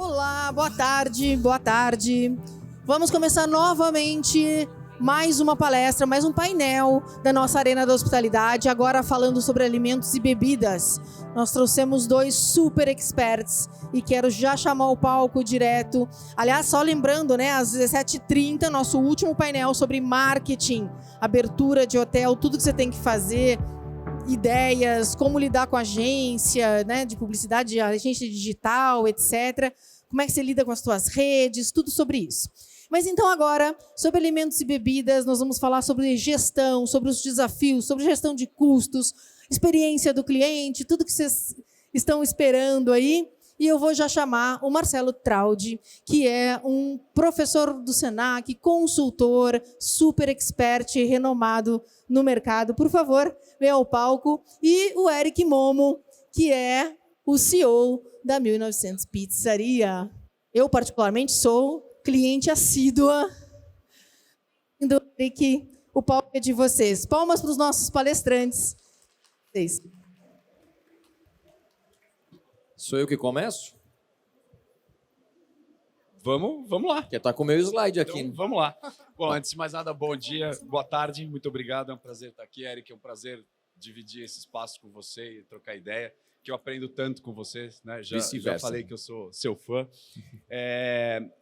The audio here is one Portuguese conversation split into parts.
Olá, boa tarde, boa tarde. Vamos começar novamente mais uma palestra, mais um painel da nossa Arena da Hospitalidade, agora falando sobre alimentos e bebidas. Nós trouxemos dois super experts e quero já chamar o palco direto. Aliás, só lembrando, né, às 17h30, nosso último painel sobre marketing, abertura de hotel, tudo que você tem que fazer, ideias, como lidar com agência, né, de publicidade, agência digital, etc. Como é que você lida com as suas redes, tudo sobre isso. Mas então agora, sobre alimentos e bebidas, nós vamos falar sobre gestão, sobre os desafios, sobre gestão de custos, experiência do cliente, tudo que vocês estão esperando aí. E eu vou já chamar o Marcelo Traudi, que é um professor do Senac, consultor, super expert, renomado no mercado. Por favor, venha ao palco. E o Eric Momo, que é o CEO da 1900 Pizzaria. Eu, particularmente, sou cliente assídua. Eric, o palco é de vocês. Palmas para os nossos palestrantes. Sou eu que começo? Vamos lá. Porque tá com o meu slide aqui. Então, vamos lá. Bom, antes de mais nada, bom dia, boa tarde, muito obrigado. É um prazer estar aqui, Eric. É um prazer dividir esse espaço com você e trocar ideia, que eu aprendo tanto com vocês, né? Já falei que eu sou seu fã.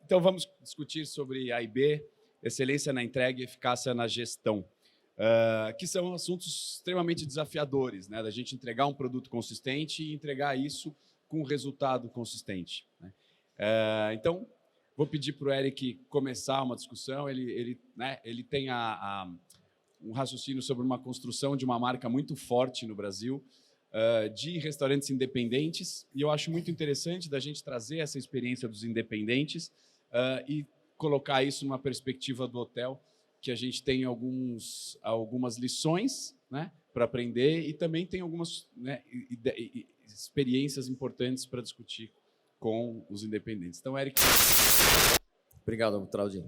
Então, vamos discutir sobre A e B, excelência na entrega e eficácia na gestão, que são assuntos extremamente desafiadores, né? Da gente entregar um produto consistente e entregar isso com um resultado consistente, né? Então, vou pedir para o Eric começar uma discussão. Ele tem um raciocínio sobre uma construção de uma marca muito forte no Brasil, de restaurantes independentes, e eu acho muito interessante da gente trazer essa experiência dos independentes e colocar isso numa perspectiva do hotel, que a gente tem algumas lições, né, para aprender, e também tem algumas, né, experiências importantes para discutir com os independentes. Então, Eric. Obrigado, Traudi.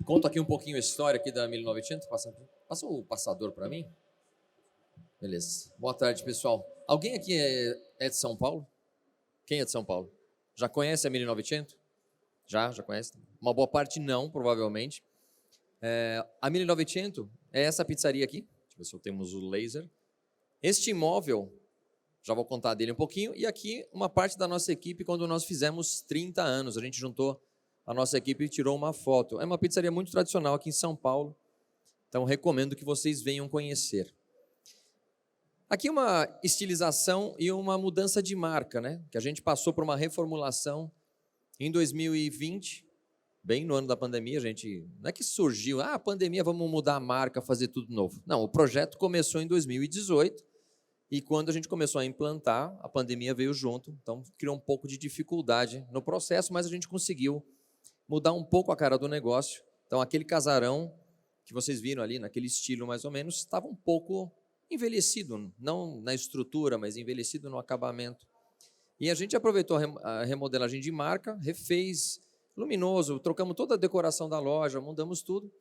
Conto aqui um pouquinho a história aqui da 1900. Passa o passador para mim. Beleza. Boa tarde, pessoal. Alguém aqui é de São Paulo? Quem é de São Paulo? Já conhece a 1900? Já conhece? Uma boa parte não, provavelmente. A 1900 é essa pizzaria aqui. Deixa eu ver se temos o laser. Este imóvel, já vou contar dele um pouquinho. E aqui uma parte da nossa equipe, quando nós fizemos 30 anos. A gente juntou a nossa equipe e tirou uma foto. É uma pizzaria muito tradicional aqui em São Paulo. Então, recomendo que vocês venham conhecer. Aqui uma estilização e uma mudança de marca, né? Que a gente passou por uma reformulação em 2020, bem no ano da pandemia. A gente, não é que surgiu, a pandemia, vamos mudar a marca, fazer tudo novo. Não, o projeto começou em 2018 e quando a gente começou a implantar, a pandemia veio junto. Então, criou um pouco de dificuldade no processo, mas a gente conseguiu mudar um pouco a cara do negócio. Então, aquele casarão que vocês viram ali, naquele estilo mais ou menos, estava um pouco envelhecido, não na estrutura, mas envelhecido no acabamento. E a gente aproveitou a remodelagem de marca, refez, luminoso, trocamos toda a decoração da loja, mudamos tudo.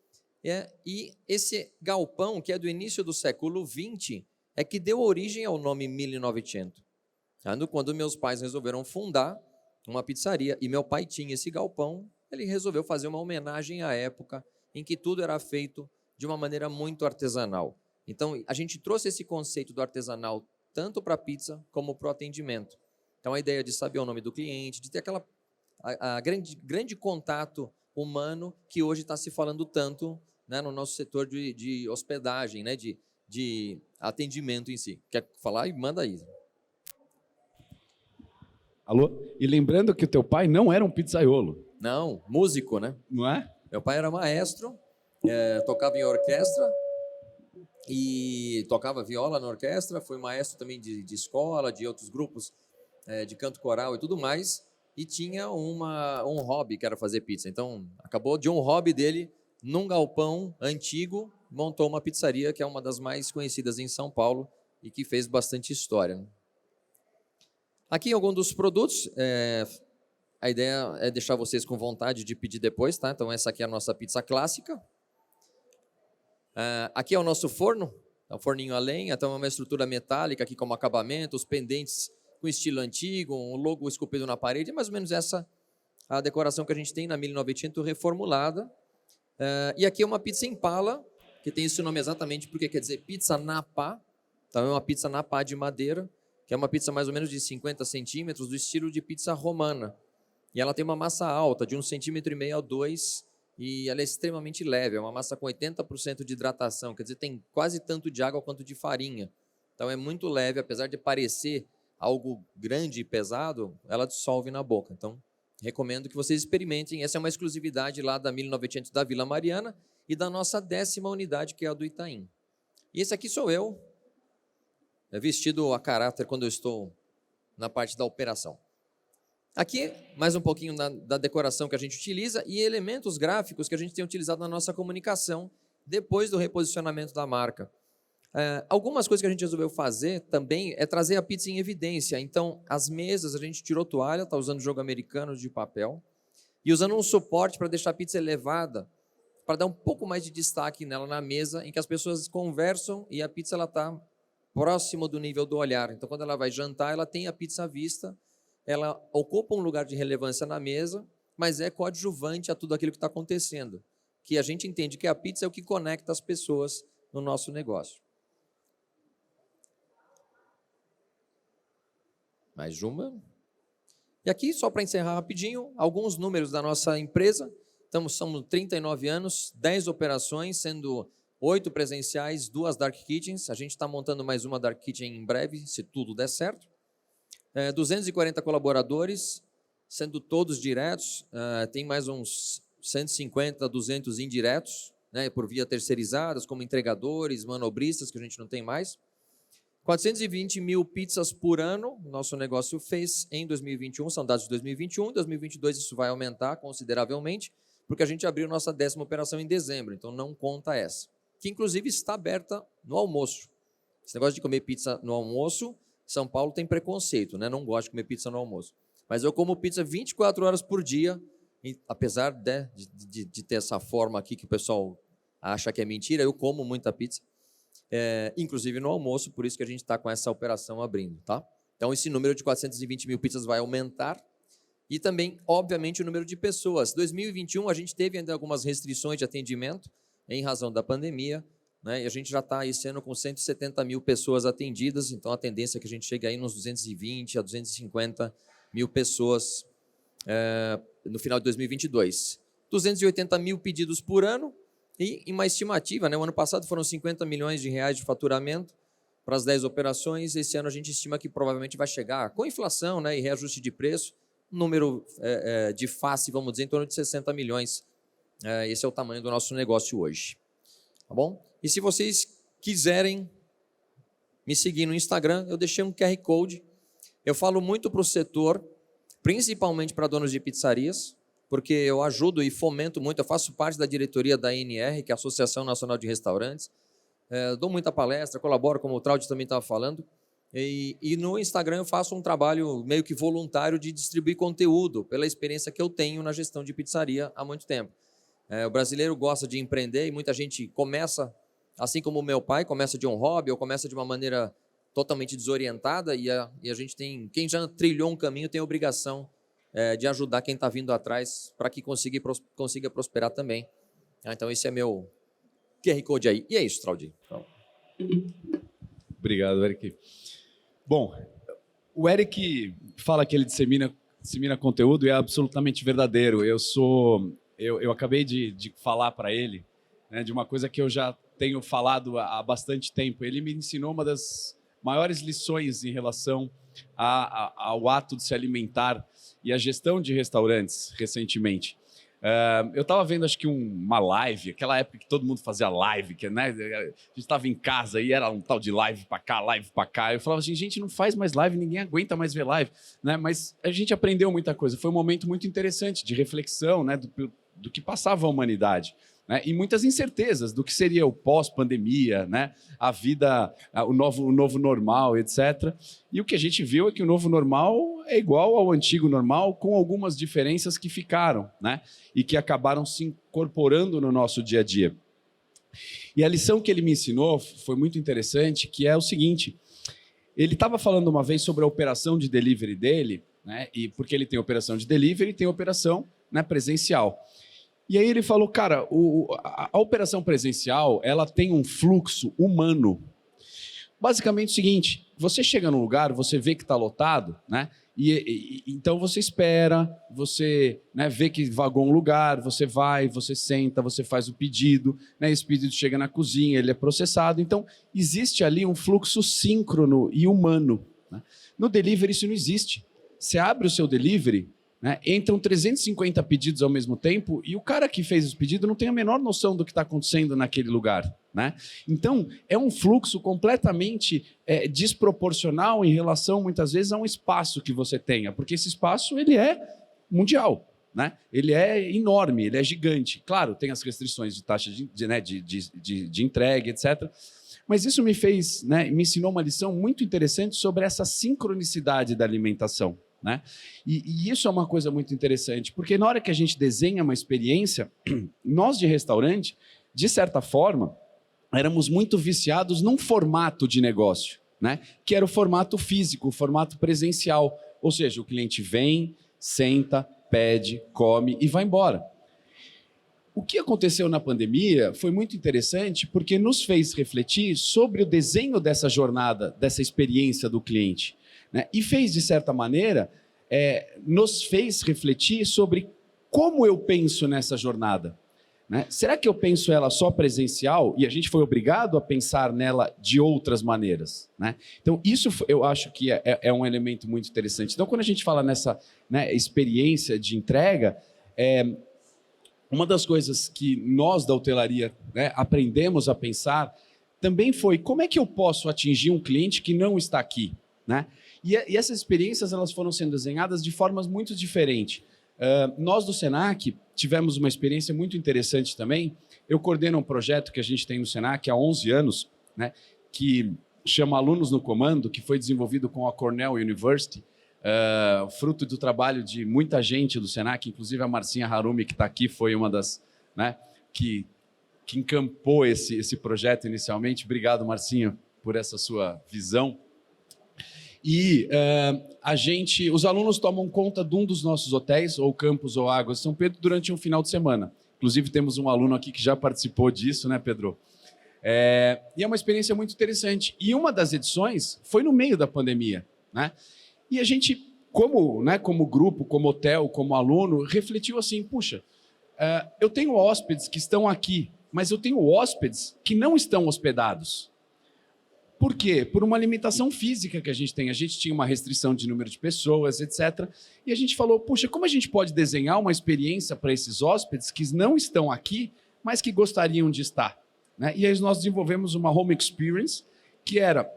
E esse galpão, que é do início do século XX, é que deu origem ao nome 1900. Quando meus pais resolveram fundar uma pizzaria, e meu pai tinha esse galpão, ele resolveu fazer uma homenagem à época em que tudo era feito de uma maneira muito artesanal. Então, a gente trouxe esse conceito do artesanal tanto para a pizza como para o atendimento. Então, a ideia de saber o nome do cliente, de ter a grande contato humano que hoje está se falando tanto, né, no nosso setor de hospedagem, né, de atendimento em si. Quer falar? Manda aí. Alô? E lembrando que o teu pai não era um pizzaiolo. Não, músico, né? Não é? Meu pai era maestro, tocava em orquestra, e tocava viola na orquestra, foi maestro também de escola, de outros grupos de canto coral e tudo mais, e tinha um hobby que era fazer pizza. Então, acabou de um hobby dele, num galpão antigo, montou uma pizzaria que é uma das mais conhecidas em São Paulo e que fez bastante história, né? Aqui alguns dos produtos, a ideia é deixar vocês com vontade de pedir depois, tá? Então, essa aqui é a nossa pizza clássica. Aqui é o nosso forno, é um forninho a lenha, então é uma estrutura metálica aqui como acabamento, os pendentes com estilo antigo, um logo esculpido na parede, é mais ou menos essa a decoração que a gente tem na 1900 reformulada. E aqui é uma pizza Impala, que tem esse nome exatamente porque quer dizer pizza na pá. Então é uma pizza na pá de madeira, que é uma pizza mais ou menos de 50 centímetros, do estilo de pizza romana. E ela tem uma massa alta, de 1,5 cm a 2 cm, e ela é extremamente leve, é uma massa com 80% de hidratação, quer dizer, tem quase tanto de água quanto de farinha. Então é muito leve, apesar de parecer algo grande e pesado, ela dissolve na boca. Então, recomendo que vocês experimentem. Essa é uma exclusividade lá da 1900 da Vila Mariana e da nossa 10ª unidade, que é a do Itaim. E esse aqui sou eu, vestido a caráter quando eu estou na parte da operação. Aqui, mais um pouquinho da decoração que a gente utiliza e elementos gráficos que a gente tem utilizado na nossa comunicação depois do reposicionamento da marca. Algumas coisas que a gente resolveu fazer também é trazer a pizza em evidência. Então, as mesas, a gente tirou toalha, está usando jogo americano de papel, e usando um suporte para deixar a pizza elevada, para dar um pouco mais de destaque nela na mesa, em que as pessoas conversam e a pizza está próximo do nível do olhar. Então, quando ela vai jantar, ela tem a pizza à vista, ela ocupa um lugar de relevância na mesa, mas é coadjuvante a tudo aquilo que está acontecendo, que a gente entende que a pizza é o que conecta as pessoas no nosso negócio. Mais uma. E aqui, só para encerrar rapidinho, alguns números da nossa empresa. Somos 39 anos, 10 operações, sendo 8 presenciais, 2 Dark Kitchens. A gente está montando mais uma Dark Kitchen em breve, se tudo der certo. 240 colaboradores, sendo todos diretos. Tem mais uns 150, 200 indiretos, né, por via terceirizadas, como entregadores, manobristas, que a gente não tem mais. 420 mil pizzas por ano, nosso negócio fez em 2021, são dados de 2021, em 2022 isso vai aumentar consideravelmente, porque a gente abriu nossa 10ª operação em dezembro, então não conta essa, que inclusive está aberta no almoço. Esse negócio de comer pizza no almoço, São Paulo tem preconceito, né? Não gosto de comer pizza no almoço, mas eu como pizza 24 horas por dia, e, apesar de ter essa forma aqui que o pessoal acha que é mentira, eu como muita pizza. Inclusive no almoço, por isso que a gente está com essa operação abrindo, tá? Então esse número de 420 mil pizzas vai aumentar e também, obviamente, o número de pessoas. 2021 a gente teve ainda algumas restrições de atendimento em razão da pandemia, né? E a gente já está esse ano com 170 mil pessoas atendidas, então a tendência é que a gente chegue aí nos 220 a 250 mil pessoas no final de 2022. 280 mil pedidos por ano. E uma estimativa, né? O ano passado foram 50 milhões de reais de faturamento para as 10 operações. Esse ano a gente estima que provavelmente vai chegar, com inflação, né, e reajuste de preço, um número de face, vamos dizer, em torno de 60 milhões. Esse é o tamanho do nosso negócio hoje. Tá bom? E se vocês quiserem me seguir no Instagram, eu deixei um QR Code. Eu falo muito para o setor, principalmente para donos de pizzarias, porque eu ajudo e fomento muito, eu faço parte da diretoria da ANR, que é a Associação Nacional de Restaurantes, dou muita palestra, colaboro, como o Traudio também estava falando, e no Instagram eu faço um trabalho meio que voluntário de distribuir conteúdo, pela experiência que eu tenho na gestão de pizzaria há muito tempo. O brasileiro gosta de empreender e muita gente começa, assim como o meu pai, começa de um hobby ou começa de uma maneira totalmente desorientada, e a gente tem, quem já trilhou um caminho tem a obrigação de ajudar quem está vindo atrás para que consiga prosperar também. Então, esse é meu QR Code aí. E é isso, Traudio. Obrigado, Eric. Bom, o Eric fala que ele dissemina conteúdo e é absolutamente verdadeiro. Eu acabei de falar para ele, né, de uma coisa que eu já tenho falado há bastante tempo. Ele me ensinou uma das maiores lições em relação ao ato de se alimentar e a gestão de restaurantes recentemente. Eu estava vendo, acho que uma live, aquela época que todo mundo fazia live, que, né, a gente estava em casa e era um tal de live para cá, live para cá. Eu falava assim, gente, não faz mais live, ninguém aguenta mais ver live, né? Mas a gente aprendeu muita coisa. Foi um momento muito interessante de reflexão, né, do que passava a humanidade, né? E muitas incertezas do que seria o pós-pandemia, né? A vida, o novo normal, etc. E o que a gente viu é que o novo normal é igual ao antigo normal, com algumas diferenças que ficaram, né? E que acabaram se incorporando no nosso dia a dia. E a lição que ele me ensinou foi muito interessante, que é o seguinte: ele estava falando uma vez sobre a operação de delivery dele, né? E porque ele tem operação de delivery e tem operação, né, presencial. E aí ele falou, cara, a operação presencial, ela tem um fluxo humano. Basicamente o seguinte, você chega num lugar, você vê que está lotado, né? Então você espera, você, né, vê que vagou um lugar, você vai, você senta, você faz o pedido, né, esse pedido chega na cozinha, ele é processado. Então existe ali um fluxo síncrono e humano, né? No delivery isso não existe. Você abre o seu delivery, né, entram 350 pedidos ao mesmo tempo e o cara que fez esse pedido não tem a menor noção do que está acontecendo naquele lugar, né? Então, é um fluxo completamente desproporcional em relação, muitas vezes, a um espaço que você tenha, porque esse espaço ele é mundial, né? Ele é enorme, ele é gigante. Claro, tem as restrições de taxa de entrega, etc., mas isso me fez, né, me ensinou uma lição muito interessante sobre essa sincronicidade da alimentação, né? E isso é uma coisa muito interessante, porque na hora que a gente desenha uma experiência, nós de restaurante, de certa forma, éramos muito viciados num formato de negócio, né? Que era o formato físico, o formato presencial. Ou seja, o cliente vem, senta, pede, come e vai embora. O que aconteceu na pandemia foi muito interessante porque nos fez refletir sobre o desenho dessa jornada, dessa experiência do cliente, né? E fez, de certa maneira, nos fez refletir sobre como eu penso nessa jornada, né? Será que eu penso ela só presencial e a gente foi obrigado a pensar nela de outras maneiras, né? Então, isso eu acho que é um elemento muito interessante. Então, quando a gente fala nessa, né, experiência de entrega, uma das coisas que nós da hotelaria, né, aprendemos a pensar também foi como é que eu posso atingir um cliente que não está aqui, né? E essas experiências elas foram sendo desenhadas de formas muito diferentes. Nós do Senac tivemos uma experiência muito interessante também. Eu coordeno um projeto que a gente tem no Senac há 11 anos, né, que chama Alunos no Comando, que foi desenvolvido com a Cornell University, fruto do trabalho de muita gente do Senac, inclusive a Marcinha Harumi, que está aqui, foi uma das, né, que encampou esse projeto inicialmente. Obrigado, Marcinha, por essa sua visão. E os alunos tomam conta de um dos nossos hotéis, ou campus ou Águas de São Pedro, durante um final de semana. Inclusive, temos um aluno aqui que já participou disso, né, Pedro? E é uma experiência muito interessante. E uma das edições foi no meio da pandemia, né? E a gente, como grupo, como hotel, como aluno, refletiu assim, puxa, eu tenho hóspedes que estão aqui, mas eu tenho hóspedes que não estão hospedados. Por quê? Por uma limitação física que a gente tem. A gente tinha uma restrição de número de pessoas, etc. E a gente falou, puxa, como a gente pode desenhar uma experiência para esses hóspedes que não estão aqui, mas que gostariam de estar, né? E aí nós desenvolvemos uma home experience, que era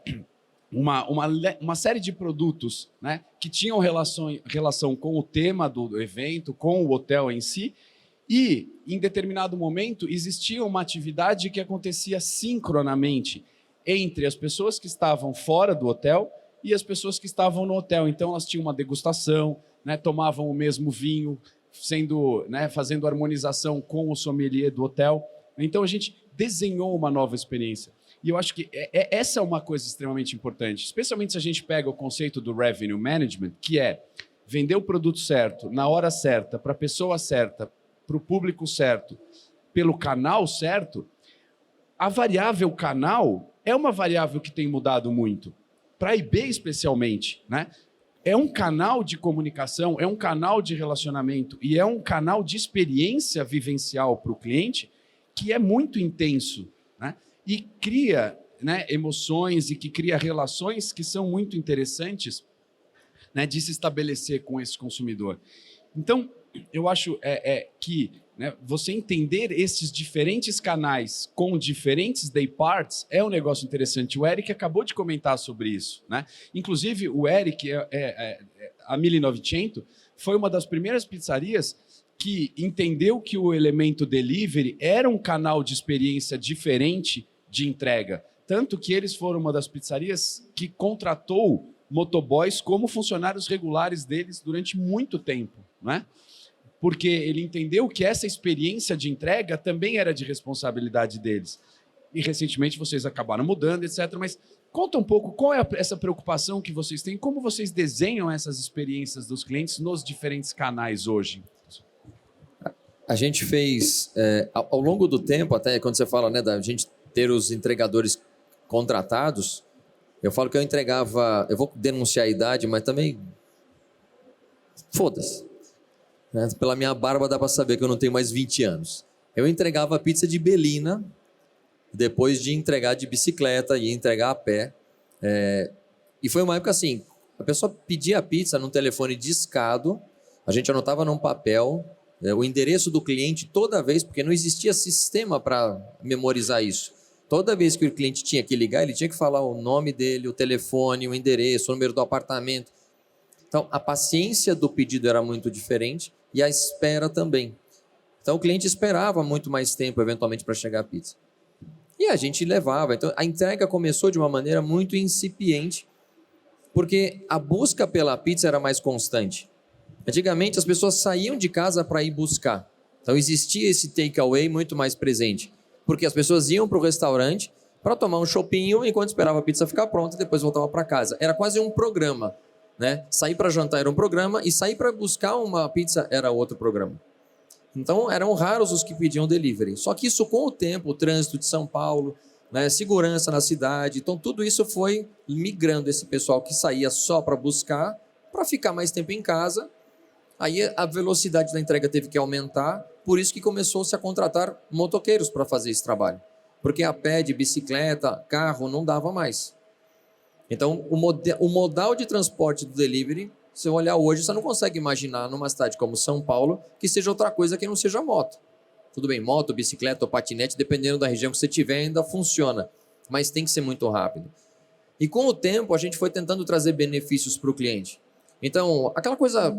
uma série de produtos, né, que tinham relação com o tema do evento, com o hotel em si, e, em determinado momento, existia uma atividade que acontecia sincronamente entre as pessoas que estavam fora do hotel e as pessoas que estavam no hotel. Então, elas tinham uma degustação, né, tomavam o mesmo vinho, fazendo harmonização com o sommelier do hotel. Então, a gente desenhou uma nova experiência. E eu acho que essa é uma coisa extremamente importante, especialmente se a gente pega o conceito do revenue management, que é vender o produto certo, na hora certa, para a pessoa certa, para o público certo, pelo canal certo. A variável canal é uma variável que tem mudado muito, para a IB especialmente, né? É um canal de comunicação, é um canal de relacionamento e é um canal de experiência vivencial para o cliente que é muito intenso, né? E cria, né, emoções e que cria relações que são muito interessantes, né, de se estabelecer com esse consumidor. Então, eu acho que, né, você entender esses diferentes canais com diferentes day parts é um negócio interessante. O Eric acabou de comentar sobre isso, né? Inclusive, o Eric, a 1900, foi uma das primeiras pizzarias que entendeu que o elemento delivery era um canal de experiência diferente de entrega. Tanto que eles foram uma das pizzarias que contratou motoboys como funcionários regulares deles durante muito tempo, né? Porque ele entendeu que essa experiência de entrega também era de responsabilidade deles. E recentemente vocês acabaram mudando, etc. Mas Conta um pouco qual é essa preocupação que vocês têm, como vocês desenham essas experiências dos clientes nos diferentes canais hoje? A gente fez, ao longo do tempo, até quando você fala, né, da gente ter os entregadores contratados, eu falo que eu entregava, eu vou denunciar a idade, mas também foda-se. Né? Pela minha barba dá para saber que eu não tenho mais 20 anos. Eu entregava pizza de Belina, depois de entregar de bicicleta e entregar a pé. E foi uma época assim, a pessoa pedia a pizza num telefone discado, a gente anotava num papel o endereço do cliente toda vez, porque não existia sistema para memorizar isso. Toda vez que o cliente tinha que ligar, ele tinha que falar o nome dele, o telefone, o endereço, o número do apartamento. Então, a paciência do pedido era muito diferente e a espera também. Então, o cliente esperava muito mais tempo, eventualmente, para chegar a pizza. E a gente levava. Então, a entrega começou de uma maneira muito incipiente, porque a busca pela pizza era mais constante. Antigamente, as pessoas saíam de casa para ir buscar. Então, existia esse takeaway muito mais presente. Porque as pessoas iam para o restaurante para tomar um chopinho enquanto esperava a pizza ficar pronta e depois voltava para casa. Era quase um programa, né? Sair para jantar era um programa e sair para buscar uma pizza era outro programa. Então, eram raros os que pediam delivery. Só que isso, com o tempo, o trânsito de São Paulo, né, segurança na cidade, então tudo isso foi migrando esse pessoal que saía só para buscar, para ficar mais tempo em casa. Aí a velocidade da entrega teve que aumentar, por isso que começou-se a contratar motoqueiros para fazer esse trabalho. Porque a pé, de bicicleta, carro, não dava mais. Então, o modal de transporte do delivery, se você olhar hoje, você não consegue imaginar numa cidade como São Paulo que seja outra coisa que não seja moto. Tudo bem, moto, bicicleta ou patinete, dependendo da região que você tiver, ainda funciona. Mas tem que ser muito rápido. E com o tempo, a gente foi tentando trazer benefícios para o cliente. Então, aquela coisa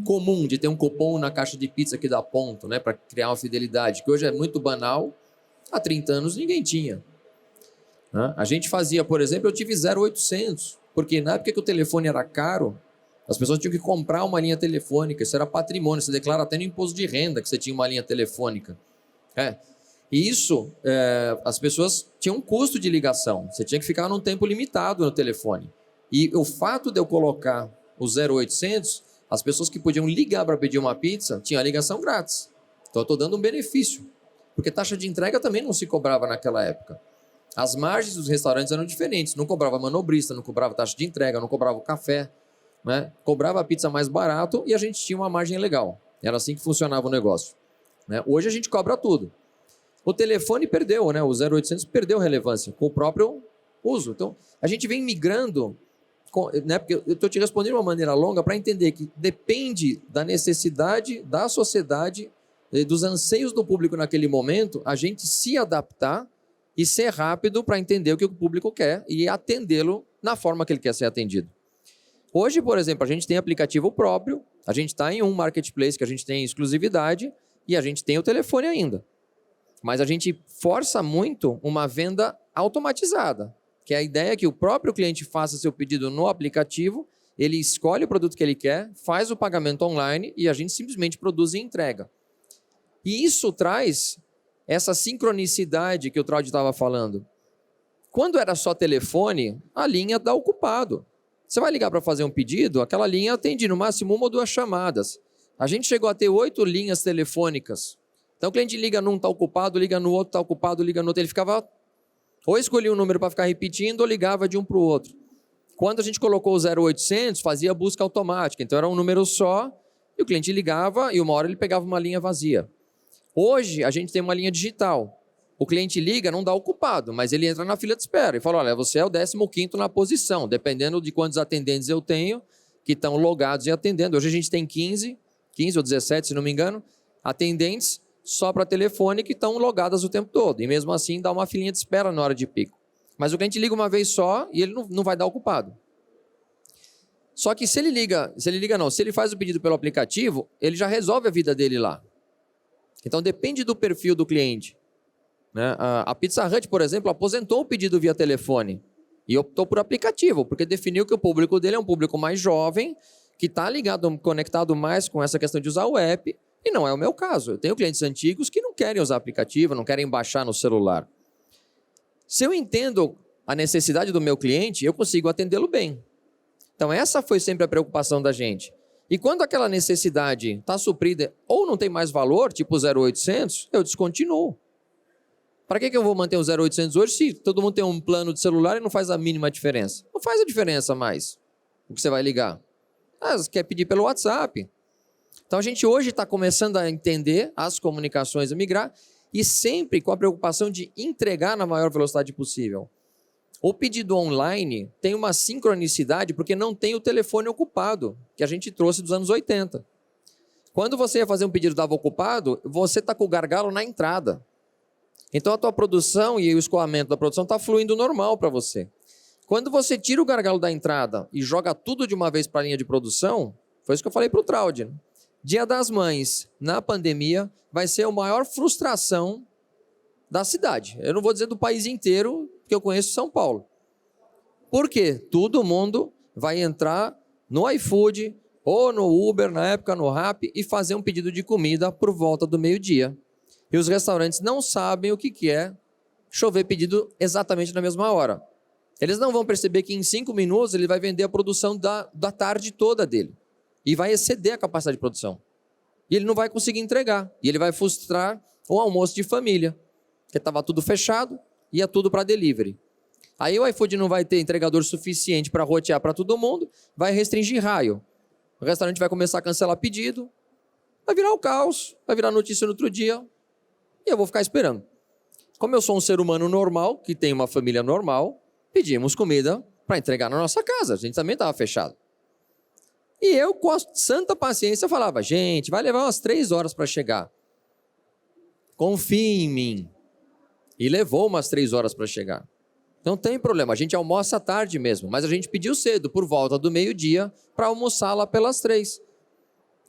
comum de ter um cupom na caixa de pizza que dá ponto, né, para criar uma fidelidade, que hoje é muito banal, há 30 anos ninguém tinha. Né? A gente fazia, por exemplo, eu tive 0,800, porque na época que o telefone era caro, as pessoas tinham que comprar uma linha telefônica, isso era patrimônio, você declara até no imposto de renda que você tinha uma linha telefônica. E isso, as pessoas tinham um custo de ligação, você tinha que ficar num tempo limitado no telefone. E o fato de eu colocar o 0800, as pessoas que podiam ligar para pedir uma pizza, tinham a ligação grátis. Então eu estou dando um benefício. Porque taxa de entrega também não se cobrava naquela época. As margens dos restaurantes eram diferentes. Não cobrava manobrista, não cobrava taxa de entrega, não cobrava o café. Né? Cobrava a pizza mais barato e a gente tinha uma margem legal. Era assim que funcionava o negócio. Né? Hoje a gente cobra tudo. O telefone perdeu, né? O 0800 perdeu relevância com o próprio uso. Então a gente vem migrando... Né, porque eu estou te respondendo de uma maneira longa para entender que depende da necessidade da sociedade, dos anseios do público naquele momento, a gente se adaptar e ser rápido para entender o que o público quer e atendê-lo na forma que ele quer ser atendido. Hoje, por exemplo, a gente tem aplicativo próprio, a gente está em um marketplace que a gente tem exclusividade e a gente tem o telefone ainda. Mas a gente força muito uma venda automatizada. Que a ideia é que o próprio cliente faça seu pedido no aplicativo, ele escolhe o produto que ele quer, faz o pagamento online e a gente simplesmente produz e entrega. E isso traz essa sincronicidade que o Traudy estava falando. Quando era só telefone, a linha está ocupado. Você vai ligar para fazer um pedido, aquela linha atende no máximo 1 ou 2 chamadas. A gente chegou a ter 8 linhas telefônicas. Então o cliente liga num, está ocupado, liga no outro, está ocupado, liga no outro. Ele ficava... Ou escolhia um número para ficar repetindo ou ligava de um para o outro. Quando a gente colocou o 0800, fazia busca automática. Então era um número só e o cliente ligava e uma hora ele pegava uma linha vazia. Hoje a gente tem uma linha digital. O cliente liga, não dá ocupado, mas ele entra na fila de espera e fala, olha, você é o 15º na posição, dependendo de quantos atendentes eu tenho que estão logados e atendendo. Hoje a gente tem 15 ou 17, se não me engano, atendentes só para telefone que estão logadas o tempo todo. E mesmo assim dá uma filinha de espera na hora de pico. Mas o cliente liga uma vez só e ele não vai dar ocupado. Só que se ele faz o pedido pelo aplicativo, ele já resolve a vida dele lá. Então depende do perfil do cliente. Né? A Pizza Hut, por exemplo, aposentou o pedido via telefone e optou por aplicativo, porque definiu que o público dele é um público mais jovem, que está conectado mais com essa questão de usar o app. E não é o meu caso. Eu tenho clientes antigos que não querem usar aplicativo, não querem baixar no celular. Se eu entendo a necessidade do meu cliente, eu consigo atendê-lo bem. Então essa foi sempre a preocupação da gente. E quando aquela necessidade está suprida ou não tem mais valor, tipo 0800, eu descontinuo. Para que eu vou manter o 0800 hoje se todo mundo tem um plano de celular e não faz a mínima diferença? Não faz a diferença mais o que você vai ligar. Você quer pedir pelo WhatsApp. Então a gente hoje está começando a entender as comunicações, a migrar, e sempre com a preocupação de entregar na maior velocidade possível. O pedido online tem uma sincronicidade porque não tem o telefone ocupado, que a gente trouxe dos anos 80. Quando você ia fazer um pedido estava ocupado, você está com o gargalo na entrada. Então a tua produção e o escoamento da produção está fluindo normal para você. Quando você tira o gargalo da entrada e joga tudo de uma vez para a linha de produção, foi isso que eu falei para o Traude, né? Dia das Mães, na pandemia, vai ser a maior frustração da cidade. Eu não vou dizer do país inteiro, porque eu conheço São Paulo. Por quê? Todo mundo vai entrar no iFood ou no Uber, na época no Rappi, e fazer um pedido de comida por volta do meio-dia. E os restaurantes não sabem o que é chover pedido exatamente na mesma hora. Eles não vão perceber que em 5 minutos ele vai vender a produção da tarde toda dele. E vai exceder a capacidade de produção. E ele não vai conseguir entregar. E ele vai frustrar um almoço de família. Porque estava tudo fechado, ia tudo para delivery. Aí o iFood não vai ter entregador suficiente para rotear para todo mundo, vai restringir raio. O restaurante vai começar a cancelar pedido, vai virar o caos, vai virar notícia no outro dia, e eu vou ficar esperando. Como eu sou um ser humano normal, que tem uma família normal, pedimos comida para entregar na nossa casa, a gente também estava fechado. E eu, com a santa paciência, falava, gente, vai levar umas 3 horas para chegar. Confie em mim. E levou umas 3 horas para chegar. Não tem problema, a gente almoça à tarde mesmo, mas a gente pediu cedo, por volta do meio-dia, para almoçar lá pelas 3.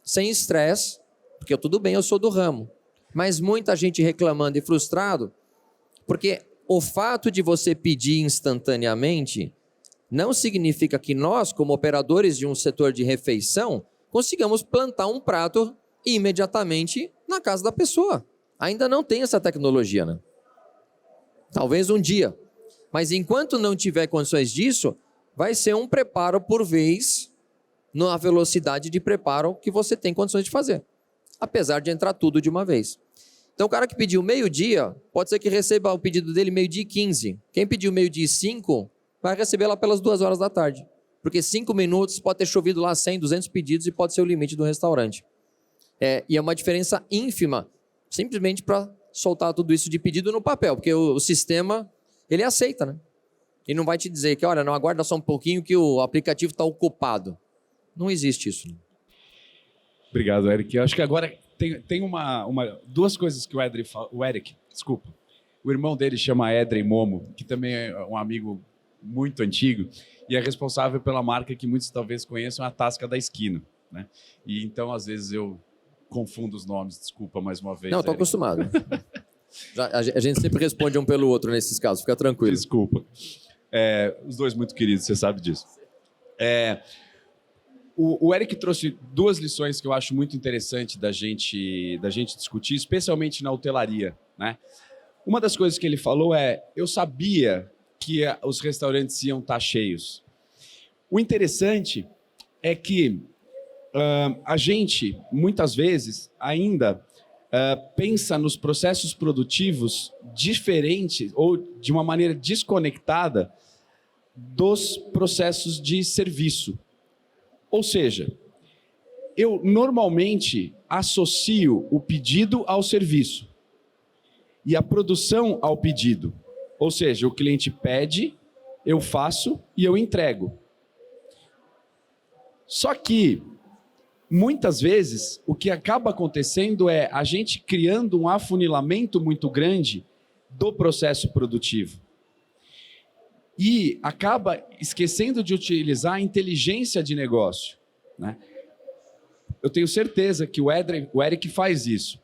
Sem estresse, porque tudo bem, eu sou do ramo. Mas muita gente reclamando e frustrado, porque o fato de você pedir instantaneamente não significa que nós, como operadores de um setor de refeição, consigamos plantar um prato imediatamente na casa da pessoa. Ainda não tem essa tecnologia, né? Talvez um dia. Mas enquanto não tiver condições disso, vai ser um preparo por vez na velocidade de preparo que você tem condições de fazer. Apesar de entrar tudo de uma vez. Então o cara que pediu meio-dia, pode ser que receba o pedido dele meio-dia e 15. Quem pediu meio-dia e 5, vai receber lá pelas 2 horas da tarde. Porque 5 minutos pode ter chovido lá 100, 200 pedidos e pode ser o limite do restaurante. E é uma diferença ínfima, simplesmente para soltar tudo isso de pedido no papel, porque o sistema, ele aceita, né? E não vai te dizer que, olha, não, aguarda só um pouquinho que o aplicativo está ocupado. Não existe isso. Né? Obrigado, Eric. Eu acho que agora tem duas coisas que o Eric, o irmão dele chama Edrey Momo, que também é um amigo muito antigo e é responsável pela marca que muitos talvez conheçam, a Tasca da Esquina, né? E então, às vezes, eu confundo os nomes, desculpa mais uma vez. Não, estou acostumado. A gente sempre responde um pelo outro nesses casos, fica tranquilo. Desculpa. Os dois muito queridos, você sabe disso. O Eric trouxe 2 lições que eu acho muito interessante da gente discutir, especialmente na hotelaria, né? Uma das coisas que ele falou eu sabia que os restaurantes iam estar cheios. O interessante é que a gente, muitas vezes, ainda pensa nos processos produtivos diferentes ou de uma maneira desconectada dos processos de serviço. Ou seja, eu normalmente associo o pedido ao serviço e a produção ao pedido. Ou seja, o cliente pede, eu faço e eu entrego. Só que, muitas vezes, o que acaba acontecendo é a gente criando um afunilamento muito grande do processo produtivo. E acaba esquecendo de utilizar a inteligência de negócio, né? Eu tenho certeza que o Eric faz isso.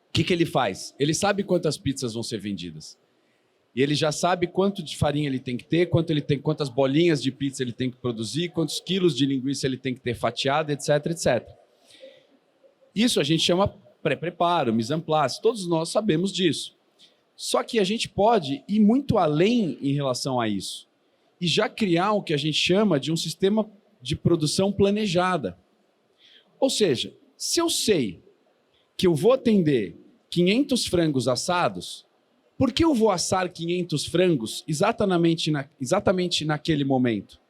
O que ele faz? Ele sabe quantas pizzas vão ser vendidas. E ele já sabe quanto de farinha ele tem que ter, quantas bolinhas de pizza ele tem que produzir, quantos quilos de linguiça ele tem que ter fatiado, etc, etc. Isso a gente chama pré-preparo, mise en place. Todos nós sabemos disso. Só que a gente pode ir muito além em relação a isso e já criar o que a gente chama de um sistema de produção planejada. Ou seja, se eu sei que eu vou atender 500 frangos assados, por que eu vou assar 500 frangos exatamente naquele momento?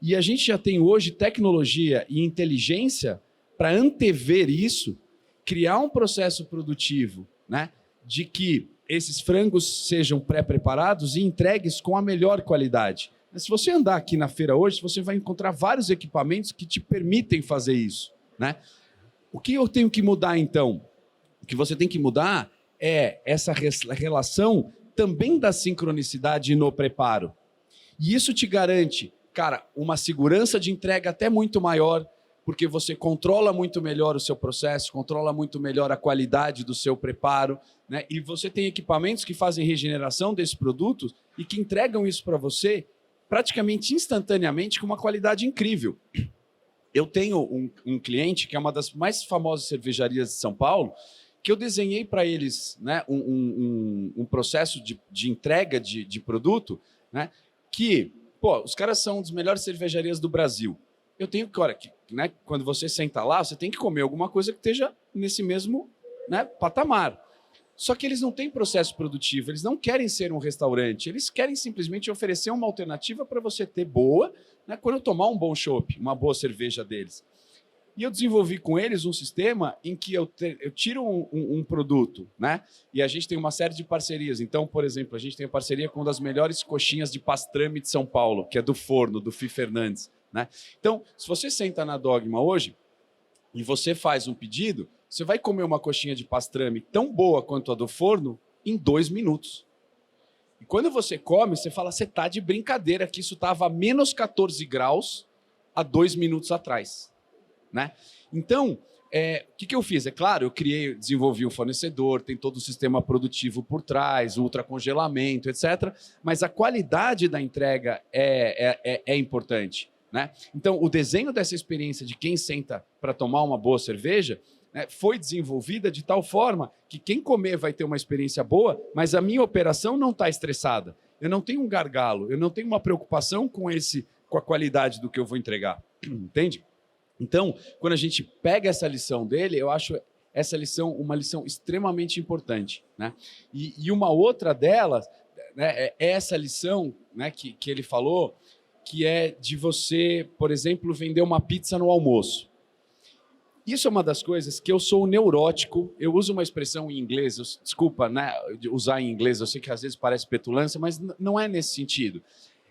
E a gente já tem hoje tecnologia e inteligência para antever isso, criar um processo produtivo, né, de que esses frangos sejam pré-preparados e entregues com a melhor qualidade. Mas se você andar aqui na feira hoje, você vai encontrar vários equipamentos que te permitem fazer isso, né? O que eu tenho que mudar, então? O que você tem que mudar é essa relação também da sincronicidade no preparo. E isso te garante, cara, uma segurança de entrega até muito maior, porque você controla muito melhor o seu processo, controla muito melhor a qualidade do seu preparo, né? E você tem equipamentos que fazem regeneração desses produtos e que entregam isso para você praticamente instantaneamente com uma qualidade incrível. Eu tenho um cliente que é uma das mais famosas cervejarias de São Paulo, que eu desenhei para eles, né, um processo de entrega de produto, né, que, pô, os caras são uma das melhores cervejarias do Brasil. Eu tenho que, olha, né, quando você senta lá, você tem que comer alguma coisa que esteja nesse mesmo, né, patamar. Só que eles não têm processo produtivo, eles não querem ser um restaurante, eles querem simplesmente oferecer uma alternativa para você ter boa, né, quando eu tomar um bom chopp, uma boa cerveja deles. E eu desenvolvi com eles um sistema em que eu tiro um produto, né? E a gente tem uma série de parcerias. Então, por exemplo, a gente tem a parceria com uma das melhores coxinhas de pastrame de São Paulo, que é do Forno, do Fi Fernandes, né? Então, se você senta na Dogma hoje e você faz um pedido, você vai comer uma coxinha de pastrame tão boa quanto a do Forno em 2 minutos. E quando você come, você fala, você está de brincadeira, que isso estava a menos 14 graus há 2 minutos atrás. Né? Então, o que eu fiz? É claro, eu desenvolvi um fornecedor, tem todo o sistema produtivo por trás, ultracongelamento, etc. Mas a qualidade da entrega é importante. Né? Então, o desenho dessa experiência de quem senta para tomar uma boa cerveja, né, foi desenvolvida de tal forma que quem comer vai ter uma experiência boa, mas a minha operação não está estressada. Eu não tenho um gargalo, eu não tenho uma preocupação com a qualidade do que eu vou entregar. Entende? Então, quando a gente pega essa lição dele, eu acho essa lição uma lição extremamente importante. Né? E uma outra delas, né, é essa lição, né, que ele falou, que é de você, por exemplo, vender uma pizza no almoço. Isso é uma das coisas que eu sou neurótico, eu uso uma expressão em inglês, desculpa, né, usar em inglês, eu sei que às vezes parece petulância, mas não é nesse sentido.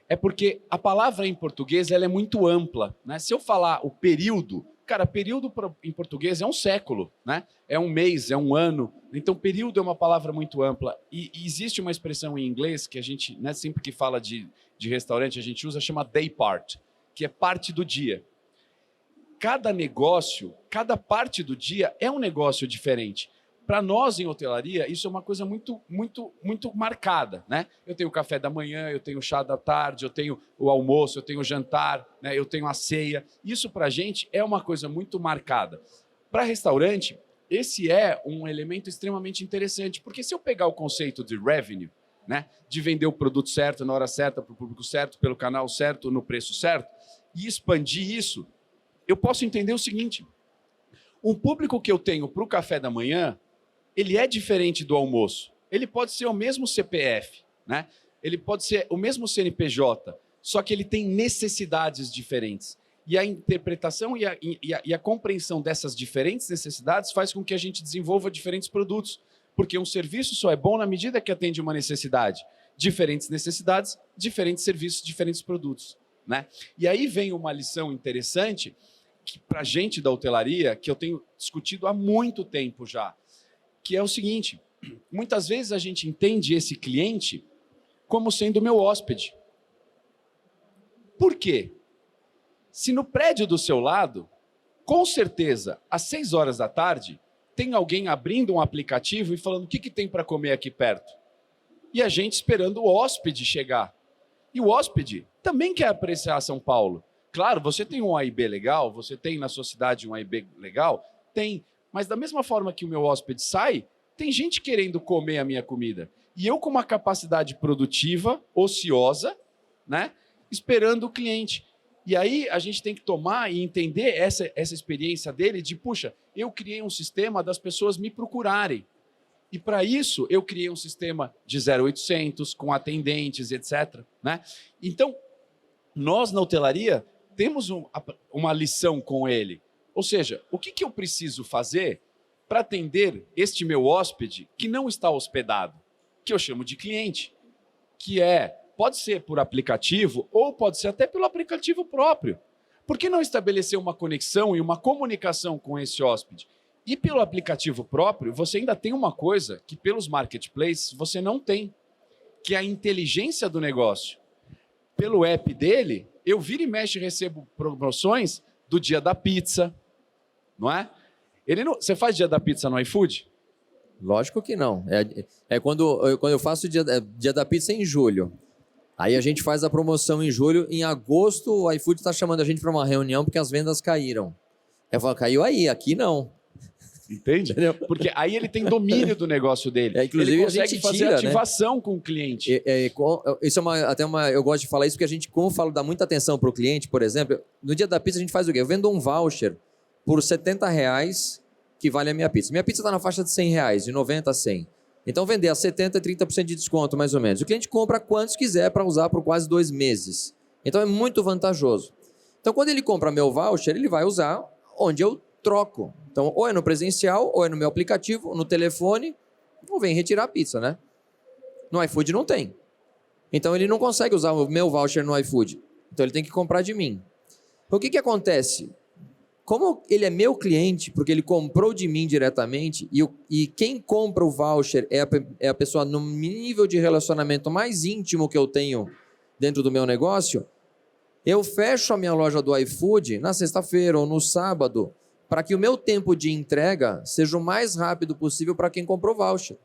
É porque a palavra em português ela é muito ampla. Né? Se eu falar o período, cara, período em português é um século, né? É um mês, é um ano. Então, período é uma palavra muito ampla. E existe uma expressão em inglês que a gente, né, sempre que fala de restaurante, a gente usa, chama day part, que é parte do dia. Cada negócio, cada parte do dia é um negócio diferente. Para nós, em hotelaria, isso é uma coisa muito, muito, muito marcada. Né? Eu tenho o café da manhã, eu tenho o chá da tarde, eu tenho o almoço, eu tenho o jantar, né? Eu tenho a ceia. Isso, para a gente, é uma coisa muito marcada. Para restaurante, esse é um elemento extremamente interessante, porque se eu pegar o conceito de revenue, né? De vender o produto certo, na hora certa, para o público certo, pelo canal certo, no preço certo, e expandir isso, eu posso entender o seguinte. Um público que eu tenho para o café da manhã, ele é diferente do almoço. Ele pode ser o mesmo CPF, né? Ele pode ser o mesmo CNPJ, só que ele tem necessidades diferentes. E a interpretação e a compreensão dessas diferentes necessidades faz com que a gente desenvolva diferentes produtos, porque um serviço só é bom na medida que atende uma necessidade. Diferentes necessidades, diferentes serviços, diferentes produtos. Né? E aí vem uma lição interessante para a gente da hotelaria, que eu tenho discutido há muito tempo já, que é o seguinte, muitas vezes a gente entende esse cliente como sendo meu hóspede. Por quê? Se no prédio do seu lado, com certeza, às 6 horas da tarde, tem alguém abrindo um aplicativo e falando o que tem para comer aqui perto. E a gente esperando o hóspede chegar. E o hóspede também quer apreciar São Paulo. Claro, você tem um AIB legal, você tem na sua cidade um AIB legal? Tem. Mas da mesma forma que o meu hóspede sai, tem gente querendo comer a minha comida. E eu com uma capacidade produtiva, ociosa, né, esperando o cliente. E aí a gente tem que tomar e entender essa experiência dele de, puxa, eu criei um sistema das pessoas me procurarem. E para isso eu criei um sistema de 0800, com atendentes, etc. Né? Então, nós na hotelaria temos uma lição com ele. Ou seja, o que eu preciso fazer para atender este meu hóspede que não está hospedado, que eu chamo de cliente, que pode ser por aplicativo ou pode ser até pelo aplicativo próprio. Por que não estabelecer uma conexão e uma comunicação com esse hóspede? E pelo aplicativo próprio, você ainda tem uma coisa que pelos marketplaces você não tem, que é a inteligência do negócio. Pelo app dele, eu viro e mexe e recebo promoções do dia da pizza, não é? Você faz dia da pizza no iFood? Lógico que não. Quando eu faço dia da pizza em julho. Aí a gente faz a promoção em julho. Em agosto, o iFood está chamando a gente para uma reunião porque as vendas caíram. Eu falo, caiu aí, aqui não. Entende? Entendeu? Porque aí ele tem domínio do negócio dele. Inclusive, ele consegue a gente fazer ativação, né, com o cliente. Isso eu gosto de falar isso porque a gente, como eu falo, dá muita atenção para o cliente, por exemplo. No dia da pizza a gente faz o quê? Eu vendo um voucher por R$70 que vale a minha pizza. Minha pizza está na faixa de R$100, de 90 a 100. Então, vender a 70% é 30% de desconto, mais ou menos. O cliente compra quantos quiser para usar por quase 2 meses. Então, é muito vantajoso. Então, quando ele compra meu voucher, ele vai usar onde eu troco. Então, ou é no presencial, ou é no meu aplicativo, no telefone, ou vem retirar a pizza, né? No iFood não tem. Então, ele não consegue usar o meu voucher no iFood. Então, ele tem que comprar de mim. O que acontece? Como ele é meu cliente, porque ele comprou de mim diretamente, e quem compra o voucher é a pessoa no nível de relacionamento mais íntimo que eu tenho dentro do meu negócio, eu fecho a minha loja do iFood na sexta-feira ou no sábado, para que o meu tempo de entrega seja o mais rápido possível para quem comprou o voucher.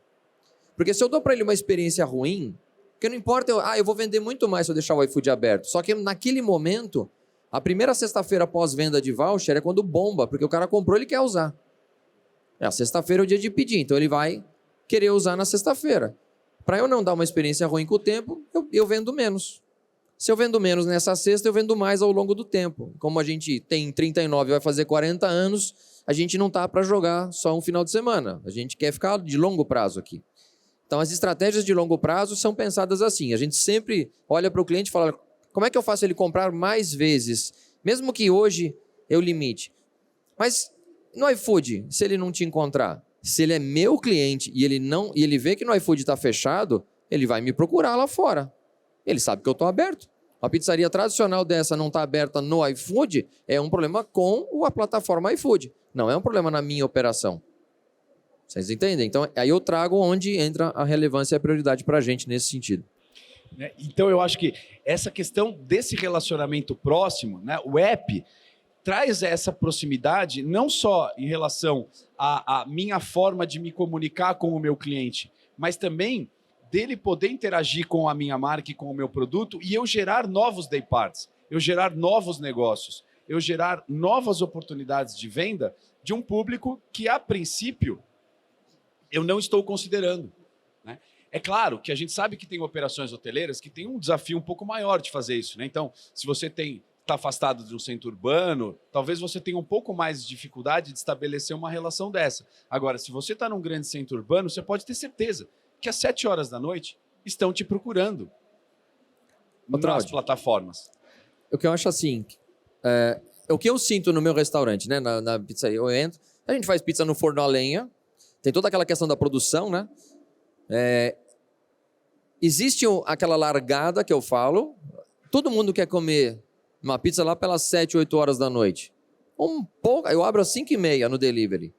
Porque se eu dou para ele uma experiência ruim, porque não importa, eu vou vender muito mais se eu deixar o iFood aberto. Só que naquele momento, a primeira sexta-feira pós-venda de voucher é quando bomba, porque o cara comprou e ele quer usar. A sexta-feira é o dia de pedir, então ele vai querer usar na sexta-feira. Para eu não dar uma experiência ruim com o tempo, eu vendo menos. Se eu vendo menos nessa sexta, eu vendo mais ao longo do tempo. Como a gente tem 39 e vai fazer 40 anos, a gente não está para jogar só um final de semana. A gente quer ficar de longo prazo aqui. Então, as estratégias de longo prazo são pensadas assim. A gente sempre olha para o cliente e fala, como é que eu faço ele comprar mais vezes? Mesmo que hoje eu limite. Mas no iFood, se ele não te encontrar, se ele é meu cliente e ele vê que no iFood está fechado, ele vai me procurar lá fora. Ele sabe que eu estou aberto. Uma pizzaria tradicional dessa não está aberta no iFood é um problema com a plataforma iFood. Não é um problema na minha operação. Vocês entendem? Então, aí eu trago onde entra a relevância e a prioridade para a gente nesse sentido. Então, eu acho que essa questão desse relacionamento próximo, né, o app traz essa proximidade não só em relação à minha forma de me comunicar com o meu cliente, mas também dele poder interagir com a minha marca e com o meu produto e eu gerar novos day parts, eu gerar novos negócios, eu gerar novas oportunidades de venda de um público que, a princípio, eu não estou considerando. Né? É claro que a gente sabe que tem operações hoteleiras que têm um desafio um pouco maior de fazer isso. Né? Então, se você está afastado de um centro urbano, talvez você tenha um pouco mais de dificuldade de estabelecer uma relação dessa. Agora, se você está num grande centro urbano, você pode ter certeza que às 7 horas da noite estão te procurando nas plataformas. O que eu acho assim, o que eu sinto no meu restaurante, né, na pizzaria, eu entro, a gente faz pizza no forno a lenha, tem toda aquela questão da produção, né? Existe aquela largada que eu falo, todo mundo quer comer uma pizza lá pelas 7, 8 horas da noite. Eu abro às 5h30 no delivery.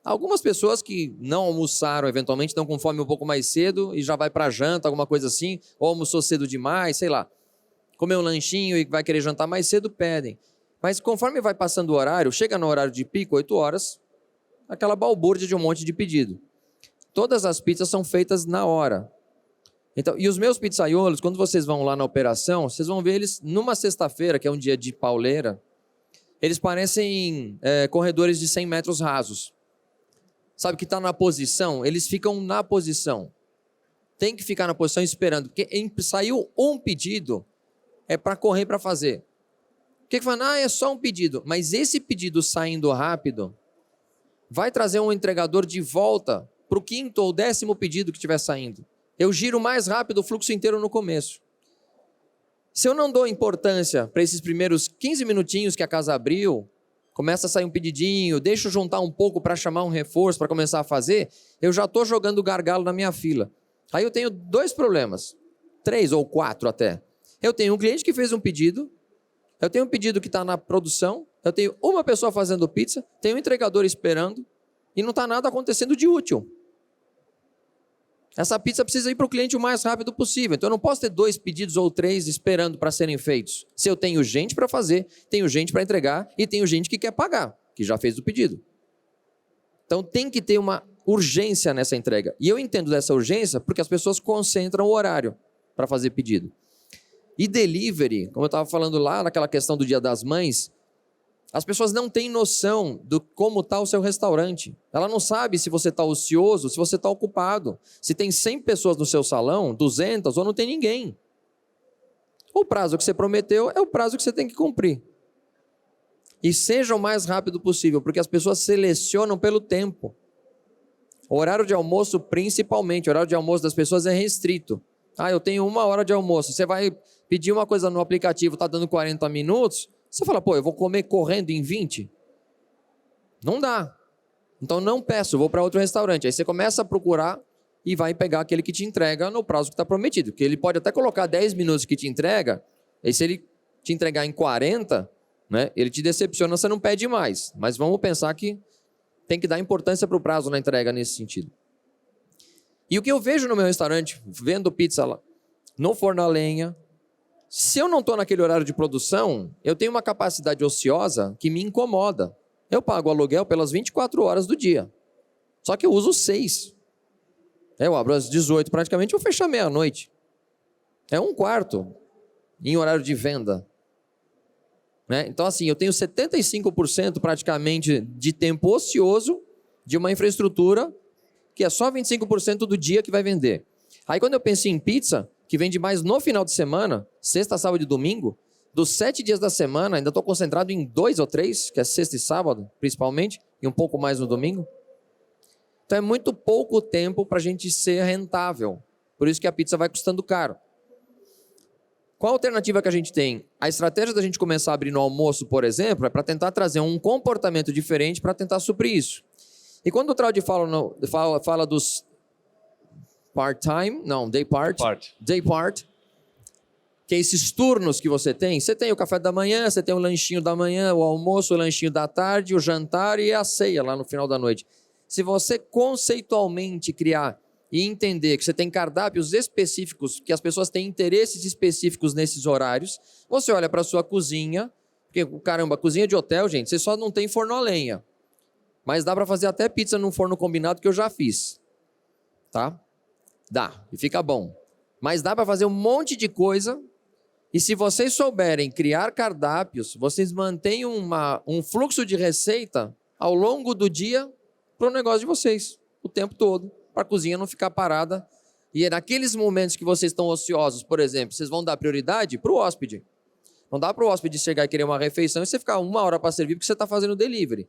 Algumas pessoas que não almoçaram, eventualmente, estão com fome um pouco mais cedo e já vai para janta, alguma coisa assim, ou almoçou cedo demais, sei lá. Comeu um lanchinho e vai querer jantar mais cedo, pedem. Mas conforme vai passando o horário, chega no horário de pico, 8 horas, aquela balbúrdia de um monte de pedido. Todas as pizzas são feitas na hora. Então, e os meus pizzaiolos, quando vocês vão lá na operação, vocês vão ver eles numa sexta-feira, que é um dia de pauleira, eles parecem corredores de 100 metros rasos. sabe, que está na posição, eles ficam na posição. Tem que ficar na posição esperando, porque saiu um pedido, é para correr para fazer. O que fala? É só um pedido. Mas esse pedido saindo rápido vai trazer um entregador de volta para o 5º ou 10º pedido que estiver saindo. Eu giro mais rápido o fluxo inteiro no começo. Se eu não dou importância para esses primeiros 15 minutinhos que a casa abriu, começa a sair um pedidinho, deixo juntar um pouco para chamar um reforço, para começar a fazer, eu já estou jogando gargalo na minha fila. Aí eu tenho 2 problemas, 3 ou 4 até. Eu tenho um cliente que fez um pedido, eu tenho um pedido que está na produção, eu tenho uma pessoa fazendo pizza, tenho um entregador esperando e não está nada acontecendo de útil. Essa pizza precisa ir para o cliente o mais rápido possível. Então eu não posso ter 2 pedidos ou 3 esperando para serem feitos. Se eu tenho gente para fazer, tenho gente para entregar e tenho gente que quer pagar, que já fez o pedido. Então tem que ter uma urgência nessa entrega. E eu entendo dessa urgência porque as pessoas concentram o horário para fazer pedido. E delivery, como eu estava falando lá naquela questão do Dia das Mães, as pessoas não têm noção de como está o seu restaurante. Ela não sabe se você está ocioso, se você está ocupado. Se tem 100 pessoas no seu salão, 200 ou não tem ninguém. O prazo que você prometeu é o prazo que você tem que cumprir. E seja o mais rápido possível, porque as pessoas selecionam pelo tempo. O horário de almoço, principalmente, o horário de almoço das pessoas é restrito. Eu tenho 1 hora de almoço. Você vai pedir uma coisa no aplicativo, está dando 40 minutos, você fala, eu vou comer correndo em 20? Não dá. Então não peço, vou para outro restaurante. Aí você começa a procurar e vai pegar aquele que te entrega no prazo que está prometido. Porque ele pode até colocar 10 minutos que te entrega, e se ele te entregar em 40, né, ele te decepciona, você não pede mais. Mas vamos pensar que tem que dar importância para o prazo na entrega nesse sentido. E o que eu vejo no meu restaurante, vendo pizza lá, no forno a lenha, se eu não estou naquele horário de produção, eu tenho uma capacidade ociosa que me incomoda. Eu pago aluguel pelas 24 horas do dia. Só que eu uso 6. Eu abro às 18 praticamente, eu fecho à meia-noite. É 1/4 em horário de venda. Né? Então assim, eu tenho 75% praticamente de tempo ocioso de uma infraestrutura que é só 25% do dia que vai vender. Aí quando eu penso em pizza, que vende mais no final de semana, sexta, sábado e domingo, dos 7 dias da semana, ainda estou concentrado em 2 ou 3, que é sexta e sábado, principalmente, e um pouco mais no domingo. Então é muito pouco tempo para a gente ser rentável. Por isso que a pizza vai custando caro. Qual a alternativa que a gente tem? A estratégia da gente começar a abrir no almoço, por exemplo, é para tentar trazer um comportamento diferente para tentar suprir isso. E quando o Traudy fala dos part-time, não, day part, que é esses turnos que você tem o café da manhã, você tem o lanchinho da manhã, o almoço, o lanchinho da tarde, o jantar e a ceia lá no final da noite. Se você conceitualmente criar e entender que você tem cardápios específicos, que as pessoas têm interesses específicos nesses horários, você olha para a sua cozinha, porque, caramba, cozinha de hotel, gente, você só não tem forno a lenha. Mas dá para fazer até pizza num forno combinado que eu já fiz. Tá? Dá, e fica bom. Mas dá para fazer um monte de coisa. E se vocês souberem criar cardápios, vocês mantêm um fluxo de receita ao longo do dia para o negócio de vocês, o tempo todo, para a cozinha não ficar parada. E é naqueles momentos que vocês estão ociosos, por exemplo, vocês vão dar prioridade para o hóspede. Não dá para o hóspede chegar e querer uma refeição e você ficar 1 hora para servir porque você está fazendo delivery.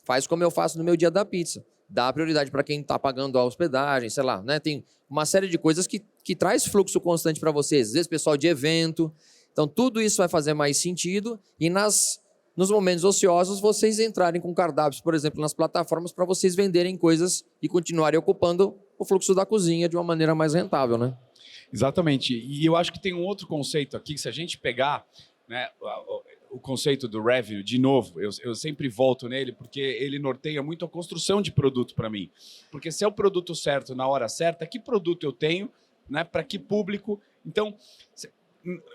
Faz como eu faço no meu dia da pizza. Dá prioridade para quem está pagando a hospedagem, sei lá, né? Tem uma série de coisas que traz fluxo constante para vocês. Às vezes, pessoal de evento. Então, tudo isso vai fazer mais sentido. E nos momentos ociosos, vocês entrarem com cardápios, por exemplo, nas plataformas, para vocês venderem coisas e continuarem ocupando o fluxo da cozinha de uma maneira mais rentável, né? Exatamente. E eu acho que tem um outro conceito aqui, que se a gente pegar, né, o conceito do revenue, de novo, eu sempre volto nele, porque ele norteia muito a construção de produto para mim. Porque se é o produto certo na hora certa, que produto eu tenho, né, para que público? Então,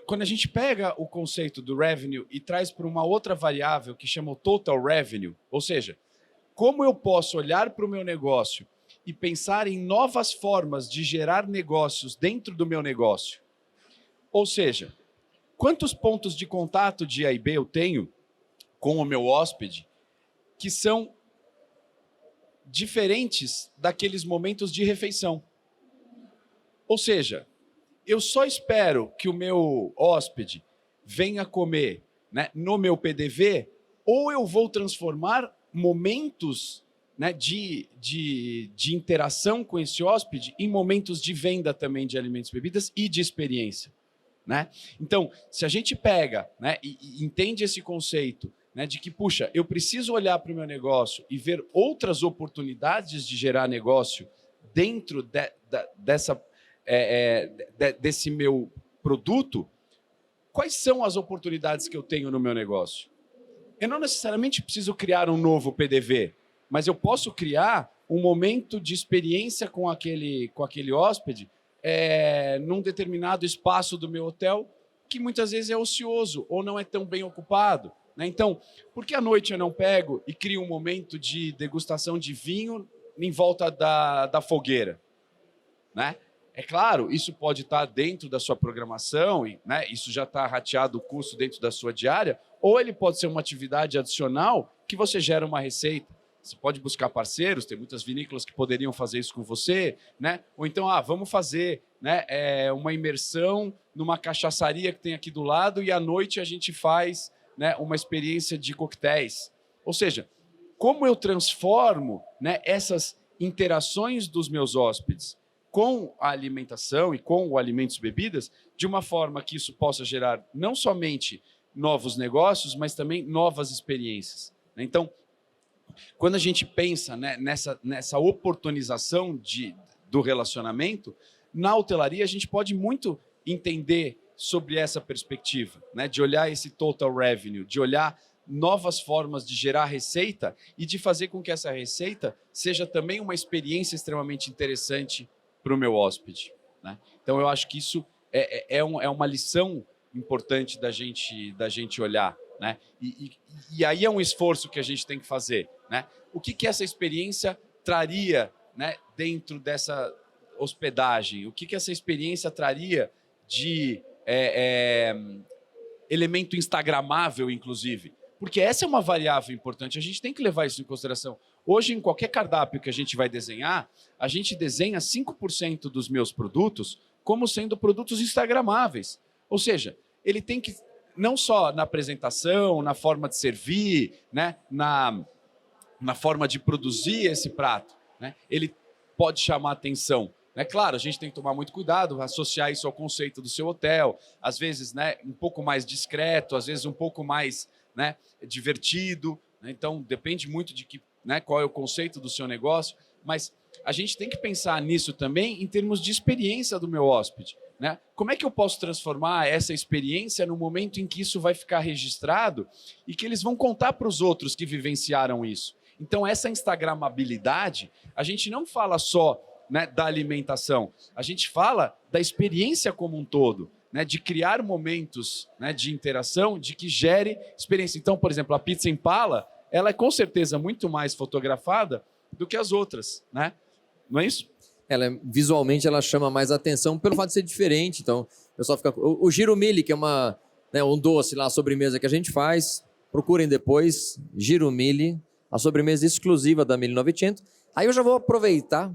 quando a gente pega o conceito do revenue e traz para uma outra variável que chama o total revenue, ou seja, como eu posso olhar para o meu negócio e pensar em novas formas de gerar negócios dentro do meu negócio? Ou seja, quantos pontos de contato de A e B eu tenho com o meu hóspede que são diferentes daqueles momentos de refeição. Ou seja, eu só espero que o meu hóspede venha comer, né, no meu PDV, ou eu vou transformar momentos, né, de interação com esse hóspede em momentos de venda também de alimentos e bebidas e de experiência. Né? Então, se a gente pega, né, e entende esse conceito, né, de que, puxa, eu preciso olhar para o meu negócio e ver outras oportunidades de gerar negócio dentro desse meu produto, quais são as oportunidades que eu tenho no meu negócio? Eu não necessariamente preciso criar um novo PDV, mas eu posso criar um momento de experiência com aquele hóspede num determinado espaço do meu hotel que muitas vezes é ocioso ou não é tão bem ocupado. Né? Então, por que à noite eu não pego e crio um momento de degustação de vinho em volta da fogueira? Né? É claro, isso pode estar dentro da sua programação, e, né, isso já está rateado o custo dentro da sua diária, ou ele pode ser uma atividade adicional que você gera uma receita. Você pode buscar parceiros, tem muitas vinícolas que poderiam fazer isso com você, né? Ou então, vamos fazer, né, uma imersão numa cachaçaria que tem aqui do lado e à noite a gente faz, né, uma experiência de coquetéis. Ou seja, como eu transformo, né, essas interações dos meus hóspedes com a alimentação e com o alimentos e bebidas de uma forma que isso possa gerar não somente novos negócios, mas também novas experiências. Então, quando a gente pensa, né, nessa oportunização do relacionamento, na hotelaria a gente pode muito entender sobre essa perspectiva, né, de olhar esse total revenue, de olhar novas formas de gerar receita e de fazer com que essa receita seja também uma experiência extremamente interessante para o meu hóspede. Né? Então, eu acho que isso é uma lição importante da gente olhar. Né? E aí é um esforço que a gente tem que fazer. Né? O que essa experiência traria, né, dentro dessa hospedagem? O que essa experiência traria de elemento instagramável, inclusive? Porque essa é uma variável importante, a gente tem que levar isso em consideração. Hoje, em qualquer cardápio que a gente vai desenhar, a gente desenha 5% dos meus produtos como sendo produtos instagramáveis. Ou seja, ele tem que, não só na apresentação, na forma de servir, né, na forma de produzir esse prato, né, ele pode chamar atenção. É claro, a gente tem que tomar muito cuidado, associar isso ao conceito do seu hotel, às vezes, né, um pouco mais discreto, às vezes um pouco mais, né, divertido. Né? Então, depende muito de né, qual é o conceito do seu negócio, mas a gente tem que pensar nisso também em termos de experiência do meu hóspede. Né? Como é que eu posso transformar essa experiência no momento em que isso vai ficar registrado e que eles vão contar para os outros que vivenciaram isso? Então, essa instagramabilidade, a gente não fala só, né, da alimentação, a gente fala da experiência como um todo, né, de criar momentos, né, de interação, de que gere experiência. Então, por exemplo, a pizza Impala, ela é com certeza muito mais fotografada do que as outras, né? Não é isso? Visualmente ela chama mais atenção pelo fato de ser diferente. Então, o pessoal fica. O Girumilli, que é um doce lá, a sobremesa que a gente faz, procurem depois, Girumilli, a sobremesa exclusiva da 1900. Aí eu já vou aproveitar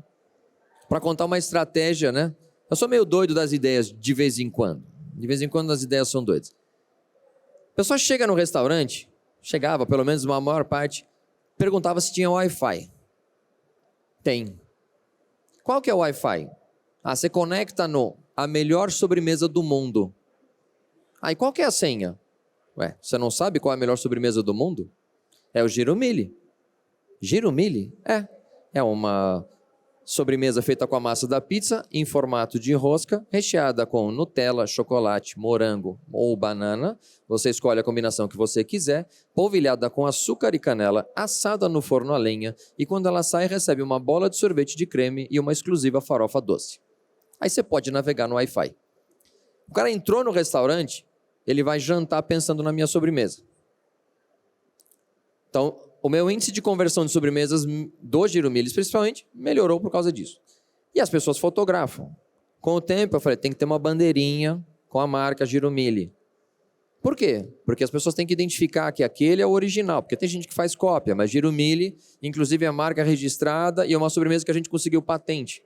para contar uma estratégia, né? Eu sou meio doido das ideias de vez em quando. De vez em quando as ideias são doidas. A pessoa chega no restaurante, chegava, pelo menos uma maior parte, perguntava se tinha Wi-Fi. Tem. Qual que é o Wi-Fi? Você conecta a melhor sobremesa do mundo. E qual que é a senha? Você não sabe qual é a melhor sobremesa do mundo? É o Girumilli. Girumilli? É uma sobremesa feita com a massa da pizza em formato de rosca, recheada com Nutella, chocolate, morango ou banana. Você escolhe a combinação que você quiser, polvilhada com açúcar e canela, assada no forno a lenha e quando ela sai recebe uma bola de sorvete de creme e uma exclusiva farofa doce. Aí você pode navegar no Wi-Fi. O cara entrou no restaurante, ele vai jantar pensando na minha sobremesa. Então, o meu índice de conversão de sobremesas do Girumilli, principalmente, melhorou por causa disso. E as pessoas fotografam. Com o tempo, eu falei, tem que ter uma bandeirinha com a marca Girumilli. Por quê? Porque as pessoas têm que identificar que aquele é o original, porque tem gente que faz cópia, mas Girumilli, inclusive, é a marca registrada e é uma sobremesa que a gente conseguiu patente.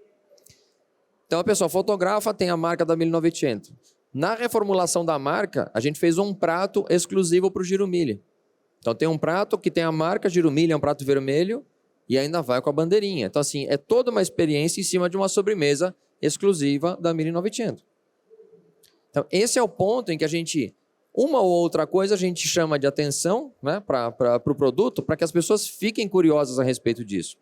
Então a pessoa fotografa, tem a marca da 1900. Na reformulação da marca, a gente fez um prato exclusivo para o Girumilli. Então tem um prato que tem a marca Girumilli, é um prato vermelho, e ainda vai com a bandeirinha. Então assim, é toda uma experiência em cima de uma sobremesa exclusiva da 1900. Então esse é o ponto em que a gente... Uma ou outra coisa a gente chama de atenção, né, para o produto, para que as pessoas fiquem curiosas a respeito disso.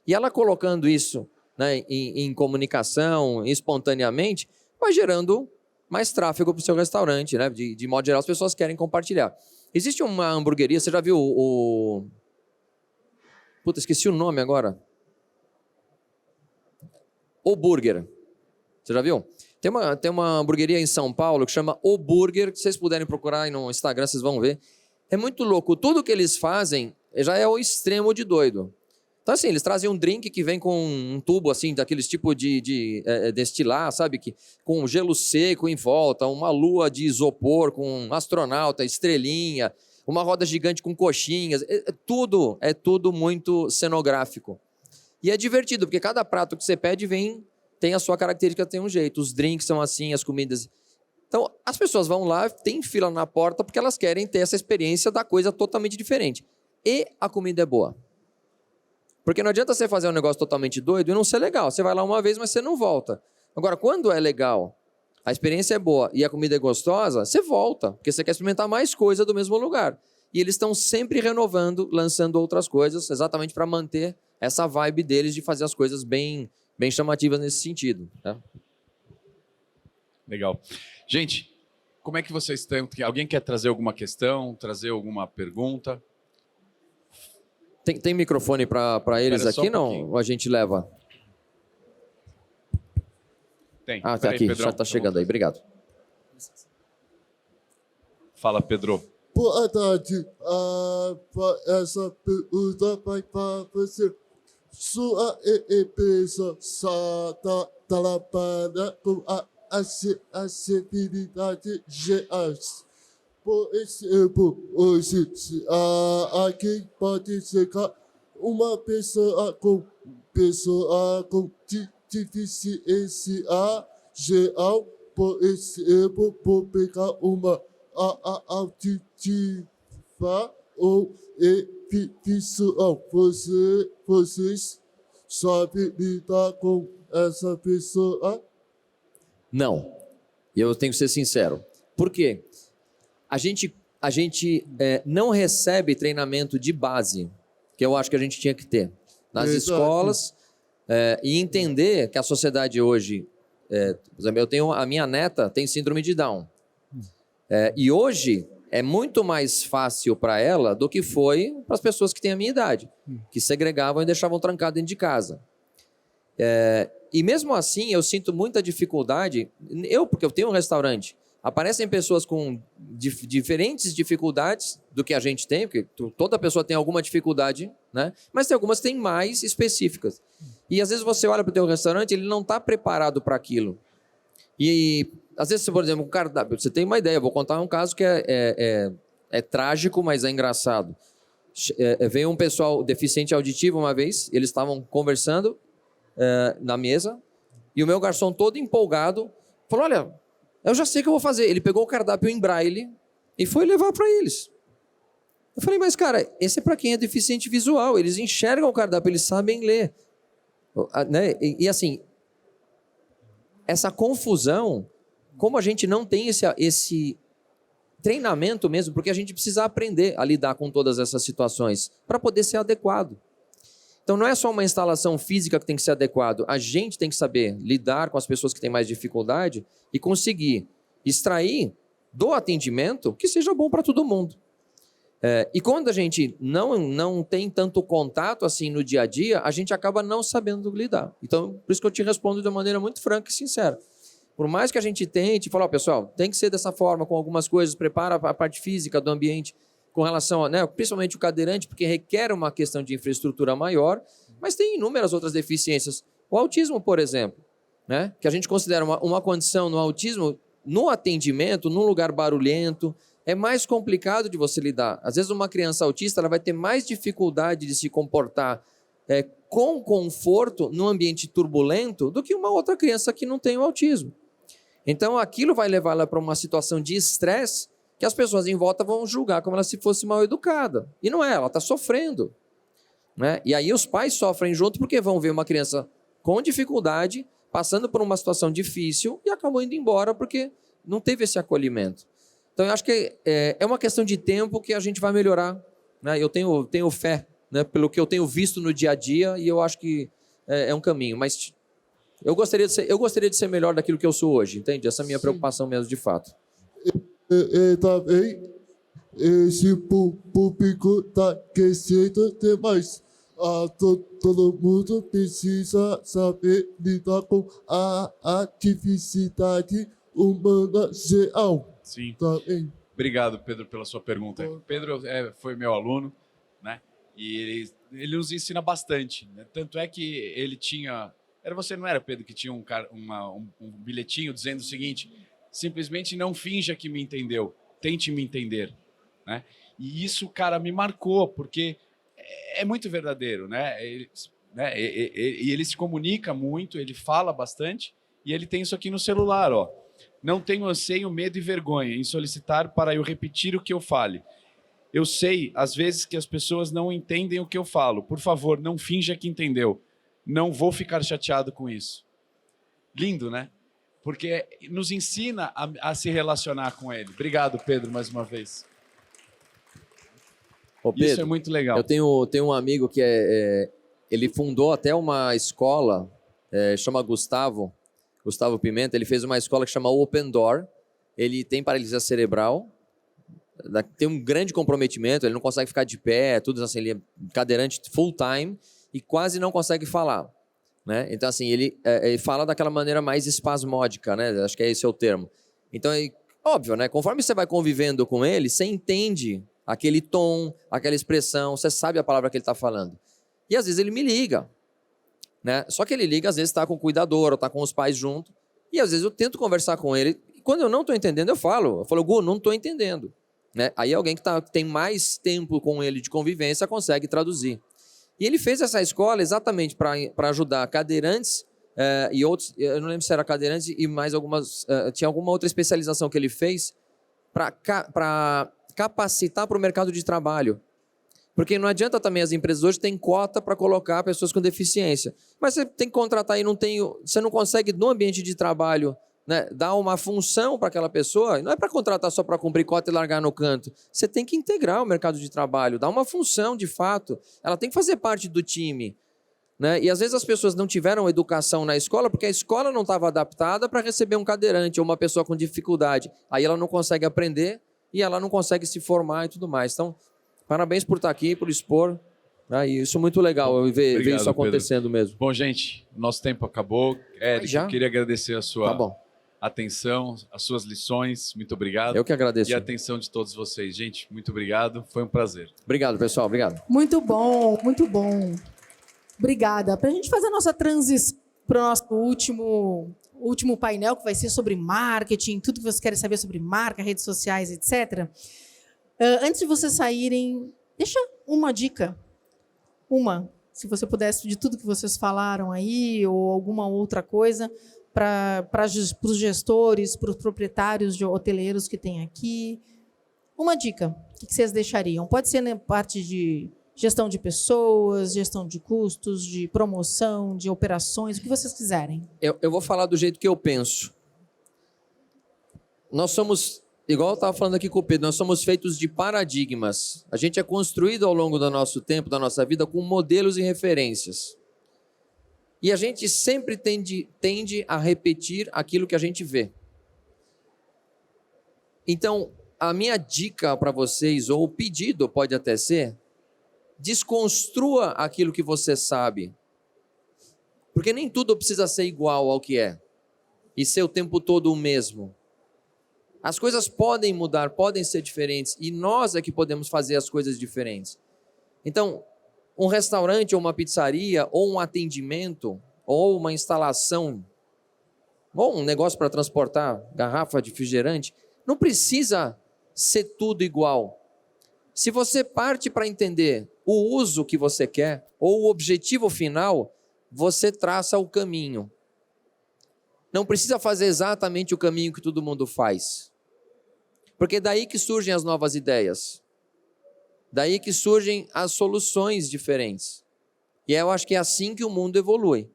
E ela colocando isso, né, em comunicação, espontaneamente, vai gerando mais tráfego para o seu restaurante. Né? De modo geral, as pessoas querem compartilhar. Existe uma hamburgueria, você já viu o... Puta, esqueci o nome agora. O Burger. Você já viu? Tem uma hamburgueria em São Paulo que chama O Burger, se vocês puderem procurar aí no Instagram, vocês vão ver. É muito louco. Tudo que eles fazem já é o extremo de doido. Então, assim, eles trazem um drink que vem com um tubo, assim, daqueles tipo de destilar, sabe? Com gelo seco em volta, uma lua de isopor com um astronauta, estrelinha, uma roda gigante com coxinhas. É tudo muito cenográfico. E é divertido, porque cada prato que você pede tem a sua característica, tem um jeito. Os drinks são assim, as comidas... Então, as pessoas vão lá, tem fila na porta, porque elas querem ter essa experiência da coisa totalmente diferente. E a comida é boa. Porque não adianta você fazer um negócio totalmente doido e não ser legal. Você vai lá uma vez, mas você não volta. Agora, quando é legal, a experiência é boa e a comida é gostosa, você volta, porque você quer experimentar mais coisa do mesmo lugar. E eles estão sempre renovando, lançando outras coisas, exatamente para manter essa vibe deles de fazer as coisas bem chamativas nesse sentido. Tá? Legal. Gente, como é que vocês estão? Alguém quer trazer alguma questão, trazer alguma pergunta? Tem microfone para eles aqui, não? Ou a gente leva? Tem. Ah, tá aqui, Pedrão, já está chegando aí. Obrigado. Fala, Pedro. Boa tarde. Essa pergunta vai para você. Sua empresa está trabalhando com a acessibilidade gerais. Por exemplo, hoje, aqui pode chegar uma pessoa com deficiência geral, por exemplo, por pegar uma auditiva ou visual. Vocês sabem lidar com essa pessoa? Não. Eu tenho que ser sincero. Por quê? A gente não recebe treinamento de base, que eu acho que a gente tinha que ter nas escolas, e entender que a sociedade hoje... por exemplo, a minha neta tem síndrome de Down. E hoje é muito mais fácil para ela do que foi para as pessoas que têm a minha idade, que segregavam e deixavam trancado dentro de casa. E mesmo assim, eu sinto muita dificuldade. Porque eu tenho um restaurante, aparecem pessoas com diferentes dificuldades do que a gente tem, porque toda pessoa tem alguma dificuldade, né? Mas tem algumas que têm mais específicas. E às vezes você olha para o teu restaurante, ele não está preparado para aquilo. E às vezes, por exemplo, um cardápio, você tem uma ideia, eu vou contar um caso que é trágico, mas é engraçado. Veio um pessoal deficiente auditivo uma vez, eles estavam conversando na mesa, e o meu garçom todo empolgado falou: olha, eu já sei o que eu vou fazer. Ele pegou o cardápio em braille e foi levar para eles. Eu falei: mas cara, esse é para quem é deficiente visual, eles enxergam o cardápio, eles sabem ler. Né? E assim, essa confusão, como a gente não tem esse treinamento mesmo, porque a gente precisa aprender a lidar com todas essas situações para poder ser adequado. Então não é só uma instalação física que tem que ser adequado, a gente tem que saber lidar com as pessoas que têm mais dificuldade e conseguir extrair do atendimento que seja bom para todo mundo. E quando a gente não tem tanto contato assim no dia a dia, a gente acaba não sabendo lidar. Então, por isso que eu te respondo de uma maneira muito franca e sincera. Por mais que a gente tente falar: pessoal, tem que ser dessa forma, com algumas coisas, prepara a parte física do ambiente, com relação a, né, principalmente o cadeirante, porque requer uma questão de infraestrutura maior, mas tem inúmeras outras deficiências. O autismo, por exemplo, né, que a gente considera uma condição no autismo, no atendimento, num lugar barulhento, é mais complicado de você lidar. Às vezes uma criança autista ela vai ter mais dificuldade de se comportar com conforto num ambiente turbulento do que uma outra criança que não tem o autismo. Então aquilo vai levar ela para uma situação de estresse que as pessoas em volta vão julgar como ela se fosse mal educada. E não é, ela está sofrendo. Né? E aí os pais sofrem junto porque vão ver uma criança com dificuldade, passando por uma situação difícil e acabam indo embora porque não teve esse acolhimento. Então eu acho que é uma questão de tempo que a gente vai melhorar. Né? Eu tenho fé, né? Pelo que eu tenho visto no dia a dia, e eu acho que é um caminho. Mas eu gostaria de ser melhor daquilo que eu sou hoje, entende? Essa é a minha preocupação mesmo, de fato. Também, esse público está crescendo demais. Todo mundo precisa saber lidar com a atividade humana geral. Sim. Também. Obrigado, Pedro, pela sua pergunta. Pedro foi meu aluno, né? E ele nos ensina bastante. Né? Tanto é que ele tinha... Você não era, Pedro, que tinha um bilhetinho dizendo o seguinte: simplesmente não finja que me entendeu, tente me entender. Né? E isso, cara, me marcou, porque é muito verdadeiro. Né? Ele se comunica muito, ele fala bastante, e ele tem isso aqui no celular, ó. Não tenho anseio, medo e vergonha em solicitar para eu repetir o que eu fale. Eu sei, às vezes, que as pessoas não entendem o que eu falo. Por favor, não finja que entendeu. Não vou ficar chateado com isso. Lindo, né? Porque nos ensina a se relacionar com ele. Obrigado, Pedro, mais uma vez. Ô, Pedro, isso é muito legal. Eu tenho um amigo que ele fundou até uma escola, chama Gustavo Pimenta. Ele fez uma escola que chama Open Door. Ele tem paralisia cerebral, tem um grande comprometimento, ele não consegue ficar de pé, tudo assim, ele é cadeirante full time e quase não consegue falar. Né? Então, assim, ele fala daquela maneira mais espasmódica, né? Acho que esse é o termo. Então, óbvio, né? Conforme você vai convivendo com ele, você entende aquele tom, aquela expressão, você sabe a palavra que ele está falando. E às vezes ele me liga, né? Só que ele liga, às vezes está com o cuidador, ou está com os pais junto, e às vezes eu tento conversar com ele, e quando eu não estou entendendo, eu falo, Gu, não estou entendendo. Né? Aí alguém que tem mais tempo com ele de convivência consegue traduzir. E ele fez essa escola exatamente para ajudar cadeirantes e outros, eu não lembro se era cadeirantes e mais algumas, tinha alguma outra especialização que ele fez para capacitar para o mercado de trabalho. Porque não adianta também, as empresas hoje têm cota para colocar pessoas com deficiência. Mas você tem que contratar e você não consegue no ambiente de trabalho, né, dar uma função para aquela pessoa. Não é para contratar só para cumprir cota e largar no canto. Você tem que integrar o mercado de trabalho, dar uma função de fato. Ela tem que fazer parte do time. Né? E às vezes as pessoas não tiveram educação na escola porque a escola não estava adaptada para receber um cadeirante ou uma pessoa com dificuldade. Aí ela não consegue aprender e ela não consegue se formar e tudo mais. Então, parabéns por estar aqui, por expor. Né? E isso é muito legal, eu ver isso acontecendo, Pedro. Mesmo. Bom, gente, nosso tempo acabou. Eric, eu queria agradecer a sua atenção, as suas lições. Muito obrigado. Eu que agradeço. E a atenção de todos vocês. Gente, muito obrigado. Foi um prazer. Obrigado, pessoal. Obrigado. Muito bom, muito bom. Obrigada. Para a gente fazer a nossa transição para o nosso último painel, que vai ser sobre marketing, tudo que vocês querem saber sobre marca, redes sociais, etc. Antes de vocês saírem, deixa uma dica. Se você pudesse, de tudo que vocês falaram aí, ou alguma outra coisa, para os gestores, para os proprietários de hoteleiros que tem aqui. Uma dica, o que vocês deixariam? Pode ser na parte de gestão de pessoas, gestão de custos, de promoção, de operações, o que vocês quiserem. Eu vou falar do jeito que eu penso. Nós somos, igual eu estava falando aqui com o Pedro, nós somos feitos de paradigmas. A gente é construído ao longo do nosso tempo, da nossa vida, com modelos e referências. E a gente sempre tende a repetir aquilo que a gente vê. Então, a minha dica para vocês, ou o pedido pode até ser, desconstrua aquilo que você sabe. Porque nem tudo precisa ser igual ao que é. E ser o tempo todo o mesmo. As coisas podem mudar, podem ser diferentes. E nós é que podemos fazer as coisas diferentes. Então, um restaurante, ou uma pizzaria, ou um atendimento, ou uma instalação, ou um negócio para transportar garrafa de refrigerante, não precisa ser tudo igual. Se você parte para entender o uso que você quer, ou o objetivo final, você traça o caminho. Não precisa fazer exatamente o caminho que todo mundo faz. Porque é daí que surgem as novas ideias. Daí que surgem as soluções diferentes. E eu acho que é assim que o mundo evolui.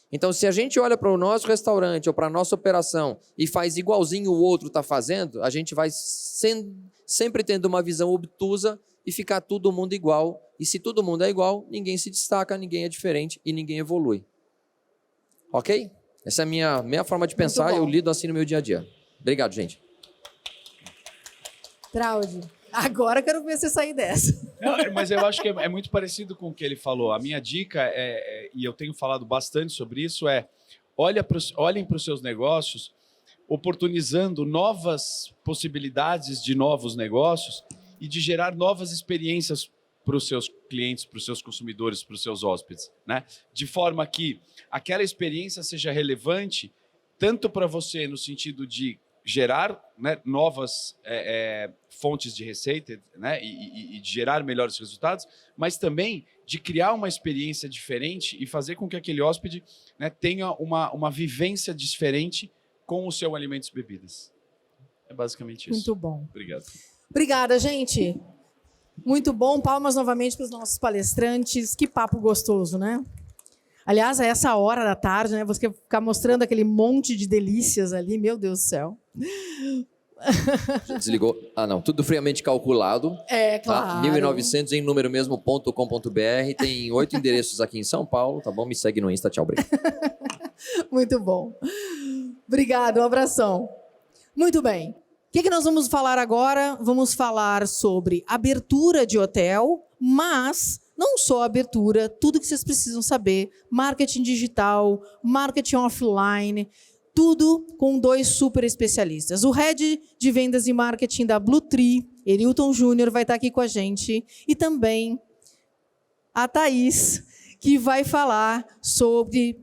Então, se a gente olha para o nosso restaurante ou para a nossa operação e faz igualzinho o outro está fazendo, a gente vai sempre tendo uma visão obtusa e ficar todo mundo igual. E se todo mundo é igual, ninguém se destaca, ninguém é diferente e ninguém evolui. Ok? Essa é a minha forma de pensar e eu lido assim no meu dia a dia. Obrigado, gente. Traude, agora eu quero ver você sair dessa. Não, mas eu acho que é muito parecido com o que ele falou. A minha dica, e eu tenho falado bastante sobre isso, olhem para os seus negócios, oportunizando novas possibilidades de novos negócios e de gerar novas experiências para os seus clientes, para os seus consumidores, para os seus hóspedes, né? De forma que aquela experiência seja relevante tanto para você no sentido de gerar, né, novas fontes de receita, né, e de gerar melhores resultados, mas também de criar uma experiência diferente e fazer com que aquele hóspede, né, tenha uma vivência diferente com o seu alimentos e bebidas. É basicamente isso. Muito bom. Obrigado. Obrigada, gente. Muito bom. Palmas novamente para os nossos palestrantes. Que papo gostoso, né? Aliás, a essa hora da tarde, né? Você ficar mostrando aquele monte de delícias ali, meu Deus do céu. Desligou. Ah, não. Tudo friamente calculado. É, claro. Tá? 1900 em número mesmo.com.br. Tem 8 endereços aqui em São Paulo, tá bom? Me segue no Insta. Tchau, obrigado. Muito bom. Obrigado, um abração. Muito bem. O que nós vamos falar agora? Vamos falar sobre abertura de hotel, mas não só abertura, tudo que vocês precisam saber, marketing digital, marketing offline, tudo com 2 super especialistas. O Head de Vendas e Marketing da Blue Tree, Erilton Júnior, vai estar aqui com a gente, e também a Thaís, que vai falar sobre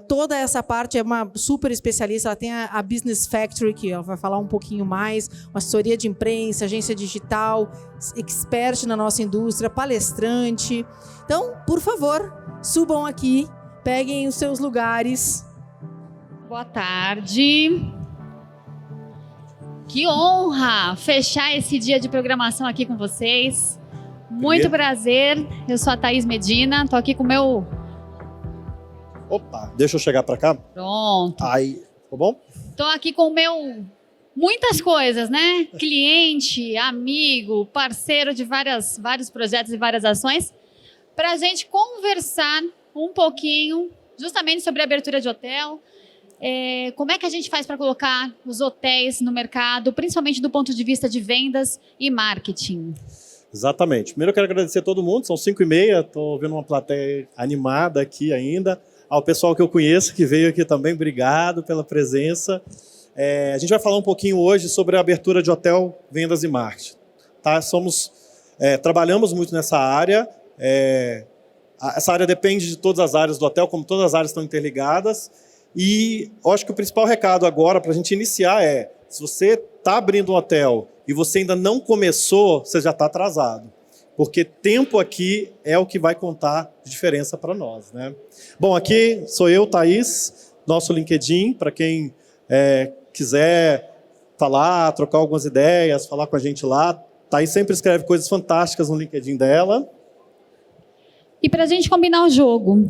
toda essa parte, é uma super especialista, ela tem a Business Factory, que ela vai falar um pouquinho mais, uma assessoria de imprensa, agência digital, expert na nossa indústria, palestrante. Então, por favor, subam aqui, peguem os seus lugares. Boa tarde. Que honra fechar esse dia de programação aqui com vocês. Muito prazer, eu sou a Thaís Medina, tô aqui com o meu... Opa, deixa eu chegar para cá. Pronto. Aí, tá bom? Tô aqui com o meu... Muitas coisas, né? Cliente, amigo, parceiro de vários projetos e várias ações, para a gente conversar um pouquinho justamente sobre a abertura de hotel, como é que a gente faz para colocar os hotéis no mercado, principalmente do ponto de vista de vendas e marketing. Exatamente. Primeiro eu quero agradecer a todo mundo, são 5h30, estou vendo uma plateia animada aqui ainda. Ao pessoal que eu conheço, que veio aqui também, obrigado pela presença. A gente vai falar um pouquinho hoje sobre a abertura de hotel, vendas e marketing. Tá? Trabalhamos muito nessa área. Essa área depende de todas as áreas do hotel, como todas as áreas estão interligadas. E eu acho que o principal recado agora para a gente iniciar se você está abrindo um hotel e você ainda não começou, você já está atrasado. Porque tempo aqui é o que vai contar de diferença para nós, né? Bom, aqui sou eu, Thaís, nosso LinkedIn, para quem quiser falar, trocar algumas ideias, falar com a gente lá. Thaís sempre escreve coisas fantásticas no LinkedIn dela. E para a gente combinar o jogo,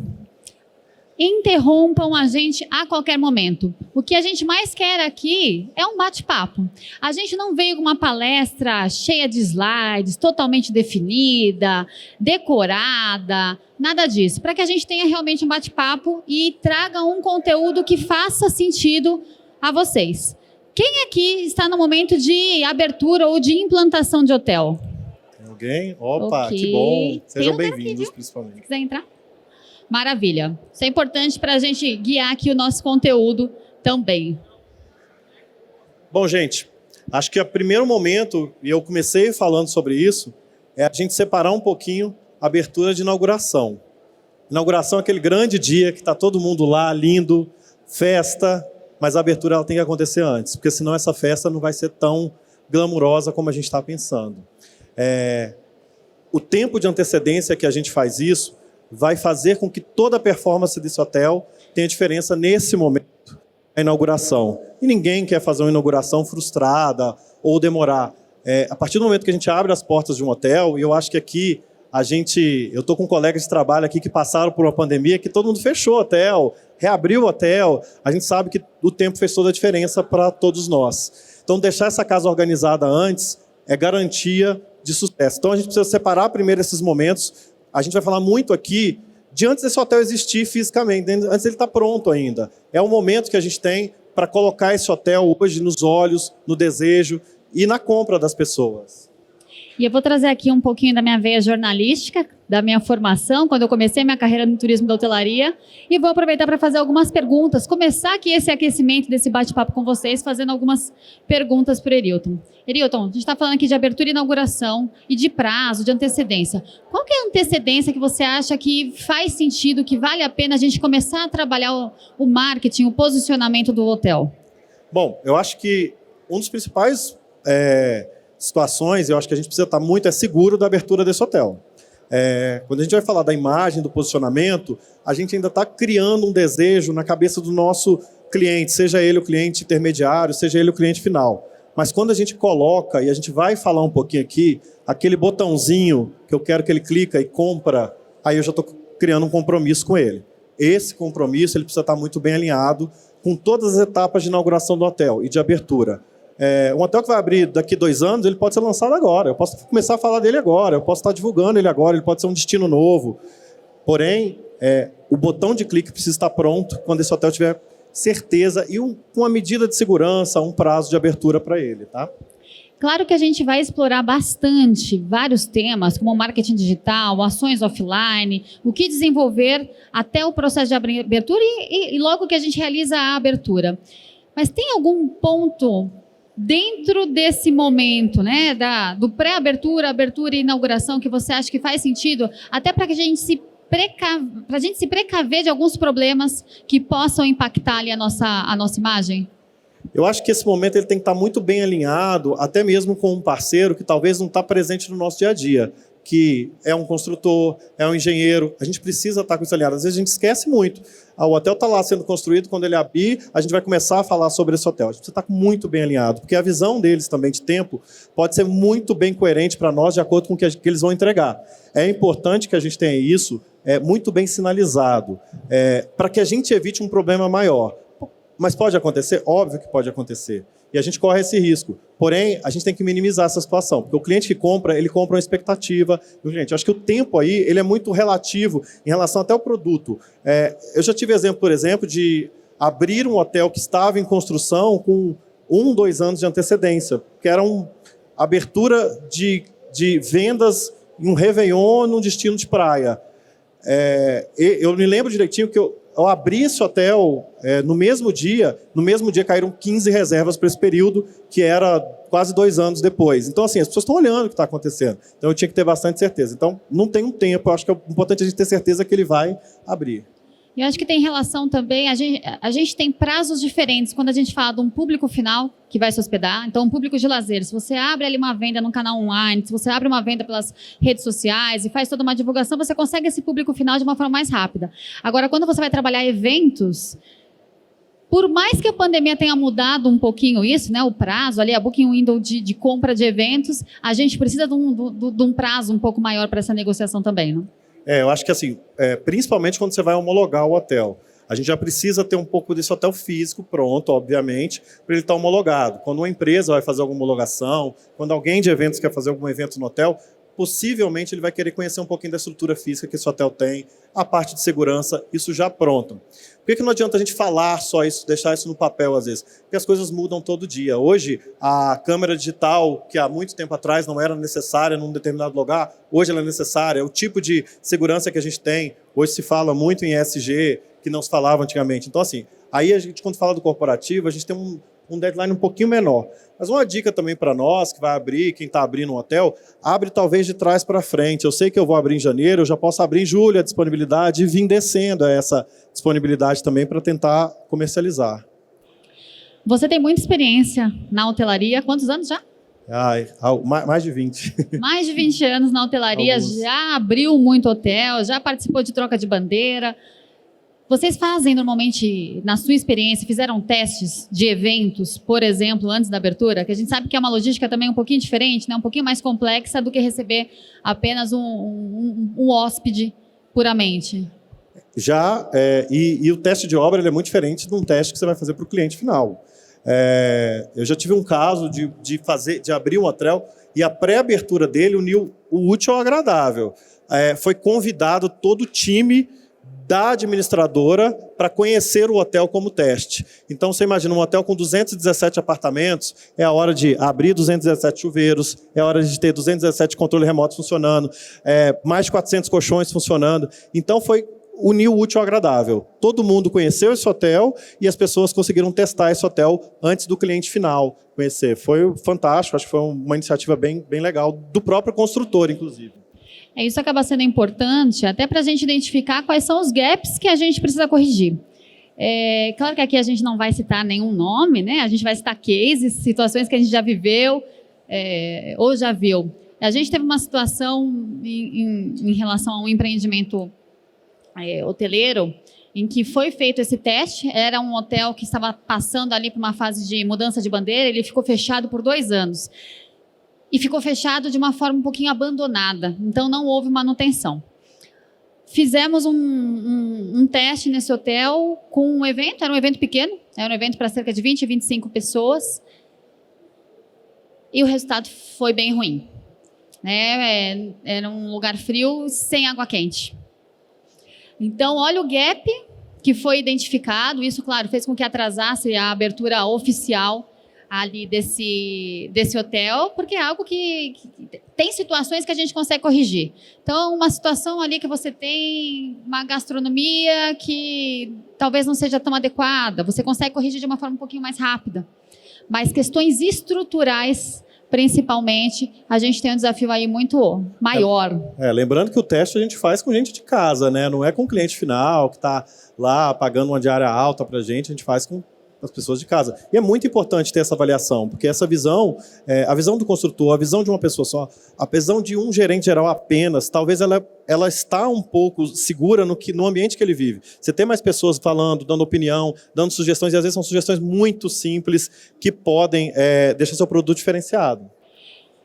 interrompam a gente a qualquer momento. O que a gente mais quer aqui é um bate-papo. A gente não veio com uma palestra cheia de slides, totalmente definida, decorada, nada disso. Para que a gente tenha realmente um bate-papo e traga um conteúdo que faça sentido a vocês. Quem aqui está no momento de abertura ou de implantação de hotel? Tem alguém? Opa, Okay. Que bom. Sejam Tem um bem-vindos, Se principalmente. quiser entrar. Maravilha. Isso é importante para a gente guiar aqui o nosso conteúdo também. Bom, gente, acho que o primeiro momento, e eu comecei falando sobre isso, é a gente separar um pouquinho a abertura de inauguração. Inauguração é aquele grande dia que está todo mundo lá, lindo, festa, mas a abertura ela tem que acontecer antes, porque senão essa festa não vai ser tão glamurosa como a gente está pensando. O tempo de antecedência que a gente faz isso vai fazer com que toda a performance desse hotel tenha diferença nesse momento, a inauguração. E ninguém quer fazer uma inauguração frustrada ou demorar. A partir do momento que a gente abre as portas de um hotel, e eu acho que aqui eu estou com colegas de trabalho aqui que passaram por uma pandemia que todo mundo fechou o hotel, reabriu o hotel, a gente sabe que o tempo fez toda a diferença para todos nós. Então, deixar essa casa organizada antes é garantia de sucesso. Então, a gente precisa separar primeiro esses momentos. A gente vai falar muito aqui de antes desse hotel existir fisicamente, antes ele estar pronto ainda. É o momento que a gente tem para colocar esse hotel hoje nos olhos, no desejo e na compra das pessoas. E eu vou trazer aqui um pouquinho da minha veia jornalística, da minha formação, quando eu comecei minha carreira no turismo da hotelaria, e vou aproveitar para fazer algumas perguntas, começar aqui esse aquecimento desse bate-papo com vocês, fazendo algumas perguntas para o Herilton. Herilton, a gente está falando aqui de abertura e inauguração, e de prazo, de antecedência. Qual que é a antecedência que você acha que faz sentido, que vale a pena a gente começar a trabalhar o marketing, o posicionamento do hotel? Bom, eu acho que um dos principais situações, eu acho que a gente precisa estar muito seguro da abertura desse hotel. Quando a gente vai falar da imagem, do posicionamento, a gente ainda está criando um desejo na cabeça do nosso cliente, seja ele o cliente intermediário, seja ele o cliente final. Mas quando a gente coloca, e a gente vai falar um pouquinho aqui, aquele botãozinho que eu quero que ele clica e compra, aí eu já estou criando um compromisso com ele. Esse compromisso ele precisa estar muito bem alinhado com todas as etapas de inauguração do hotel e de abertura. Um hotel que vai abrir daqui 2 anos, ele pode ser lançado agora. Eu posso começar a falar dele agora, eu posso estar divulgando ele agora, ele pode ser um destino novo. Porém, o botão de clique precisa estar pronto quando esse hotel tiver certeza e uma medida de segurança, um prazo de abertura para ele. Tá? Claro que a gente vai explorar bastante vários temas, como marketing digital, ações offline, o que desenvolver até o processo de abertura e logo que a gente realiza a abertura. Mas tem algum ponto dentro desse momento, né, do pré-abertura, abertura e inauguração, que você acha que faz sentido, até para que a gente se precaver de alguns problemas que possam impactar ali a nossa imagem? Eu acho que esse momento ele tem que estar muito bem alinhado, até mesmo com um parceiro que talvez não está presente no nosso dia a dia, que é um construtor, é um engenheiro. A gente precisa estar com isso alinhado. Às vezes a gente esquece muito. O hotel está lá sendo construído, quando ele abrir, a gente vai começar a falar sobre esse hotel. A gente precisa estar muito bem alinhado, porque a visão deles também de tempo pode ser muito bem coerente para nós, de acordo com o que eles vão entregar. É importante que a gente tenha isso muito bem sinalizado, para que a gente evite um problema maior. Mas pode acontecer? Óbvio que pode acontecer. E a gente corre esse risco. Porém, a gente tem que minimizar essa situação, porque o cliente que compra, ele compra uma expectativa do cliente. Eu acho que o tempo aí, ele é muito relativo em relação até ao produto. Eu já tive exemplo, por exemplo, de abrir um hotel que estava em construção com 1, 2 anos de antecedência, que era uma abertura de vendas em um Réveillon, num destino de praia. Eu me lembro direitinho que eu abri esse hotel no mesmo dia caíram 15 reservas para esse período, que era quase 2 anos depois. Então, assim, as pessoas estão olhando o que está acontecendo. Então, eu tinha que ter bastante certeza. Então, não tem um tempo, eu acho que é importante a gente ter certeza que ele vai abrir. Eu acho que tem relação também, a gente tem prazos diferentes quando a gente fala de um público final que vai se hospedar, então um público de lazer. Se você abre ali uma venda no canal online, se você abre uma venda pelas redes sociais e faz toda uma divulgação, você consegue esse público final de uma forma mais rápida. Agora, quando você vai trabalhar eventos, por mais que a pandemia tenha mudado um pouquinho isso, né, o prazo, ali, a booking window de compra de eventos, a gente precisa de um prazo um pouco maior para essa negociação também, não? Eu acho que assim, principalmente quando você vai homologar o hotel, a gente já precisa ter um pouco desse hotel físico pronto, obviamente, para ele estar homologado. Quando uma empresa vai fazer alguma homologação, quando alguém de eventos quer fazer algum evento no hotel, possivelmente ele vai querer conhecer um pouquinho da estrutura física que esse hotel tem, a parte de segurança, isso já pronto. Por que não adianta a gente falar só isso, deixar isso no papel às vezes? Porque as coisas mudam todo dia. Hoje, a câmera digital, que há muito tempo atrás não era necessária num determinado lugar, hoje ela é necessária. O tipo de segurança que a gente tem, hoje se fala muito em ESG, que não se falava antigamente. Então, assim, aí a gente, quando fala do corporativo, a gente tem um deadline um pouquinho menor. Mas uma dica também para nós, que vai abrir, quem está abrindo um hotel, abre talvez de trás para frente. Eu sei que eu vou abrir em janeiro, eu já posso abrir em julho a disponibilidade e vir descendo essa disponibilidade também para tentar comercializar. Você tem muita experiência na hotelaria, quantos anos já? Mais de 20. Mais de 20 anos na hotelaria, já abriu muito hotel, já participou de troca de bandeira. Vocês fazem normalmente, na sua experiência, fizeram testes de eventos, por exemplo, antes da abertura? Que a gente sabe que é uma logística também um pouquinho diferente, né? Um pouquinho mais complexa do que receber apenas um hóspede puramente. Já, e o teste de obra ele é muito diferente de um teste que você vai fazer para o cliente final. Eu já tive um caso de abrir um hotel e a pré-abertura dele uniu o útil ao agradável. Foi convidado todo o time da administradora para conhecer o hotel como teste. Então, você imagina um hotel com 217 apartamentos, é a hora de abrir 217 chuveiros, é a hora de ter 217 controle remoto funcionando, mais de 400 colchões funcionando. Então, foi unir o útil ao agradável. Todo mundo conheceu esse hotel e as pessoas conseguiram testar esse hotel antes do cliente final conhecer. Foi fantástico, acho que foi uma iniciativa bem legal, do próprio construtor, inclusive. Isso acaba sendo importante até para a gente identificar quais são os gaps que a gente precisa corrigir. Claro que aqui a gente não vai citar nenhum nome, né? A gente vai citar cases, situações que a gente já viveu ou já viu. A gente teve uma situação em relação a um empreendimento hoteleiro em que foi feito esse teste. Era um hotel que estava passando ali por uma fase de mudança de bandeira, ele ficou fechado por 2 anos. E ficou fechado de uma forma um pouquinho abandonada, então não houve manutenção. Fizemos um teste nesse hotel com um evento, era um evento pequeno, era um evento para cerca de 20, 25 pessoas, e o resultado foi bem ruim. Era um lugar frio, sem água quente. Então, olha o gap que foi identificado, isso, claro, fez com que atrasasse a abertura oficial ali desse hotel, porque é algo que tem situações que a gente consegue corrigir. Então, uma situação ali que você tem uma gastronomia que talvez não seja tão adequada, você consegue corrigir de uma forma um pouquinho mais rápida. Mas questões estruturais, principalmente, a gente tem um desafio aí muito maior. Lembrando que o teste a gente faz com gente de casa, né? Não é com o cliente final que está lá pagando uma diária alta para a gente faz com as pessoas de casa. E é muito importante ter essa avaliação, porque essa visão, a visão do construtor, a visão de uma pessoa só, a visão de um gerente geral apenas, talvez ela está um pouco segura no ambiente que ele vive. Você tem mais pessoas falando, dando opinião, dando sugestões, e às vezes são sugestões muito simples que podem deixar seu produto diferenciado.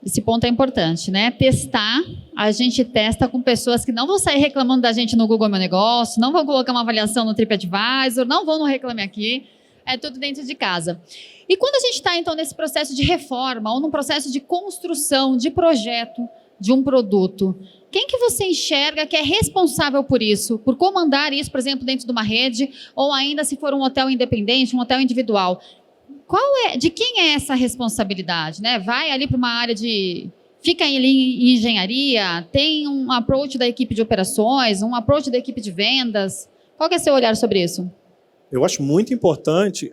Esse ponto é importante, né? Testar, a gente testa com pessoas que não vão sair reclamando da gente no Google Meu Negócio, não vão colocar uma avaliação no TripAdvisor, não vão no Reclame Aqui. É tudo dentro de casa. E quando a gente está, então, nesse processo de reforma ou num processo de construção, de projeto de um produto, quem que você enxerga que é responsável por isso? Por comandar isso, por exemplo, dentro de uma rede, ou ainda se for um hotel independente, um hotel individual? De quem é essa responsabilidade, né? Vai ali para uma área fica ali em engenharia, tem um approach da equipe de operações, um approach da equipe de vendas. Qual que é o seu olhar sobre isso? Eu acho muito importante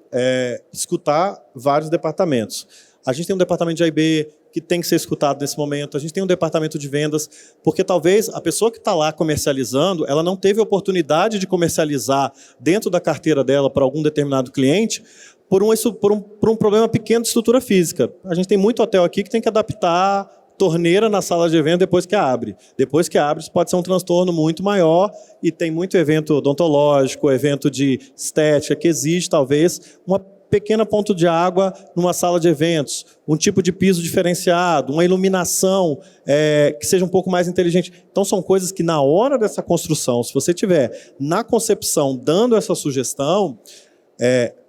escutar vários departamentos. A gente tem um departamento de A&B que tem que ser escutado nesse momento, a gente tem um departamento de vendas, porque talvez a pessoa que está lá comercializando, ela não teve oportunidade de comercializar dentro da carteira dela para algum determinado cliente por um problema pequeno de estrutura física. A gente tem muito hotel aqui que tem que adaptar torneira na sala de evento depois que abre. Depois que abre, isso pode ser um transtorno muito maior e tem muito evento odontológico, evento de estética que exige, talvez, uma pequena ponto de água numa sala de eventos, um tipo de piso diferenciado, uma iluminação que seja um pouco mais inteligente. Então, são coisas que, na hora dessa construção, se você tiver na concepção dando essa sugestão,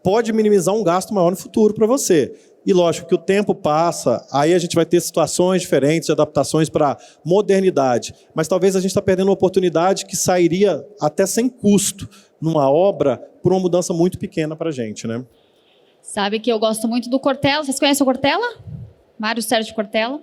pode minimizar um gasto maior no futuro para você. E lógico que o tempo passa, aí a gente vai ter situações diferentes, de adaptações para modernidade. Mas talvez a gente está perdendo uma oportunidade que sairia até sem custo numa obra por uma mudança muito pequena para a gente, né? Sabe que eu gosto muito do Cortella. Vocês conhecem o Cortella? Mário Sérgio Cortella.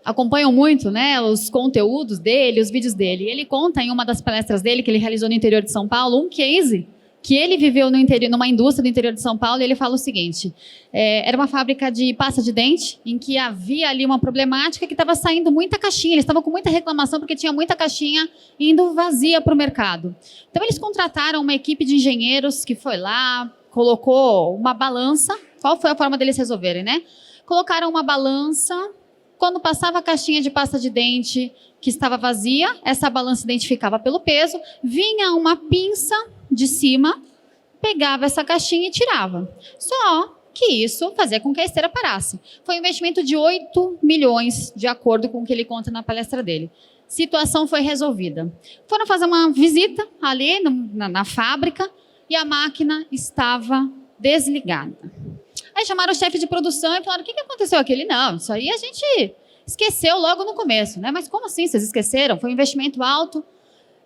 Acompanham muito, né, os conteúdos dele, os vídeos dele. Ele conta em uma das palestras dele, que ele realizou no interior de São Paulo, um case que ele viveu numa indústria do interior de São Paulo, e ele fala o seguinte, era uma fábrica de pasta de dente, em que havia ali uma problemática que estava saindo muita caixinha, eles estavam com muita reclamação porque tinha muita caixinha indo vazia para o mercado. Então, eles contrataram uma equipe de engenheiros que foi lá, colocou uma balança, qual foi a forma deles resolverem, né? colocaram uma balança. Quando passava a caixinha de pasta de dente que estava vazia, essa balança identificava pelo peso, vinha uma pinça de cima, pegava essa caixinha e tirava. Só que isso fazia com que a esteira parasse. Foi um investimento de 8 milhões, de acordo com o que ele conta na palestra dele. Situação foi resolvida. Foram fazer uma visita ali na fábrica e a máquina estava desligada. Aí chamaram o chefe de produção e falaram, o que aconteceu aqui? Ele, não, isso aí a gente esqueceu logo no começo, né? Mas como assim, vocês esqueceram? Foi um investimento alto.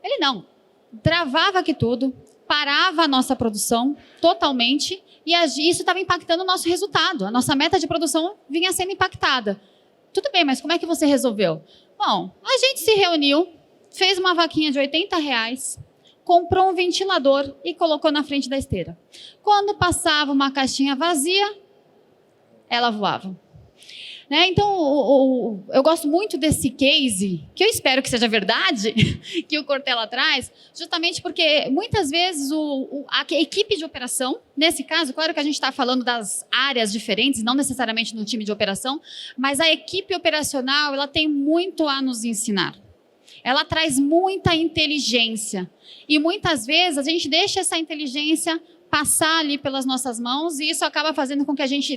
Ele, não, travava aqui tudo, parava a nossa produção totalmente e isso estava impactando o nosso resultado. A nossa meta de produção vinha sendo impactada. Tudo bem, mas como é que você resolveu? Bom, a gente se reuniu, fez uma vaquinha de R$80, comprou um ventilador e colocou na frente da esteira. Quando passava uma caixinha vazia, ela voava. Né? Então, eu gosto muito desse case, que eu espero que seja verdade, que o Cortella traz, justamente porque muitas vezes a equipe de operação, nesse caso, claro que a gente está falando das áreas diferentes, não necessariamente no time de operação, mas a equipe operacional ela tem muito a nos ensinar. Ela traz muita inteligência. E muitas vezes a gente deixa essa inteligência passar ali pelas nossas mãos e isso acaba fazendo com que a gente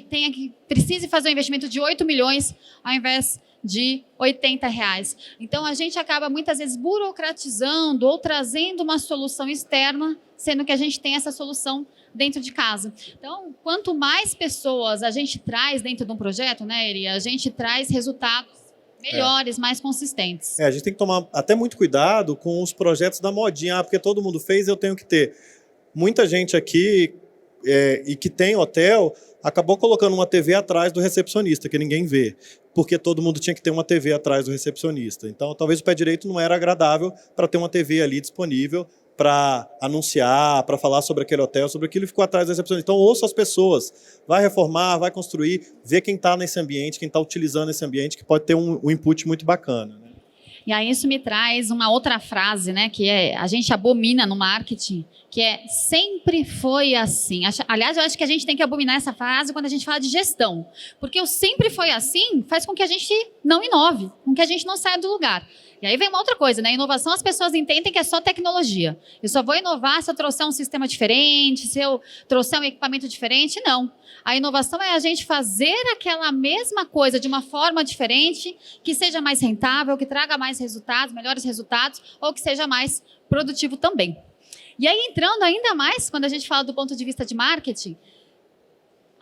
precise fazer um investimento de 8 milhões ao invés de R$80. Então, a gente acaba muitas vezes burocratizando ou trazendo uma solução externa, sendo que a gente tem essa solução dentro de casa. Então, quanto mais pessoas a gente traz dentro de um projeto, né, Eri, a gente traz resultados melhores, mais consistentes. A gente tem que tomar até muito cuidado com os projetos da modinha, porque todo mundo fez, eu tenho que ter. Muita gente aqui, e que tem hotel, acabou colocando uma TV atrás do recepcionista, que ninguém vê, porque todo mundo tinha que ter uma TV atrás do recepcionista. Então, talvez o pé direito não era agradável para ter uma TV ali disponível para anunciar, para falar sobre aquele hotel, sobre aquilo, e ficou atrás do recepcionista. Então, ouça as pessoas, vai reformar, vai construir, vê quem está nesse ambiente, quem está utilizando esse ambiente, que pode ter um input muito bacana, né? E aí isso me traz uma outra frase, né, que a gente abomina no marketing, que é sempre foi assim. Aliás, eu acho que a gente tem que abominar essa frase quando a gente fala de gestão, porque o sempre foi assim faz com que a gente não inove, com que a gente não saia do lugar. E aí vem uma outra coisa, né? Inovação as pessoas entendem que é só tecnologia. Eu só vou inovar se eu trouxer um sistema diferente, se eu trouxer um equipamento diferente. Não. A inovação é a gente fazer aquela mesma coisa de uma forma diferente, que seja mais rentável, que traga mais resultados, melhores resultados, ou que seja mais produtivo também. E aí, entrando ainda mais, quando a gente fala do ponto de vista de marketing,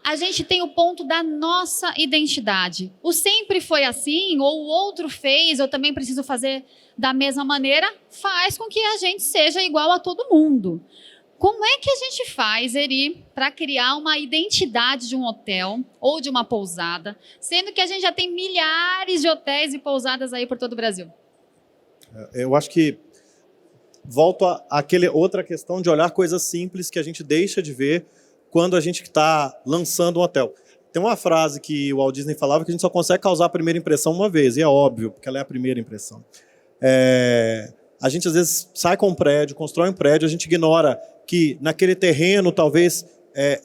a gente tem o ponto da nossa identidade. O sempre foi assim, ou o outro fez, eu também preciso fazer da mesma maneira, faz com que a gente seja igual a todo mundo. Como é que a gente faz, Eri, para criar uma identidade de um hotel ou de uma pousada, sendo que a gente já tem milhares de hotéis e pousadas aí por todo o Brasil? Eu acho que volto àquela outra questão de olhar coisas simples que a gente deixa de ver quando a gente está lançando um hotel. Tem uma frase que o Walt Disney falava que a gente só consegue causar a primeira impressão uma vez, e é óbvio, porque ela é a primeira impressão. A gente, às vezes, sai com um prédio, constrói um prédio, a gente ignora que naquele terreno, talvez,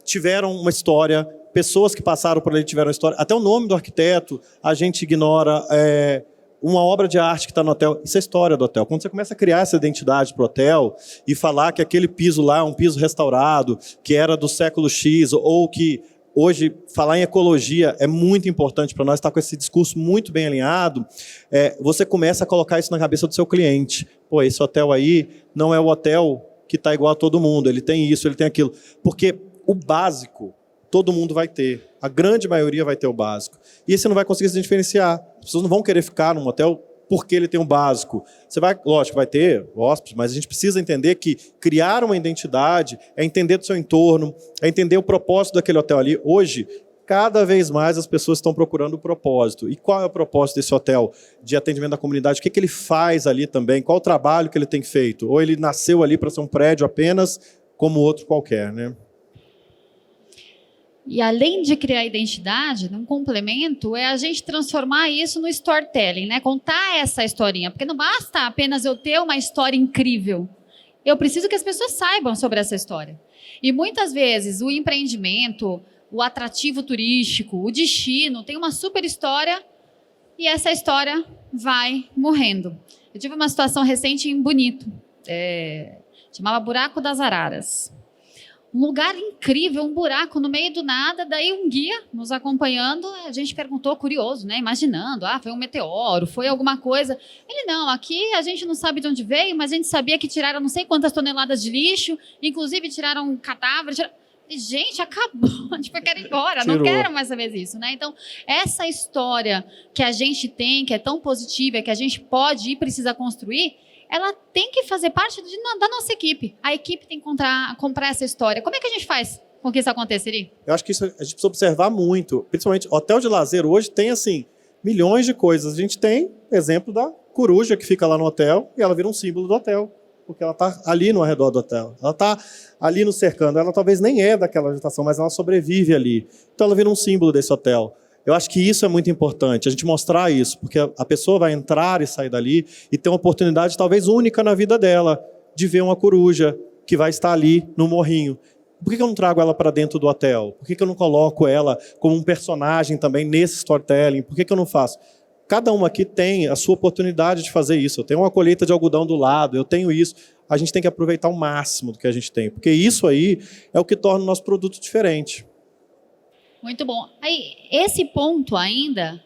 tiveram uma história, pessoas que passaram por ali tiveram uma história, até o nome do arquiteto, a gente ignora, uma obra de arte que está no hotel, isso é a história do hotel. Quando você começa a criar essa identidade para o hotel e falar que aquele piso lá é um piso restaurado, que era do século X, ou que hoje falar em ecologia é muito importante para nós, estar com esse discurso muito bem alinhado, você começa a colocar isso na cabeça do seu cliente. Pô, esse hotel aí não é o hotel que está igual a todo mundo, ele tem isso, ele tem aquilo. Porque o básico todo mundo vai ter. A grande maioria vai ter o básico. E você não vai conseguir se diferenciar. As pessoas não vão querer ficar num hotel porque ele tem um básico. Você vai, lógico, vai ter hóspedes, mas a gente precisa entender que criar uma identidade é entender do seu entorno, é entender o propósito daquele hotel ali. Hoje, cada vez mais as pessoas estão procurando o propósito. E qual é o propósito desse hotel de atendimento da comunidade? O que ele faz ali também? Qual o trabalho que ele tem feito? Ou ele nasceu ali para ser um prédio apenas como outro qualquer, né? E além de criar identidade, um complemento é a gente transformar isso no storytelling, né? Contar essa historinha, porque não basta apenas eu ter uma história incrível. Eu preciso que as pessoas saibam sobre essa história. E muitas vezes o empreendimento, o atrativo turístico, o destino, tem uma super história e essa história vai morrendo. Eu tive uma situação recente em Bonito, chamava Buraco das Araras. Um lugar incrível, um buraco no meio do nada, daí um guia nos acompanhando, a gente perguntou, curioso, né, imaginando, foi um meteoro, foi alguma coisa. Ele, não, aqui a gente não sabe de onde veio, mas a gente sabia que tiraram não sei quantas toneladas de lixo, inclusive tiraram um cadáver. Gente, acabou, tipo, eu quero ir embora, não quero mais saber disso, né? Então, essa história que a gente tem, que é tão positiva, que a gente pode e precisa construir, ela tem que fazer parte da nossa equipe. A equipe tem que comprar essa história. Como é que a gente faz com que isso aconteceria? Eu acho que isso a gente precisa observar muito. Principalmente, hotel de lazer hoje tem, assim, milhões de coisas. A gente tem exemplo da coruja que fica lá no hotel e ela vira um símbolo do hotel. Porque ela está ali no arredor do hotel. Ela está ali no cercando. Ela talvez nem é daquela vegetação, mas ela sobrevive ali. Então ela vira um símbolo desse hotel. Eu acho que isso é muito importante, a gente mostrar isso, porque a pessoa vai entrar e sair dali e ter uma oportunidade talvez única na vida dela, de ver uma coruja que vai estar ali no morrinho. Por que eu não trago ela para dentro do hotel? Por que eu não coloco ela como um personagem também nesse storytelling? Por que eu não faço? Cada um aqui tem a sua oportunidade de fazer isso. Eu tenho uma colheita de algodão do lado, eu tenho isso. A gente tem que aproveitar o máximo do que a gente tem, porque isso aí é o que torna o nosso produto diferente. Muito bom. Aí, esse ponto ainda,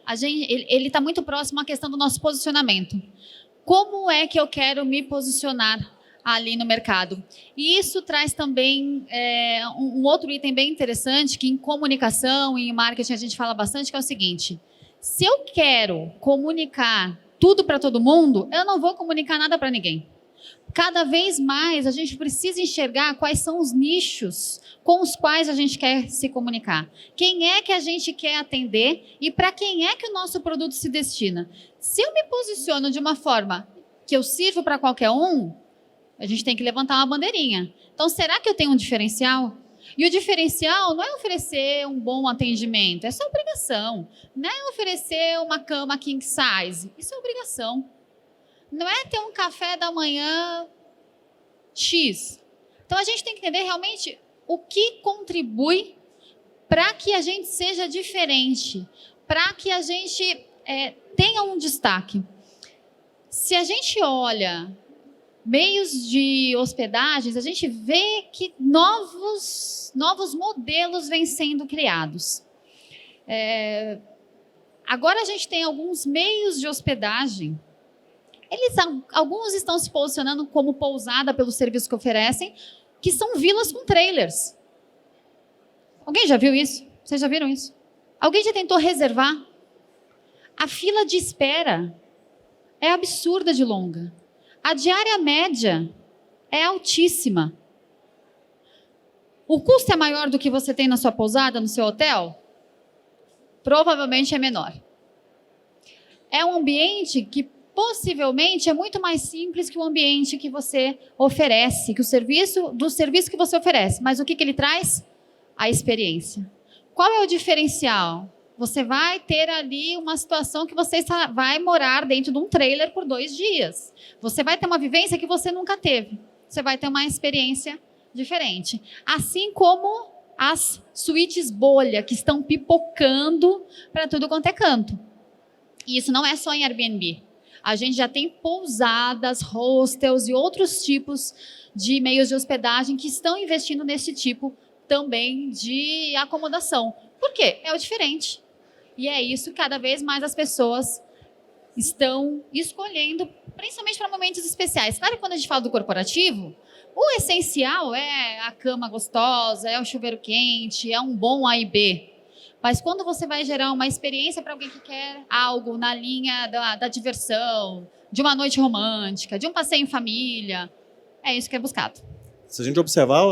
ele está muito próximo à questão do nosso posicionamento. Como é que eu quero me posicionar ali no mercado? E isso traz também um outro item bem interessante, que em comunicação e em marketing a gente fala bastante, que é o seguinte: se eu quero comunicar tudo para todo mundo, eu não vou comunicar nada para ninguém. Cada vez mais a gente precisa enxergar quais são os nichos com os quais a gente quer se comunicar. Quem é que a gente quer atender e para quem é que o nosso produto se destina. Se eu me posiciono de uma forma que eu sirvo para qualquer um, a gente tem que levantar uma bandeirinha. Então, será que eu tenho um diferencial? E o diferencial não é oferecer um bom atendimento, é só obrigação. Não é oferecer uma cama king size, isso é obrigação. Não é ter um café da manhã X. Então, a gente tem que entender realmente o que contribui para que a gente seja diferente, para que a gente tenha um destaque. Se a gente olha meios de hospedagens, a gente vê que novos modelos vêm sendo criados. Agora a gente tem alguns meios de hospedagem. Alguns estão se posicionando como pousada pelo serviço que oferecem, que são vilas com trailers. Alguém já viu isso? Vocês já viram isso? Alguém já tentou reservar? A fila de espera é absurda de longa. A diária média é altíssima. O custo é maior do que você tem na sua pousada, no seu hotel? Provavelmente é menor. É um ambiente que possivelmente é muito mais simples que o ambiente que você oferece, que do serviço que você oferece. Mas o que ele traz? A experiência. Qual é o diferencial? Você vai ter ali uma situação que você vai morar dentro de um trailer por 2 dias. Você vai ter uma vivência que você nunca teve. Você vai ter uma experiência diferente. Assim como as suítes bolha, que estão pipocando para tudo quanto é canto. E isso não é só em Airbnb. A gente já tem pousadas, hostels e outros tipos de meios de hospedagem que estão investindo nesse tipo também de acomodação. Por quê? É o diferente. E é isso que cada vez mais as pessoas estão escolhendo, principalmente para momentos especiais. Claro que quando a gente fala do corporativo, o essencial é a cama gostosa, é o chuveiro quente, é um bom A e B. Mas quando você vai gerar uma experiência para alguém que quer algo na linha da diversão, de uma noite romântica, de um passeio em família, é isso que é buscado. Se a gente observar,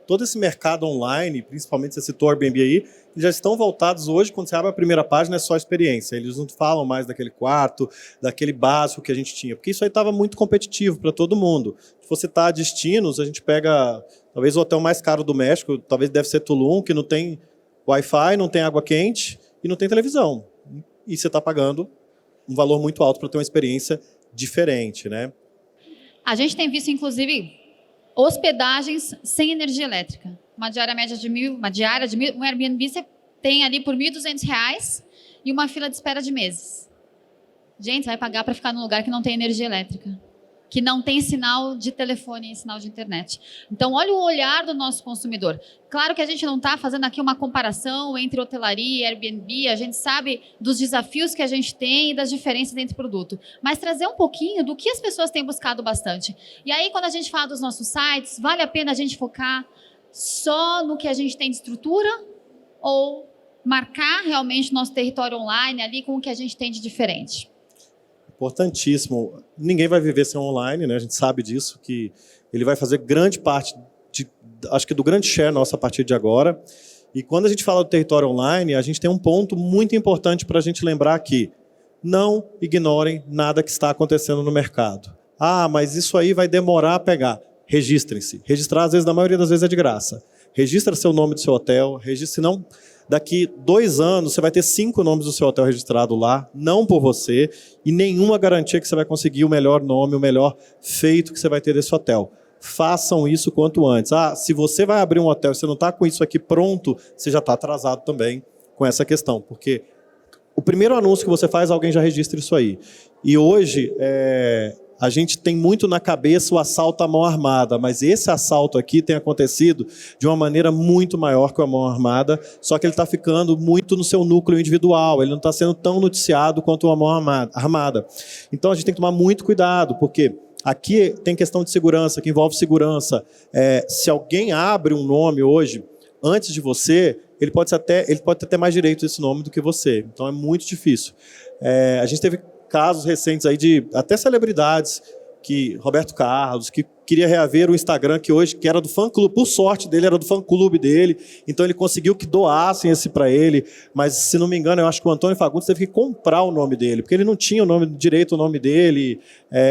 todo esse mercado online, principalmente você citou o Airbnb aí, eles já estão voltados hoje, quando você abre a primeira página, é só experiência. Eles não falam mais daquele quarto, daquele básico que a gente tinha, porque isso aí estava muito competitivo para todo mundo. Se você está a destinos, a gente pega, talvez o hotel mais caro do México, talvez deve ser Tulum, que não tem Wi-Fi, não tem água quente e não tem televisão. E você está pagando um valor muito alto para ter uma experiência diferente, né? A gente tem visto, inclusive, hospedagens sem energia elétrica. uma diária média de um Airbnb você tem ali por R$ 1.200 e uma fila de espera de meses. Gente, vai pagar para ficar num lugar que não tem energia elétrica, que não tem sinal de telefone e sinal de internet. Então, olha o olhar do nosso consumidor. Claro que a gente não está fazendo aqui uma comparação entre hotelaria e Airbnb, a gente sabe dos desafios que a gente tem e das diferenças entre produto, mas trazer um pouquinho do que as pessoas têm buscado bastante. E aí, quando a gente fala dos nossos sites, vale a pena a gente focar só no que a gente tem de estrutura ou marcar realmente nosso território online ali com o que a gente tem de diferente? Importantíssimo. Ninguém vai viver sem online, né? A gente sabe disso, que ele vai fazer grande parte, acho que do grande share nosso a partir de agora. E quando a gente fala do território online, a gente tem um ponto muito importante para a gente lembrar aqui. Não ignorem nada que está acontecendo no mercado. Ah, mas isso aí vai demorar a pegar. Registrem-se. Registrar, às vezes, na maioria das vezes, é de graça. Registra seu nome do seu hotel, registre, senão daqui 2 anos você vai ter 5 nomes do seu hotel registrado lá, não por você, e nenhuma garantia que você vai conseguir o melhor nome, o melhor feito que você vai ter desse hotel. Façam isso quanto antes. Ah, se você vai abrir um hotel e você não está com isso aqui pronto, você já está atrasado também com essa questão, porque o primeiro anúncio que você faz, alguém já registra isso aí. E hoje, a gente tem muito na cabeça o assalto à mão armada, mas esse assalto aqui tem acontecido de uma maneira muito maior que a mão armada, só que ele está ficando muito no seu núcleo individual, ele não está sendo tão noticiado quanto a mão armada. Então a gente tem que tomar muito cuidado, porque aqui tem questão de segurança, que envolve segurança. Se alguém abre um nome hoje, antes de você, ele pode ter até mais direito desse nome do que você. Então é muito difícil. A gente teve casos recentes aí de até celebridades, que Roberto Carlos, que queria reaver o Instagram, que era do fã-clube, por sorte dele, era do fã-clube dele, então ele conseguiu que doassem esse para ele, mas se não me engano, eu acho que o Antônio Fagundes teve que comprar o nome dele, porque ele não tinha direito ao nome dele,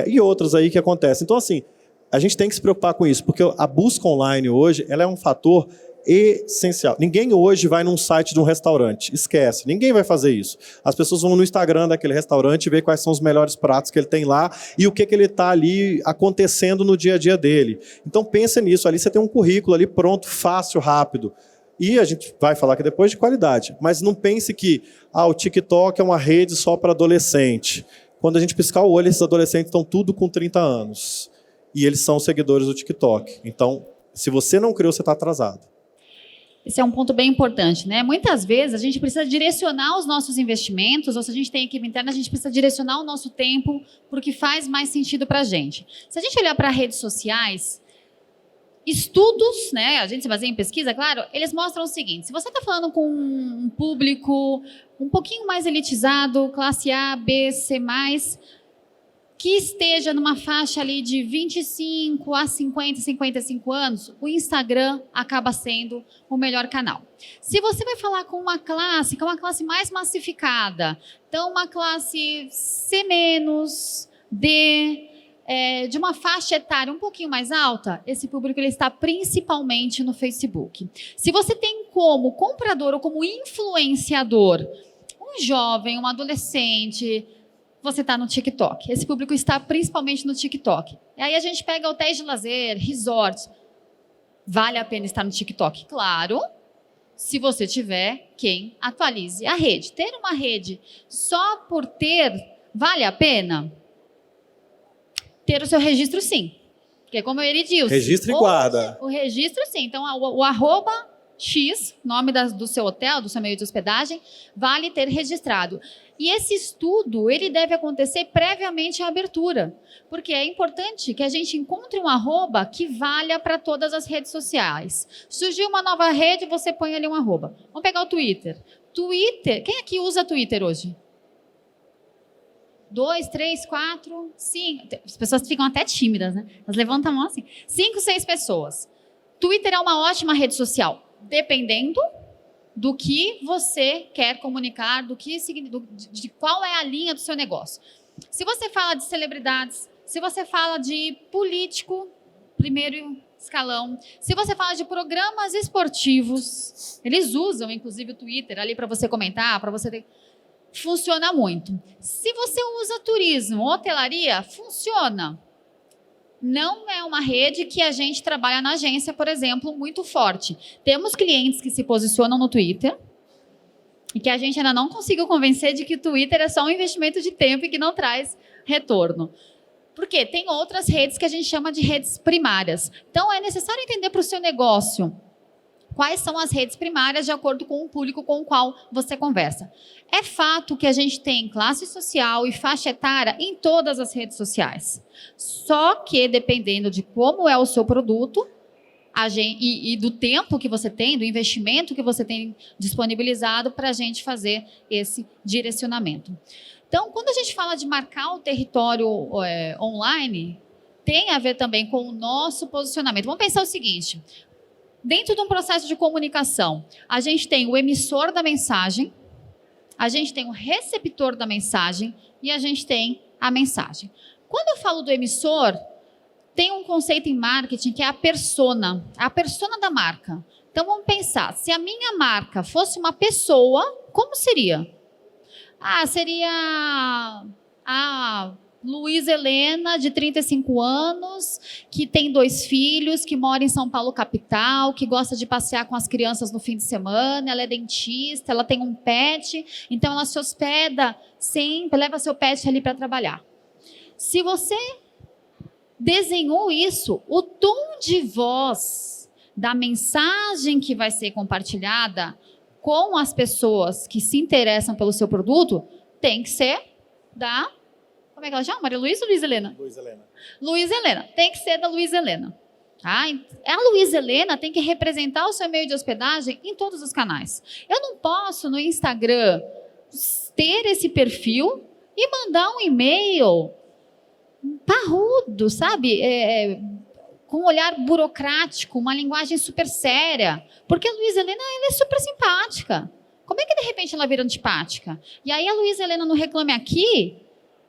e outros aí que acontecem. Então, assim, a gente tem que se preocupar com isso, porque a busca online hoje, ela é um fator essencial. Ninguém hoje vai num site de um restaurante, esquece, ninguém vai fazer isso. As pessoas vão no Instagram daquele restaurante e ver quais são os melhores pratos que ele tem lá e o que ele está ali acontecendo no dia a dia dele. Então pense nisso, ali você tem um currículo ali pronto, fácil, rápido. E a gente vai falar que depois de qualidade, mas não pense que o TikTok é uma rede só para adolescente. Quando a gente piscar o olho, esses adolescentes estão tudo com 30 anos e eles são seguidores do TikTok. Então, se você não criou, você está atrasado. Esse é um ponto bem importante, né? Muitas vezes a gente precisa direcionar os nossos investimentos, ou se a gente tem equipe interna, a gente precisa direcionar o nosso tempo para o que faz mais sentido para a gente. Se a gente olhar para redes sociais, estudos, né? A gente se baseia em pesquisa, claro, eles mostram o seguinte: se você está falando com um público um pouquinho mais elitizado, classe A, B, C+, que esteja numa faixa ali de 25 a 50, 55 anos, o Instagram acaba sendo o melhor canal. Se você vai falar com uma classe, que é uma classe mais massificada, então uma classe C-, D, de uma faixa etária um pouquinho mais alta, esse público ele está principalmente no Facebook. Se você tem como comprador ou como influenciador um jovem, um adolescente, você está no TikTok. Esse público está principalmente no TikTok. E aí a gente pega hotéis de lazer, resorts. Vale a pena estar no TikTok? Claro, se você tiver quem atualize a rede. Ter uma rede só por ter, vale a pena? Ter o seu registro, sim. Porque como ele disse... Registro e guarda. O registro, sim. Então, o arroba X, nome do seu hotel, do seu meio de hospedagem, vale ter registrado. E esse estudo, ele deve acontecer previamente à abertura, porque é importante que a gente encontre um arroba que valha para todas as redes sociais. Surgiu uma nova rede, você põe ali um arroba. Vamos pegar o Twitter. Quem aqui usa Twitter hoje? 2, 3, 4, 5. As pessoas ficam até tímidas, né? Elas levantam a mão assim. 5, 6 pessoas. Twitter é uma ótima rede social, dependendo do que você quer comunicar, de qual é a linha do seu negócio. Se você fala de celebridades, se você fala de político, primeiro escalão, se você fala de programas esportivos, eles usam, inclusive, o Twitter ali para você comentar, para você ter... Funciona muito. Se você usa turismo, hotelaria, funciona. não é uma rede que a gente trabalha na agência, por exemplo, muito forte. Temos clientes que se posicionam no Twitter e que a gente ainda não conseguiu convencer de que o Twitter é só um investimento de tempo e que não traz retorno. Por quê? Tem outras redes que a gente chama de redes primárias. Então, é necessário entender para o seu negócio quais são as redes primárias de acordo com o público com o qual você conversa. É fato que a gente tem classe social e faixa etária em todas as redes sociais. Só que, dependendo de como é o seu produto e do tempo que você tem, do investimento que você tem disponibilizado para a gente fazer esse direcionamento. Então, quando a gente fala de marcar o território online, tem a ver também com o nosso posicionamento. Vamos pensar o seguinte: dentro de um processo de comunicação, a gente tem o emissor da mensagem, a gente tem o receptor da mensagem e a gente tem a mensagem. Quando eu falo do emissor, tem um conceito em marketing que é a persona da marca. Então, vamos pensar, se a minha marca fosse uma pessoa, como seria? Seria a Luísa Helena, de 35 anos, que tem 2 filhos, que mora em São Paulo, capital, que gosta de passear com as crianças no fim de semana, ela é dentista, ela tem um pet, então ela se hospeda sempre, leva seu pet ali para trabalhar. Se você desenhou isso, o tom de voz da mensagem que vai ser compartilhada com as pessoas que se interessam pelo seu produto tem que ser da... Como é que ela chama? Maria Luísa ou Luísa Helena? Luísa Helena. Luísa Helena. Tem que ser da Luísa Helena. Tá? A Luísa Helena tem que representar o seu meio de hospedagem em todos os canais. Eu não posso, no Instagram, ter esse perfil e mandar um e-mail parrudo, sabe? Com um olhar burocrático, uma linguagem super séria. Porque a Luísa Helena, ela é super simpática. Como é que, de repente, ela vira antipática? E aí a Luísa Helena no Reclame Aqui,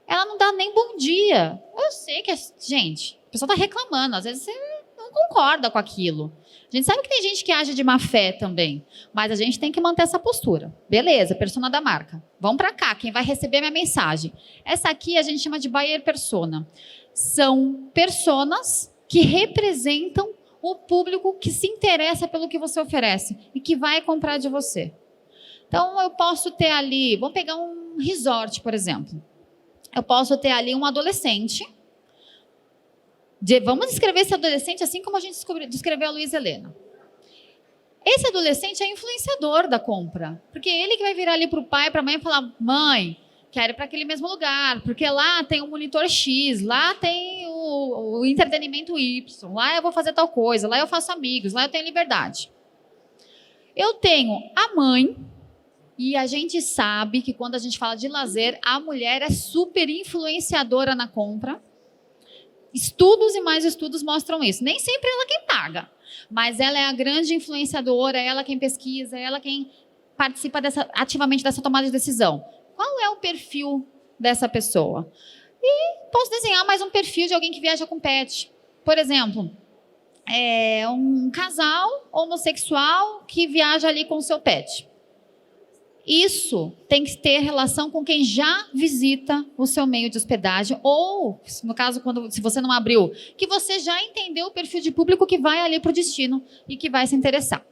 ela não dá nem bom dia. Eu sei que, gente, a pessoa está reclamando. Às vezes você não concorda com aquilo. A gente sabe que tem gente que age de má fé também. Mas a gente tem que manter essa postura. Beleza, persona da marca. Vamos para cá, quem vai receber minha mensagem. Essa aqui a gente chama de buyer persona. São personas que representam o público que se interessa pelo que você oferece e que vai comprar de você. Então, eu posso ter ali... Vamos pegar um resort, por exemplo. Eu posso ter ali um adolescente. Vamos descrever esse adolescente assim como a gente descreveu a Luísa Helena. Esse adolescente é influenciador da compra. Porque ele que vai virar ali para o pai, para a mãe e falar: mãe, quero ir para aquele mesmo lugar, porque lá tem o monitor X, lá tem o entretenimento Y, lá eu vou fazer tal coisa, lá eu faço amigos, lá eu tenho liberdade. Eu tenho a mãe... E a gente sabe que quando a gente fala de lazer, a mulher é super influenciadora na compra. Estudos e mais estudos mostram isso. Nem sempre ela quem paga, mas ela é a grande influenciadora, ela quem pesquisa, ela quem participa ativamente dessa tomada de decisão. Qual é o perfil dessa pessoa? E posso desenhar mais um perfil de alguém que viaja com pet. Por exemplo, um casal homossexual que viaja ali com o seu pet. Isso tem que ter relação com quem já visita o seu meio de hospedagem ou, no caso, se você não abriu, que você já entendeu o perfil de público que vai ali para o destino e que vai se interessar.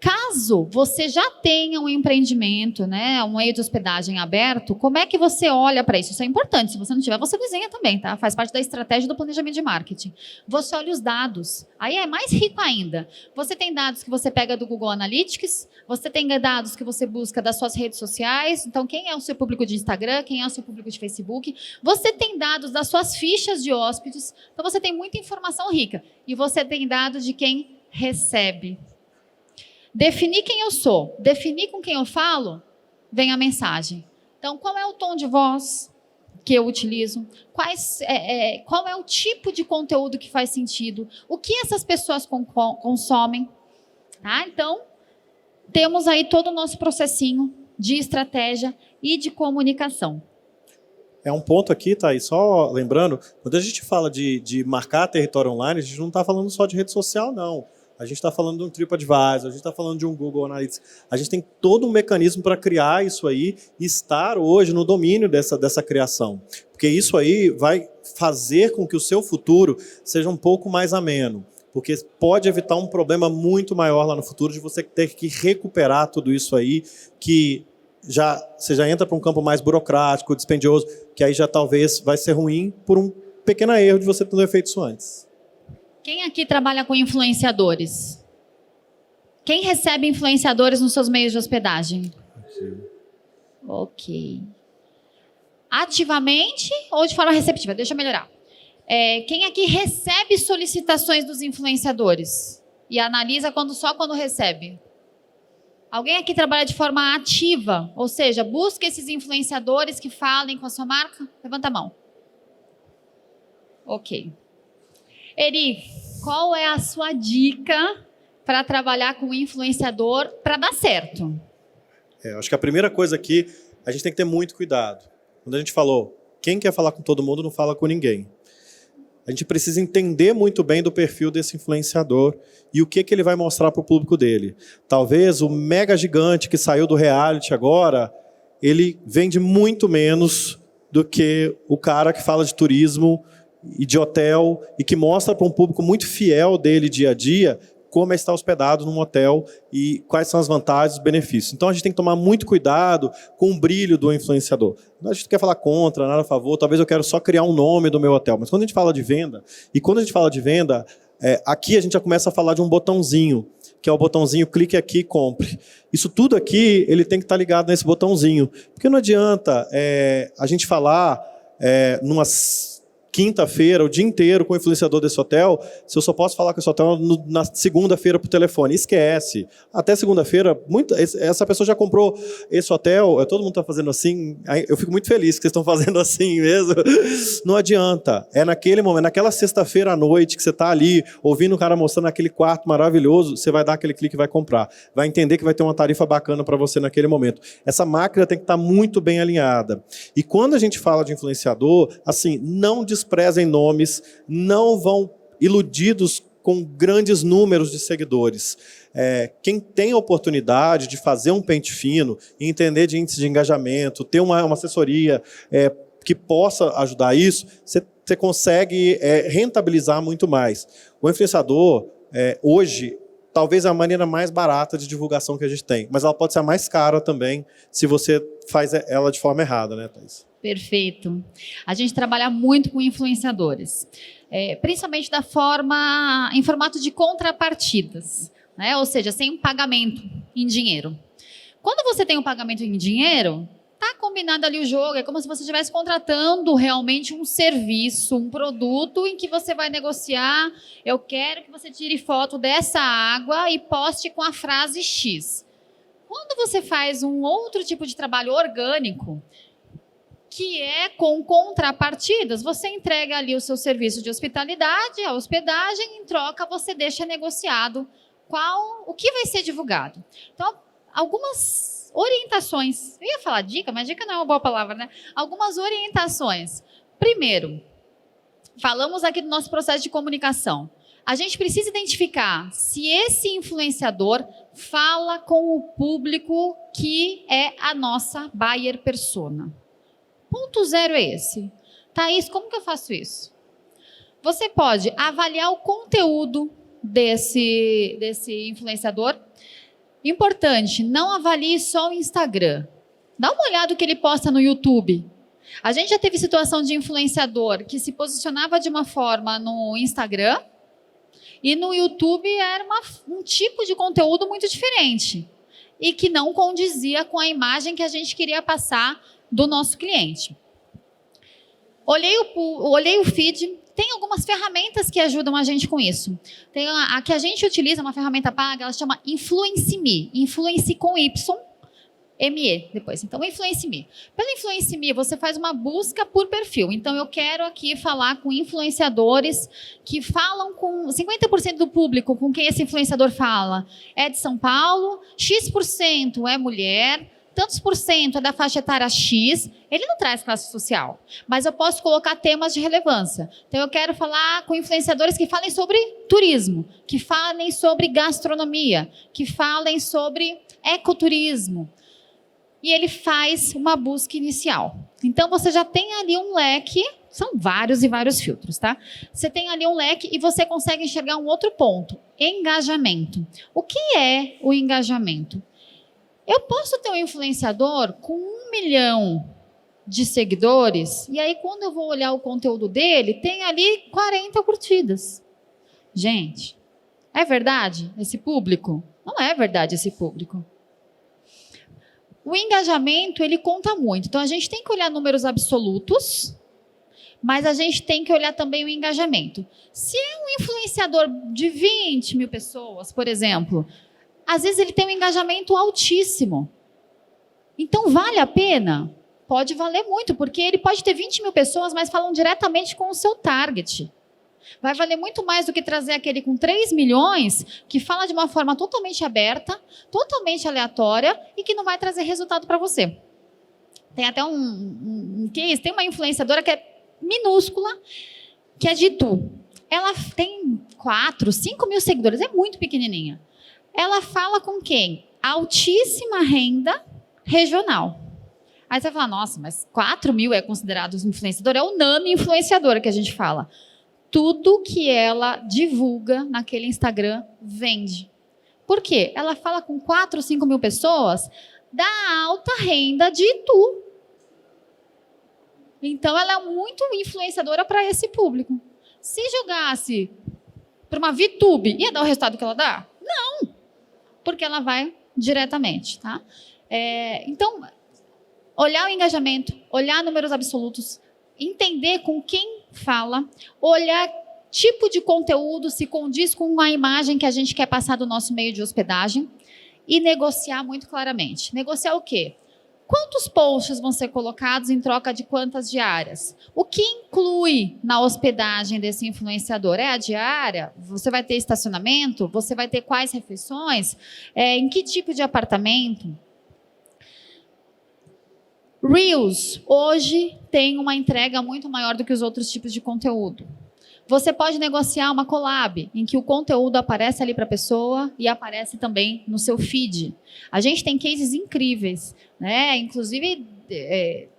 Caso você já tenha um empreendimento, né, um meio de hospedagem aberto, como é que você olha para isso? Isso é importante. Se você não tiver, você desenha também, tá? Faz parte da estratégia do planejamento de marketing. Você olha os dados. Aí é mais rico ainda. Você tem dados que você pega do Google Analytics, você tem dados que você busca das suas redes sociais. Então, quem é o seu público de Instagram? Quem é o seu público de Facebook? Você tem dados das suas fichas de hóspedes. Então, você tem muita informação rica. E você tem dados de quem recebe. Definir quem eu sou, definir com quem eu falo, vem a mensagem. Então, qual é o tom de voz que eu utilizo? Qual é o tipo de conteúdo que faz sentido? O que essas pessoas consomem? Tá? Então, temos aí todo o nosso processinho de estratégia e de comunicação. É um ponto aqui, tá? E só lembrando, quando a gente fala de marcar território online, a gente não está falando só de rede social, não. a gente está falando de um TripAdvisor, a gente está falando de um Google Analytics. A gente tem todo um mecanismo para criar isso aí e estar hoje no domínio dessa criação. Porque isso aí vai fazer com que o seu futuro seja um pouco mais ameno. Porque pode evitar um problema muito maior lá no futuro de você ter que recuperar tudo isso aí, que você já entra para um campo mais burocrático, dispendioso, que aí já talvez vai ser ruim por um pequeno erro de você ter feito isso antes. Quem aqui trabalha com influenciadores? Quem recebe influenciadores nos seus meios de hospedagem? Ok. Ativamente ou de forma receptiva? Deixa eu melhorar. Quem aqui recebe solicitações dos influenciadores e analisa só quando recebe? Alguém aqui trabalha de forma ativa, ou seja, busca esses influenciadores que falem com a sua marca? Levanta a mão. Ok. Eri, qual é a sua dica para trabalhar com influenciador para dar certo? Acho que a primeira coisa aqui, a gente tem que ter muito cuidado. Quando a gente falou, quem quer falar com todo mundo não fala com ninguém. A gente precisa entender muito bem do perfil desse influenciador e o que ele vai mostrar para o público dele. Talvez o mega gigante que saiu do reality agora, ele vende muito menos do que o cara que fala de turismo e de hotel e que mostra para um público muito fiel dele dia a dia como é estar hospedado num hotel e quais são as vantagens e os benefícios. Então a gente tem que tomar muito cuidado com o brilho do influenciador. A gente não quer falar contra, nada a favor, talvez eu quero só criar um nome do meu hotel, mas quando a gente fala de venda, aqui a gente já começa a falar de um botãozinho, que é o botãozinho clique aqui e compre. Isso tudo aqui, ele tem que estar ligado nesse botãozinho, porque não adianta a gente falar numa quinta-feira, o dia inteiro com o influenciador desse hotel, se eu só posso falar com esse hotel na segunda-feira por telefone. Esquece. Até segunda-feira, essa pessoa já comprou esse hotel, todo mundo está fazendo assim, eu fico muito feliz que vocês estão fazendo assim mesmo. Não adianta. É naquele momento, naquela sexta-feira à noite que você está ali, ouvindo o cara mostrando aquele quarto maravilhoso, você vai dar aquele clique e vai comprar. Vai entender que vai ter uma tarifa bacana para você naquele momento. Essa máquina tem que estar muito bem alinhada. E quando a gente fala de influenciador, assim, não desprezem nomes, não vão iludidos com grandes números de seguidores. Quem tem a oportunidade de fazer um pente fino, entender de índice de engajamento, ter uma assessoria que possa ajudar isso, você consegue rentabilizar muito mais. O influenciador, hoje, talvez é a maneira mais barata de divulgação que a gente tem, mas ela pode ser a mais cara também, se você faz ela de forma errada, né, Thaís? Perfeito. A gente trabalha muito com influenciadores, principalmente em formato de contrapartidas, né? Ou seja, sem um pagamento em dinheiro. Quando você tem um pagamento em dinheiro, está combinado ali o jogo, é como se você estivesse contratando realmente um serviço, um produto em que você vai negociar, eu quero que você tire foto dessa água e poste com a frase X. Quando você faz um outro tipo de trabalho orgânico, que é com contrapartidas, você entrega ali o seu serviço de hospitalidade, a hospedagem, em troca você deixa negociado o que vai ser divulgado. Então, algumas orientações, eu ia falar dica, mas dica não é uma boa palavra, né? Algumas orientações. Primeiro, falamos aqui do nosso processo de comunicação. A gente precisa identificar se esse influenciador fala com o público que é a nossa buyer persona. Ponto zero é esse. Thaís, como que eu faço isso? Você pode avaliar o conteúdo desse influenciador. Importante, não avalie só o Instagram. Dá uma olhada no que ele posta no YouTube. A gente já teve situação de influenciador que se posicionava de uma forma no Instagram e no YouTube era um tipo de conteúdo muito diferente e que não condizia com a imagem que a gente queria passar do nosso cliente. Olhei o feed, tem algumas ferramentas que ajudam a gente com isso. Tem a que a gente utiliza, uma ferramenta paga, ela chama InfluenceMe, Influence com Y, ME depois. Então, InfluenceMe. Pelo InfluenceMe, você faz uma busca por perfil. Então, eu quero aqui falar com influenciadores que falam com 50% do público com quem esse influenciador fala. É de São Paulo, X% é mulher, tantos por cento é da faixa etária X, ele não traz classe social, mas eu posso colocar temas de relevância. Então, eu quero falar com influenciadores que falem sobre turismo, que falem sobre gastronomia, que falem sobre ecoturismo. E ele faz uma busca inicial. Então, você já tem ali um leque, são vários e vários filtros, tá? Você tem ali um leque e você consegue enxergar um outro ponto, engajamento. O que é o engajamento? Eu posso ter um influenciador com 1 milhão de seguidores, e aí quando eu vou olhar o conteúdo dele, tem ali 40 curtidas. Gente, é verdade esse público? Não é verdade esse público. O engajamento, ele conta muito. Então, a gente tem que olhar números absolutos, mas a gente tem que olhar também o engajamento. Se é um influenciador de 20 mil pessoas, por exemplo, às vezes ele tem um engajamento altíssimo. Então, vale a pena? Pode valer muito, porque ele pode ter 20 mil pessoas, mas falam diretamente com o seu target. Vai valer muito mais do que trazer aquele com 3 milhões, que fala de uma forma totalmente aberta, totalmente aleatória e que não vai trazer resultado para você. Tem até um case, tem uma influenciadora que é minúscula, que é de Itu. Ela tem 4, 5 mil seguidores, é muito pequenininha. Ela fala com quem? Altíssima renda regional. Aí você vai falar, nossa, mas 4 mil é considerado influenciador? É o nome influenciadora que a gente fala. Tudo que ela divulga naquele Instagram vende. Por quê? Ela fala com 4, 5 mil pessoas da alta renda de Itu. Então, ela é muito influenciadora para esse público. Se jogasse para uma VTube, ia dar o resultado que ela dá? Não, porque ela vai diretamente. Tá? Então, olhar o engajamento, olhar números absolutos, entender com quem fala, olhar tipo de conteúdo, se condiz com a imagem que a gente quer passar do nosso meio de hospedagem e negociar muito claramente. Negociar o quê? Quantos posts vão ser colocados em troca de quantas diárias? O que inclui na hospedagem desse influenciador? É a diária? Você vai ter estacionamento? Você vai ter quais refeições? Em que tipo de apartamento? Reels, hoje, tem uma entrega muito maior do que os outros tipos de conteúdo. Você pode negociar uma collab, em que o conteúdo aparece ali para a pessoa e aparece também no seu feed. A gente tem cases incríveis, né? Inclusive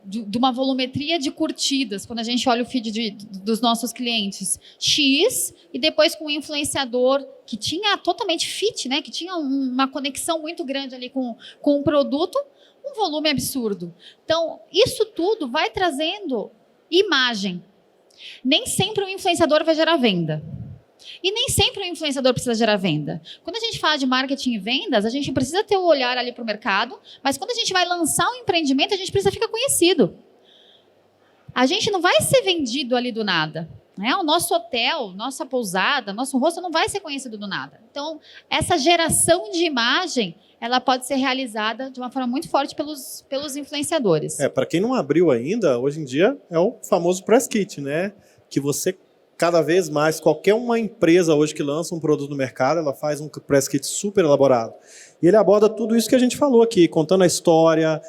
de uma volumetria de curtidas, quando a gente olha o feed dos nossos clientes. X, e depois com um influenciador que tinha totalmente fit, né? Que tinha uma conexão muito grande ali com o produto, um volume absurdo. Então, isso tudo vai trazendo imagem. Nem sempre o influenciador vai gerar venda. E nem sempre o influenciador precisa gerar venda. Quando a gente fala de marketing e vendas, a gente precisa ter o olhar ali para o mercado, mas quando a gente vai lançar um empreendimento, a gente precisa ficar conhecido. A gente não vai ser vendido ali do nada. Né? O nosso hotel, nossa pousada, nosso rosto não vai ser conhecido do nada. Então, essa geração de imagem, ela pode ser realizada de uma forma muito forte pelos influenciadores. Para quem não abriu ainda, hoje em dia é o famoso press kit, né? Que você, cada vez mais, qualquer uma empresa hoje que lança um produto no mercado, ela faz um press kit super elaborado. E ele aborda tudo isso que a gente falou aqui, contando a história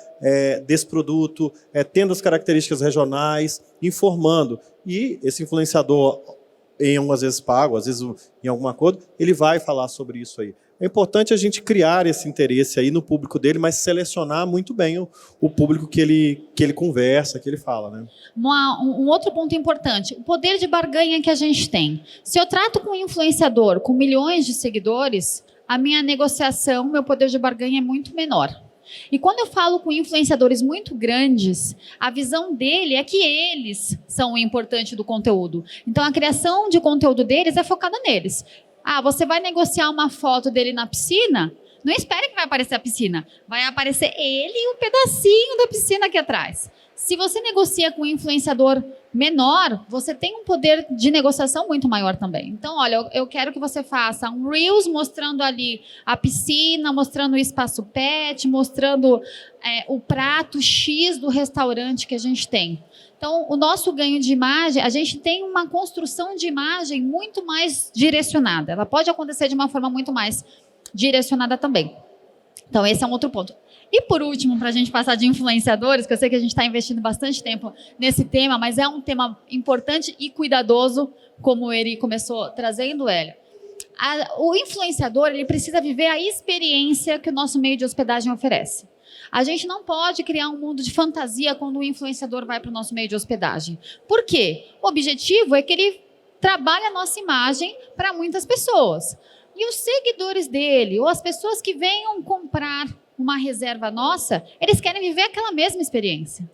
desse produto, tendo as características regionais, informando. E esse influenciador, em algumas vezes pago, às vezes em algum acordo, ele vai falar sobre isso aí. É importante a gente criar esse interesse aí no público dele, mas selecionar muito bem o público que ele conversa, que ele fala, né? Um outro ponto importante, o poder de barganha que a gente tem. Se eu trato com um influenciador com milhões de seguidores, a minha negociação, meu poder de barganha é muito menor. E quando eu falo com influenciadores muito grandes, a visão dele é que eles são o importante do conteúdo. Então, a criação de conteúdo deles é focada neles. Você vai negociar uma foto dele na piscina? Não espere que vai aparecer a piscina. Vai aparecer ele e um pedacinho da piscina aqui atrás. Se você negocia com um influenciador menor, você tem um poder de negociação muito maior também. Então, olha, eu quero que você faça um Reels mostrando ali a piscina, mostrando o espaço pet, mostrando o prato X do restaurante que a gente tem. Então, o nosso ganho de imagem, a gente tem uma construção de imagem muito mais direcionada. Ela pode acontecer de uma forma muito mais direcionada também. Então, esse é um outro ponto. E, por último, para a gente passar de influenciadores, que eu sei que a gente está investindo bastante tempo nesse tema, mas é um tema importante e cuidadoso, como ele começou trazendo, Hélio. O influenciador, ele precisa viver a experiência que o nosso meio de hospedagem oferece. A gente não pode criar um mundo de fantasia quando o influenciador vai para o nosso meio de hospedagem. Por quê? O objetivo é que ele trabalhe a nossa imagem para muitas pessoas. E os seguidores dele, ou as pessoas que venham comprar uma reserva nossa, eles querem viver aquela mesma experiência.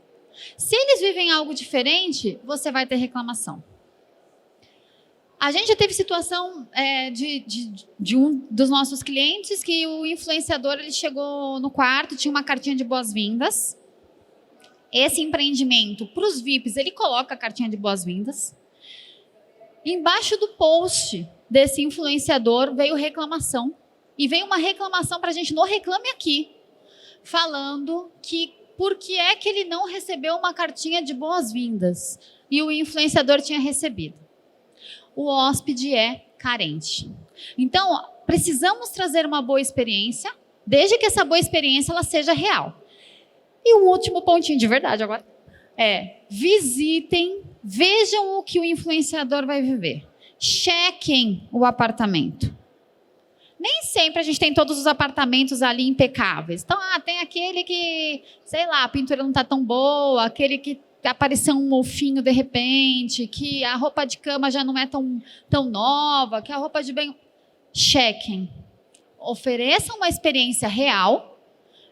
Se eles vivem algo diferente, você vai ter reclamação. A gente já teve situação de um dos nossos clientes que o influenciador ele chegou no quarto, tinha uma cartinha de boas-vindas. Esse empreendimento, para os VIPs, ele coloca a cartinha de boas-vindas. Embaixo do post desse influenciador veio reclamação. E veio uma reclamação para a gente no Reclame Aqui, falando que por que é que ele não recebeu uma cartinha de boas-vindas e o influenciador tinha recebido. O hóspede é carente. Então, precisamos trazer uma boa experiência, desde que essa boa experiência ela seja real. E um último pontinho de verdade agora visitem, vejam o que o influenciador vai viver. Chequem o apartamento. Nem sempre a gente tem todos os apartamentos ali impecáveis. Então, tem aquele que, sei lá, a pintura não está tão boa, aquele que apareceu um mofinho de repente, que a roupa de cama já não é tão nova, que a roupa de banho... Chequem. Ofereçam uma experiência real,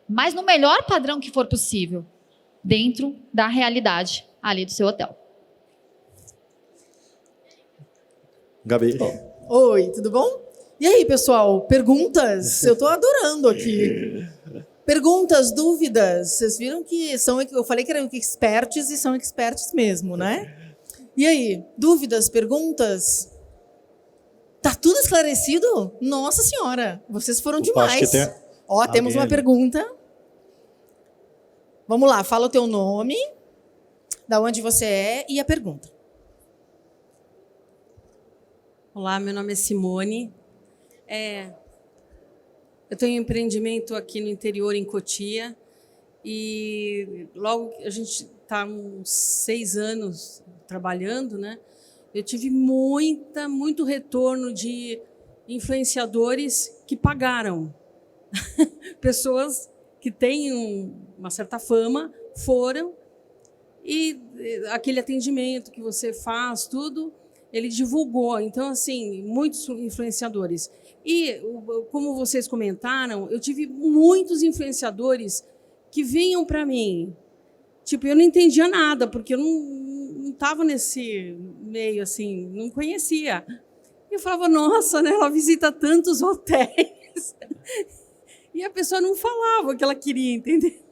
mas no melhor padrão que for possível, dentro da realidade ali do seu hotel. Gabi. Oi, tudo bom? E aí, pessoal, perguntas? Eu estou adorando aqui. Perguntas, dúvidas? Vocês viram que eu falei que eram experts e são experts mesmo, né? E aí, dúvidas, perguntas? Tá tudo esclarecido? Nossa Senhora, vocês foram demais. Temos uma pergunta. Vamos lá, fala o teu nome, da onde você é e a pergunta. Olá, meu nome é Simone. Eu tenho um empreendimento aqui no interior, em Cotia, e logo a gente está uns 6 anos trabalhando, né? Eu tive muito retorno de influenciadores que pagaram. Pessoas que têm uma certa fama foram e aquele atendimento que você faz, tudo, ele divulgou. Então, assim, muitos influenciadores. E, como vocês comentaram, eu tive muitos influenciadores que vinham para mim. Tipo, eu não entendia nada, porque eu não estava nesse meio, assim, não conhecia. Eu falava, nossa, né, ela visita tantos hotéis. E a pessoa não falava o que ela queria, entender?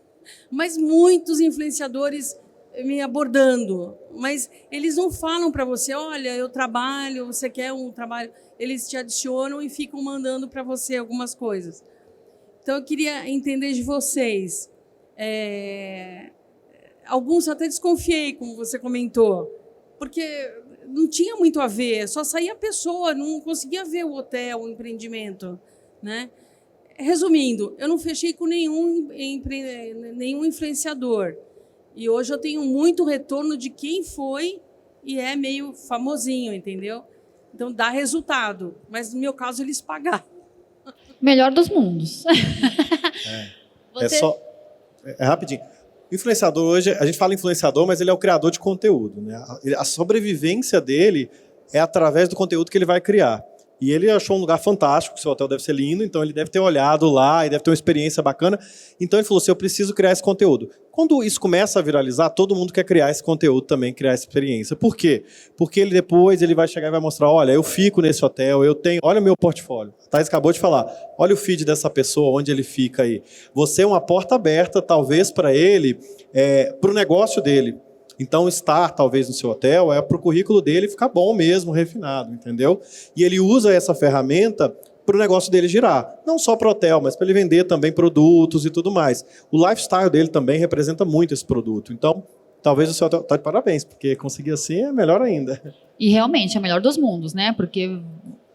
Mas muitos influenciadores me abordando, mas eles não falam para você, olha, eu trabalho, você quer um trabalho, eles te adicionam e ficam mandando para você algumas coisas. Então, eu queria entender de vocês, alguns até desconfiei, como você comentou, porque não tinha muito a ver, só saía a pessoa, não conseguia ver o hotel, o empreendimento, né? Resumindo, eu não fechei com nenhum influenciador. E hoje eu tenho muito retorno de quem foi e é meio famosinho, entendeu? Então dá resultado. Mas no meu caso eles pagaram. Melhor dos mundos. Rapidinho. Influenciador hoje, a gente fala influenciador, mas ele é o criador de conteúdo, né? A sobrevivência dele é através do conteúdo que ele vai criar. E ele achou um lugar fantástico, seu hotel deve ser lindo, então ele deve ter olhado lá e deve ter uma experiência bacana. Então ele falou assim, eu preciso criar esse conteúdo. Quando isso começa a viralizar, todo mundo quer criar esse conteúdo também, criar essa experiência. Por quê? Porque depois ele vai chegar e vai mostrar, olha, eu fico nesse hotel, eu tenho, olha o meu portfólio. A Thais acabou de falar, olha o feed dessa pessoa, onde ele fica aí. Você é uma porta aberta, talvez, para ele, para o negócio dele. Então, estar, talvez, no seu hotel é para o currículo dele ficar bom mesmo, refinado, entendeu? E ele usa essa ferramenta para o negócio dele girar. Não só para o hotel, mas para ele vender também produtos e tudo mais. O lifestyle dele também representa muito esse produto. Então, talvez o seu hotel está de parabéns, porque conseguir assim é melhor ainda. E realmente é o melhor dos mundos, né? Porque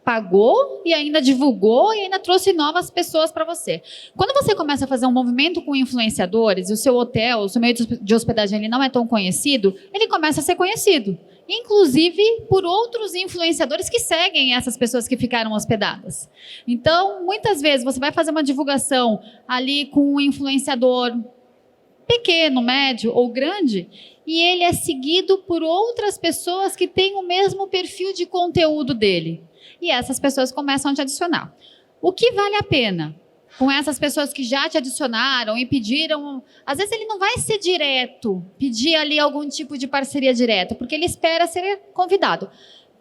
pagou e ainda divulgou e ainda trouxe novas pessoas para você. Quando você começa a fazer um movimento com influenciadores, e o seu hotel, o seu meio de hospedagem ele não é tão conhecido, ele começa a ser conhecido. Inclusive por outros influenciadores que seguem essas pessoas que ficaram hospedadas. Então, muitas vezes, você vai fazer uma divulgação ali com um influenciador pequeno, médio ou grande, e ele é seguido por outras pessoas que têm o mesmo perfil de conteúdo dele. E essas pessoas começam a te adicionar. O que vale a pena? Com essas pessoas que já te adicionaram e pediram... Às vezes ele não vai ser direto, pedir ali algum tipo de parceria direta, porque ele espera ser convidado.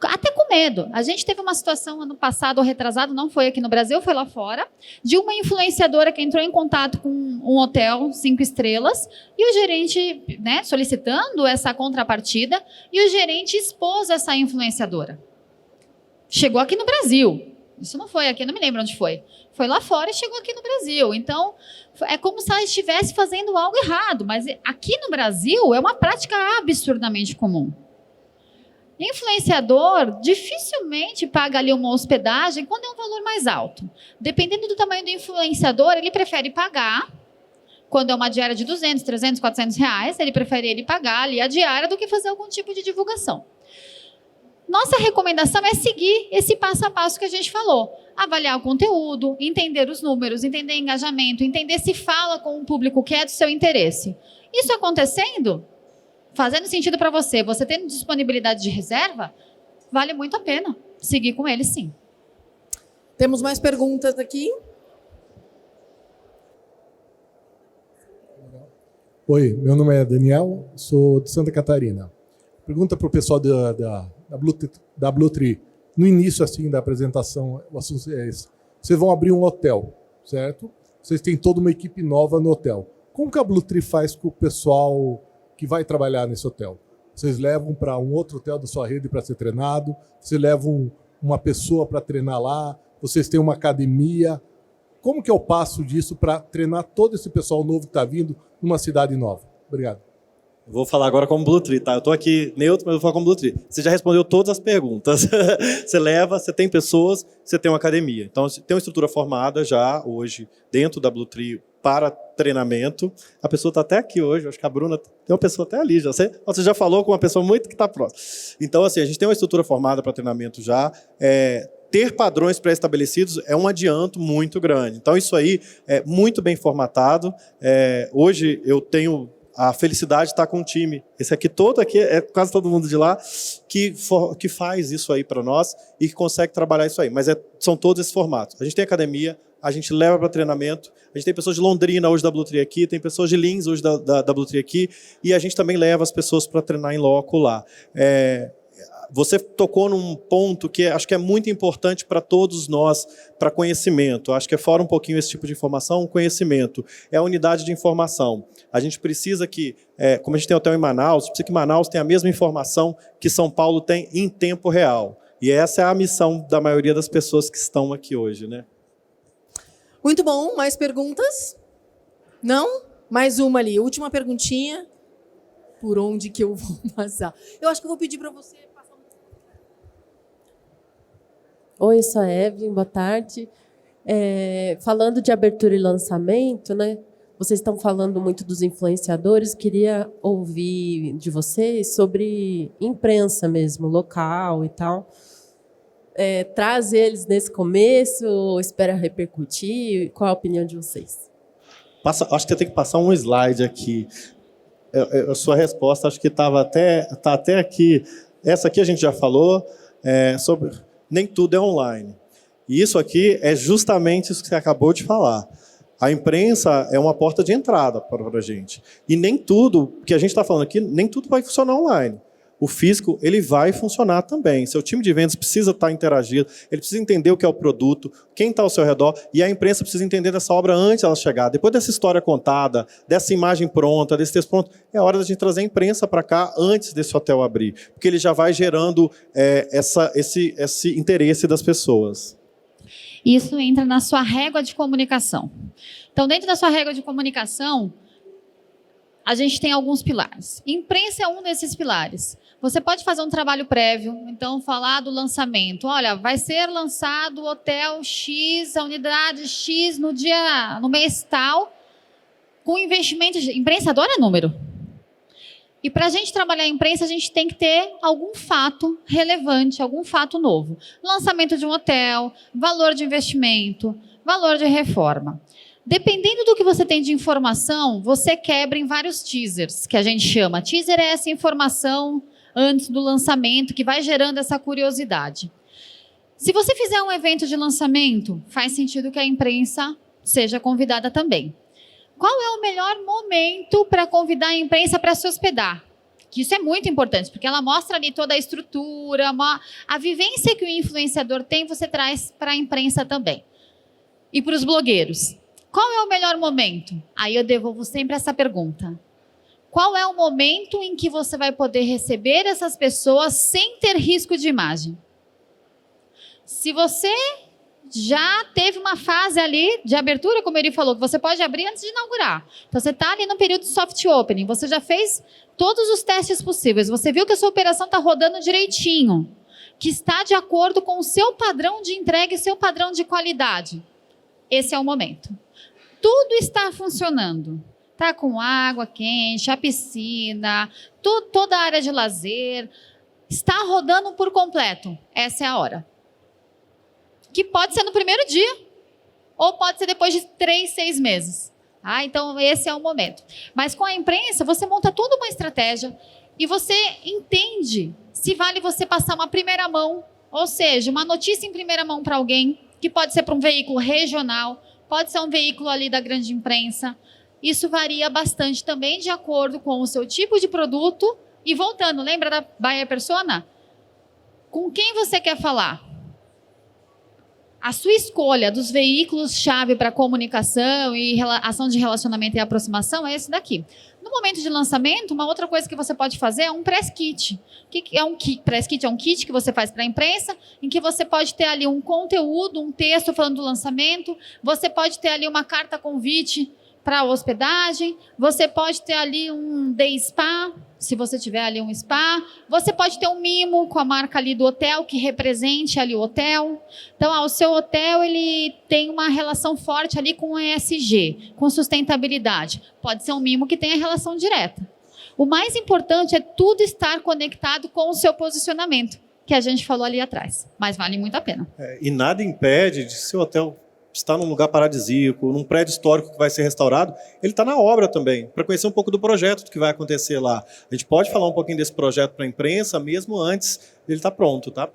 Até com medo. A gente teve uma situação ano passado ou retrasado, não foi aqui no Brasil, foi lá fora, de uma influenciadora que entrou em contato com um hotel 5 estrelas e o gerente, né, solicitando essa contrapartida, e o gerente expôs essa influenciadora. Chegou aqui no Brasil. Isso não foi aqui, não me lembro onde foi. Foi lá fora e chegou aqui no Brasil. Então, é como se ela estivesse fazendo algo errado. Mas aqui no Brasil é uma prática absurdamente comum. Influenciador dificilmente paga ali uma hospedagem quando é um valor mais alto. Dependendo do tamanho do influenciador, ele prefere pagar. Quando é uma diária de 200, 300, 400 reais, ele prefere ele pagar ali a diária do que fazer algum tipo de divulgação. Nossa recomendação é seguir esse passo a passo que a gente falou. Avaliar o conteúdo, entender os números, entender engajamento, entender se fala com um público que é do seu interesse. Isso acontecendo, fazendo sentido para você, você tendo disponibilidade de reserva, vale muito a pena seguir com ele, sim. Temos mais perguntas aqui? Oi, meu nome é Daniel, sou de Santa Catarina. Pergunta para o pessoal da Blue Tree. No início assim da apresentação, o assunto é esse. Vocês vão abrir um hotel, certo? Vocês têm toda uma equipe nova no hotel. Como que a Blue Tree faz com o pessoal que vai trabalhar nesse hotel? Vocês levam para um outro hotel da sua rede para ser treinado? Vocês levam uma pessoa para treinar lá? Vocês têm uma academia? Como que eu passo disso para treinar todo esse pessoal novo que está vindo numa cidade nova? Obrigado. Vou falar agora como Blue Tree, tá? Eu estou aqui neutro, mas eu vou falar como Blue Tree. Você já respondeu todas as perguntas. Você leva, você tem pessoas, você tem uma academia. Então, tem uma estrutura formada já hoje dentro da Blue Tree para treinamento. A pessoa está até aqui hoje, acho que a Bruna tem uma pessoa até ali. Você já falou com uma pessoa muito que está próxima. Então, assim, a gente tem uma estrutura formada para treinamento já. Ter padrões pré-estabelecidos é um adianto muito grande. Então, isso aí é muito bem formatado. Hoje, eu tenho a felicidade de estar com um time. Esse aqui todo aqui é quase todo mundo de lá que faz isso aí para nós e que consegue trabalhar isso aí. Mas são todos esses formatos. A gente tem academia, a gente leva para treinamento, a gente tem pessoas de Londrina hoje da Blue Tree aqui, tem pessoas de Lins hoje da Blue Tree aqui, e a gente também leva as pessoas para treinar em loco lá. Você tocou num ponto que acho que é muito importante para todos nós, para conhecimento. Acho que é fora um pouquinho esse tipo de informação, conhecimento. É a unidade de informação. A gente precisa que, como a gente tem hotel em Manaus, precisa que Manaus tenha a mesma informação que São Paulo tem em tempo real. E essa é a missão da maioria das pessoas que estão aqui hoje, né? Muito bom. Mais perguntas? Não? Mais uma ali. Última perguntinha. Por onde que eu vou passar? Eu acho que eu vou pedir para você... Oi, eu sou a Evelyn, boa tarde. Falando de abertura e lançamento, né? Vocês estão falando muito dos influenciadores, queria ouvir de vocês sobre imprensa mesmo, local e tal. Traz eles nesse começo, ou espera repercutir? Qual a opinião de vocês? Acho que você tem que passar um slide aqui. A sua resposta acho que tá até aqui. Essa aqui a gente já falou sobre... Nem tudo é online. E isso aqui é justamente isso que você acabou de falar. A imprensa é uma porta de entrada para a gente. E nem tudo que a gente está falando aqui, nem tudo vai funcionar online. O físico, ele vai funcionar também. Seu time de vendas precisa estar interagindo, ele precisa entender o que é o produto, quem está ao seu redor, e a imprensa precisa entender dessa obra antes dela chegar. Depois dessa história contada, dessa imagem pronta, desse texto pronto, é hora da gente trazer a imprensa para cá antes desse hotel abrir, porque ele já vai gerando esse interesse das pessoas. Isso entra na sua régua de comunicação. Então, dentro da sua régua de comunicação, a gente tem alguns pilares. Imprensa é um desses pilares. Você pode fazer um trabalho prévio, então falar do lançamento. Olha, vai ser lançado o hotel X, a unidade X no mês tal, com investimento. Imprensa adora número. E para a gente trabalhar a imprensa, a gente tem que ter algum fato relevante, algum fato novo. Lançamento de um hotel, valor de investimento, valor de reforma. Dependendo do que você tem de informação, você quebra em vários teasers, que a gente chama. Teaser é essa informação antes do lançamento, que vai gerando essa curiosidade. Se você fizer um evento de lançamento, faz sentido que a imprensa seja convidada também. Qual é o melhor momento para convidar a imprensa para se hospedar? Que isso é muito importante, porque ela mostra ali toda a estrutura, a vivência que o influenciador tem, você traz para a imprensa também. E para os blogueiros. Qual é o melhor momento? Aí eu devolvo sempre essa pergunta. Qual é o momento em que você vai poder receber essas pessoas sem ter risco de imagem? Se você já teve uma fase ali de abertura, como ele falou, que você pode abrir antes de inaugurar. Então, você está ali no período de soft opening, você já fez todos os testes possíveis, você viu que a sua operação está rodando direitinho, que está de acordo com o seu padrão de entrega e seu padrão de qualidade. Esse é o momento. Tudo está funcionando. Está com água quente, a piscina, toda a área de lazer. Está rodando por completo. Essa é a hora. Que pode ser no primeiro dia, ou pode ser depois de 3, 6 meses. Então, esse é o momento. Mas com a imprensa, você monta toda uma estratégia e você entende se vale você passar uma primeira mão, ou seja, uma notícia em primeira mão para alguém, que pode ser para um veículo regional, pode ser um veículo ali da grande imprensa. Isso varia bastante também de acordo com o seu tipo de produto. E voltando, lembra da buyer persona? Com quem você quer falar? A sua escolha dos veículos-chave para comunicação e ação de relacionamento e aproximação é esse daqui. No momento de lançamento, uma outra coisa que você pode fazer é um press kit. O que é um kit? Press kit é um kit que você faz para a imprensa, em que você pode ter ali um conteúdo, um texto falando do lançamento, você pode ter ali uma carta convite para a hospedagem, você pode ter ali um day spa, se você tiver ali um spa, você pode ter um mimo com a marca ali do hotel, que represente ali o hotel. Então, o seu hotel ele tem uma relação forte ali com o ESG, com sustentabilidade. Pode ser um mimo que tenha relação direta. O mais importante é tudo estar conectado com o seu posicionamento, que a gente falou ali atrás, mas vale muito a pena. E nada impede de seu hotel está num lugar paradisíaco, num prédio histórico que vai ser restaurado, ele está na obra também, para conhecer um pouco do projeto do que vai acontecer lá. A gente pode falar um pouquinho desse projeto para a imprensa, mesmo antes dele estar pronto, tá?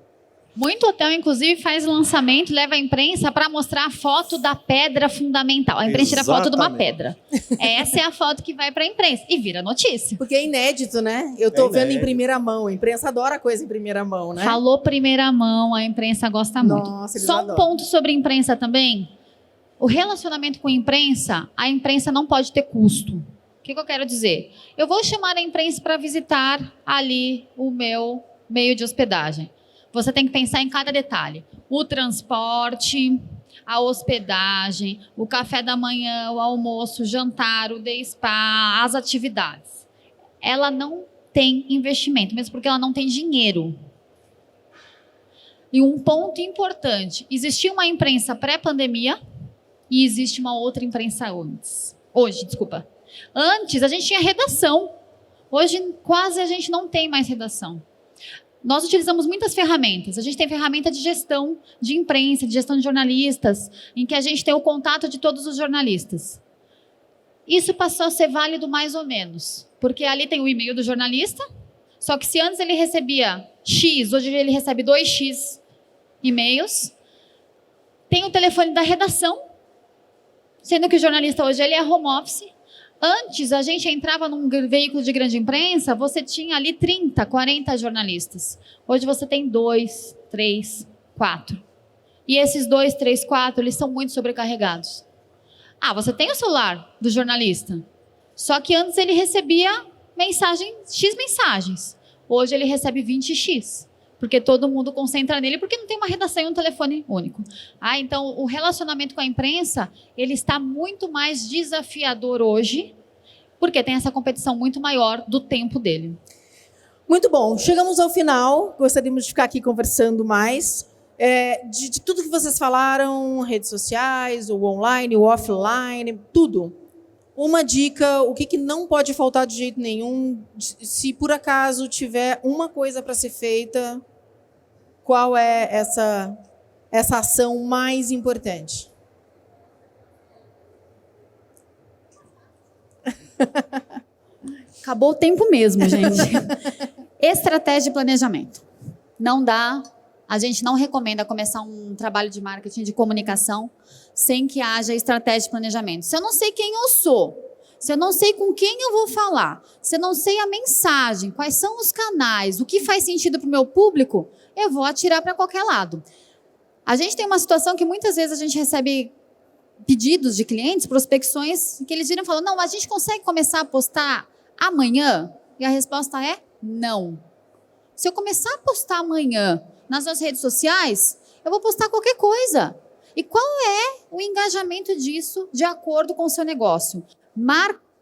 Muito hotel, inclusive, faz lançamento, leva a imprensa para mostrar a foto da pedra fundamental. A imprensa tira a foto de uma pedra. Essa é a foto que vai para a imprensa e vira notícia. Porque é inédito, né? Eu tô vendo em primeira mão. A imprensa adora coisa em primeira mão, né? Falou primeira mão, a imprensa gosta muito. Nossa, eles Só um adoram. ponto sobre imprensa também. O relacionamento com a imprensa não pode ter custo. O que eu quero dizer? Eu vou chamar a imprensa para visitar ali o meu meio de hospedagem. Você tem que pensar em cada detalhe. O transporte, a hospedagem, o café da manhã, o almoço, o jantar, o day spa, as atividades. Ela não tem investimento, mesmo porque ela não tem dinheiro. E um ponto importante, existia uma imprensa pré-pandemia e existe uma outra imprensa hoje. Antes a gente tinha redação. Hoje quase a gente não tem mais redação. Nós utilizamos muitas ferramentas. A gente tem ferramenta de gestão de imprensa, de gestão de jornalistas, em que a gente tem o contato de todos os jornalistas. Isso passou a ser válido mais ou menos, porque ali tem o e-mail do jornalista, só que se antes ele recebia X, hoje ele recebe 2X e-mails. Tem o telefone da redação, sendo que o jornalista hoje ele é home office. Antes, a gente entrava num veículo de grande imprensa, você tinha ali 30, 40 jornalistas. Hoje você tem 2, 3, 4. E esses 2, 3, 4, eles são muito sobrecarregados. Você tem o celular do jornalista. Só que antes ele recebia X mensagens. Hoje ele recebe 20X. Porque todo mundo concentra nele, porque não tem uma redação e um telefone único. Então, o relacionamento com a imprensa, ele está muito mais desafiador hoje, porque tem essa competição muito maior do tempo dele. Muito bom, chegamos ao final, gostaríamos de ficar aqui conversando mais. De tudo que vocês falaram, redes sociais, o online, o offline, tudo. Uma dica, o que não pode faltar de jeito nenhum, se por acaso tiver uma coisa para ser feita, qual é essa ação mais importante? Acabou o tempo mesmo, gente. Estratégia de planejamento. Não dá, a gente não recomenda começar um trabalho de marketing, de comunicação, sem que haja estratégia de planejamento. Se eu não sei quem eu sou, se eu não sei com quem eu vou falar, se eu não sei a mensagem, quais são os canais, o que faz sentido para o meu público, eu vou atirar para qualquer lado. A gente tem uma situação que muitas vezes a gente recebe pedidos de clientes, prospecções, que eles viram e falam, não, a gente consegue começar a postar amanhã? E a resposta é não. Se eu começar a postar amanhã nas minhas redes sociais, eu vou postar qualquer coisa. E qual é o engajamento disso de acordo com o seu negócio?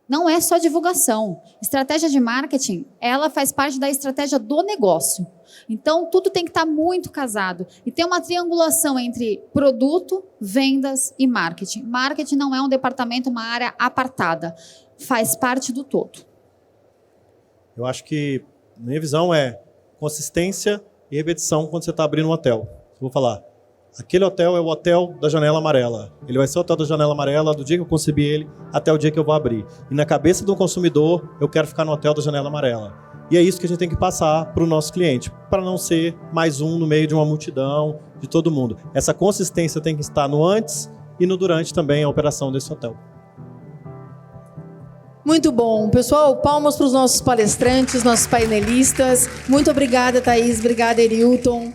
Não é só divulgação. Estratégia de marketing, ela faz parte da estratégia do negócio. Então, tudo tem que estar muito casado. E tem uma triangulação entre produto, vendas e marketing. Marketing não é um departamento, uma área apartada. Faz parte do todo. Eu acho que, minha visão é consistência e repetição quando você está abrindo um hotel. Eu vou falar, aquele hotel é o hotel da janela amarela. Ele vai ser o hotel da janela amarela do dia que eu concebi ele até o dia que eu vou abrir. E na cabeça do consumidor, eu quero ficar no hotel da janela amarela. E é isso que a gente tem que passar para o nosso cliente, para não ser mais um no meio de uma multidão, de todo mundo. Essa consistência tem que estar no antes e no durante também a operação desse hotel. Muito bom. Pessoal, palmas para os nossos palestrantes, nossos painelistas. Muito obrigada, Thaís. Obrigada, Erilton.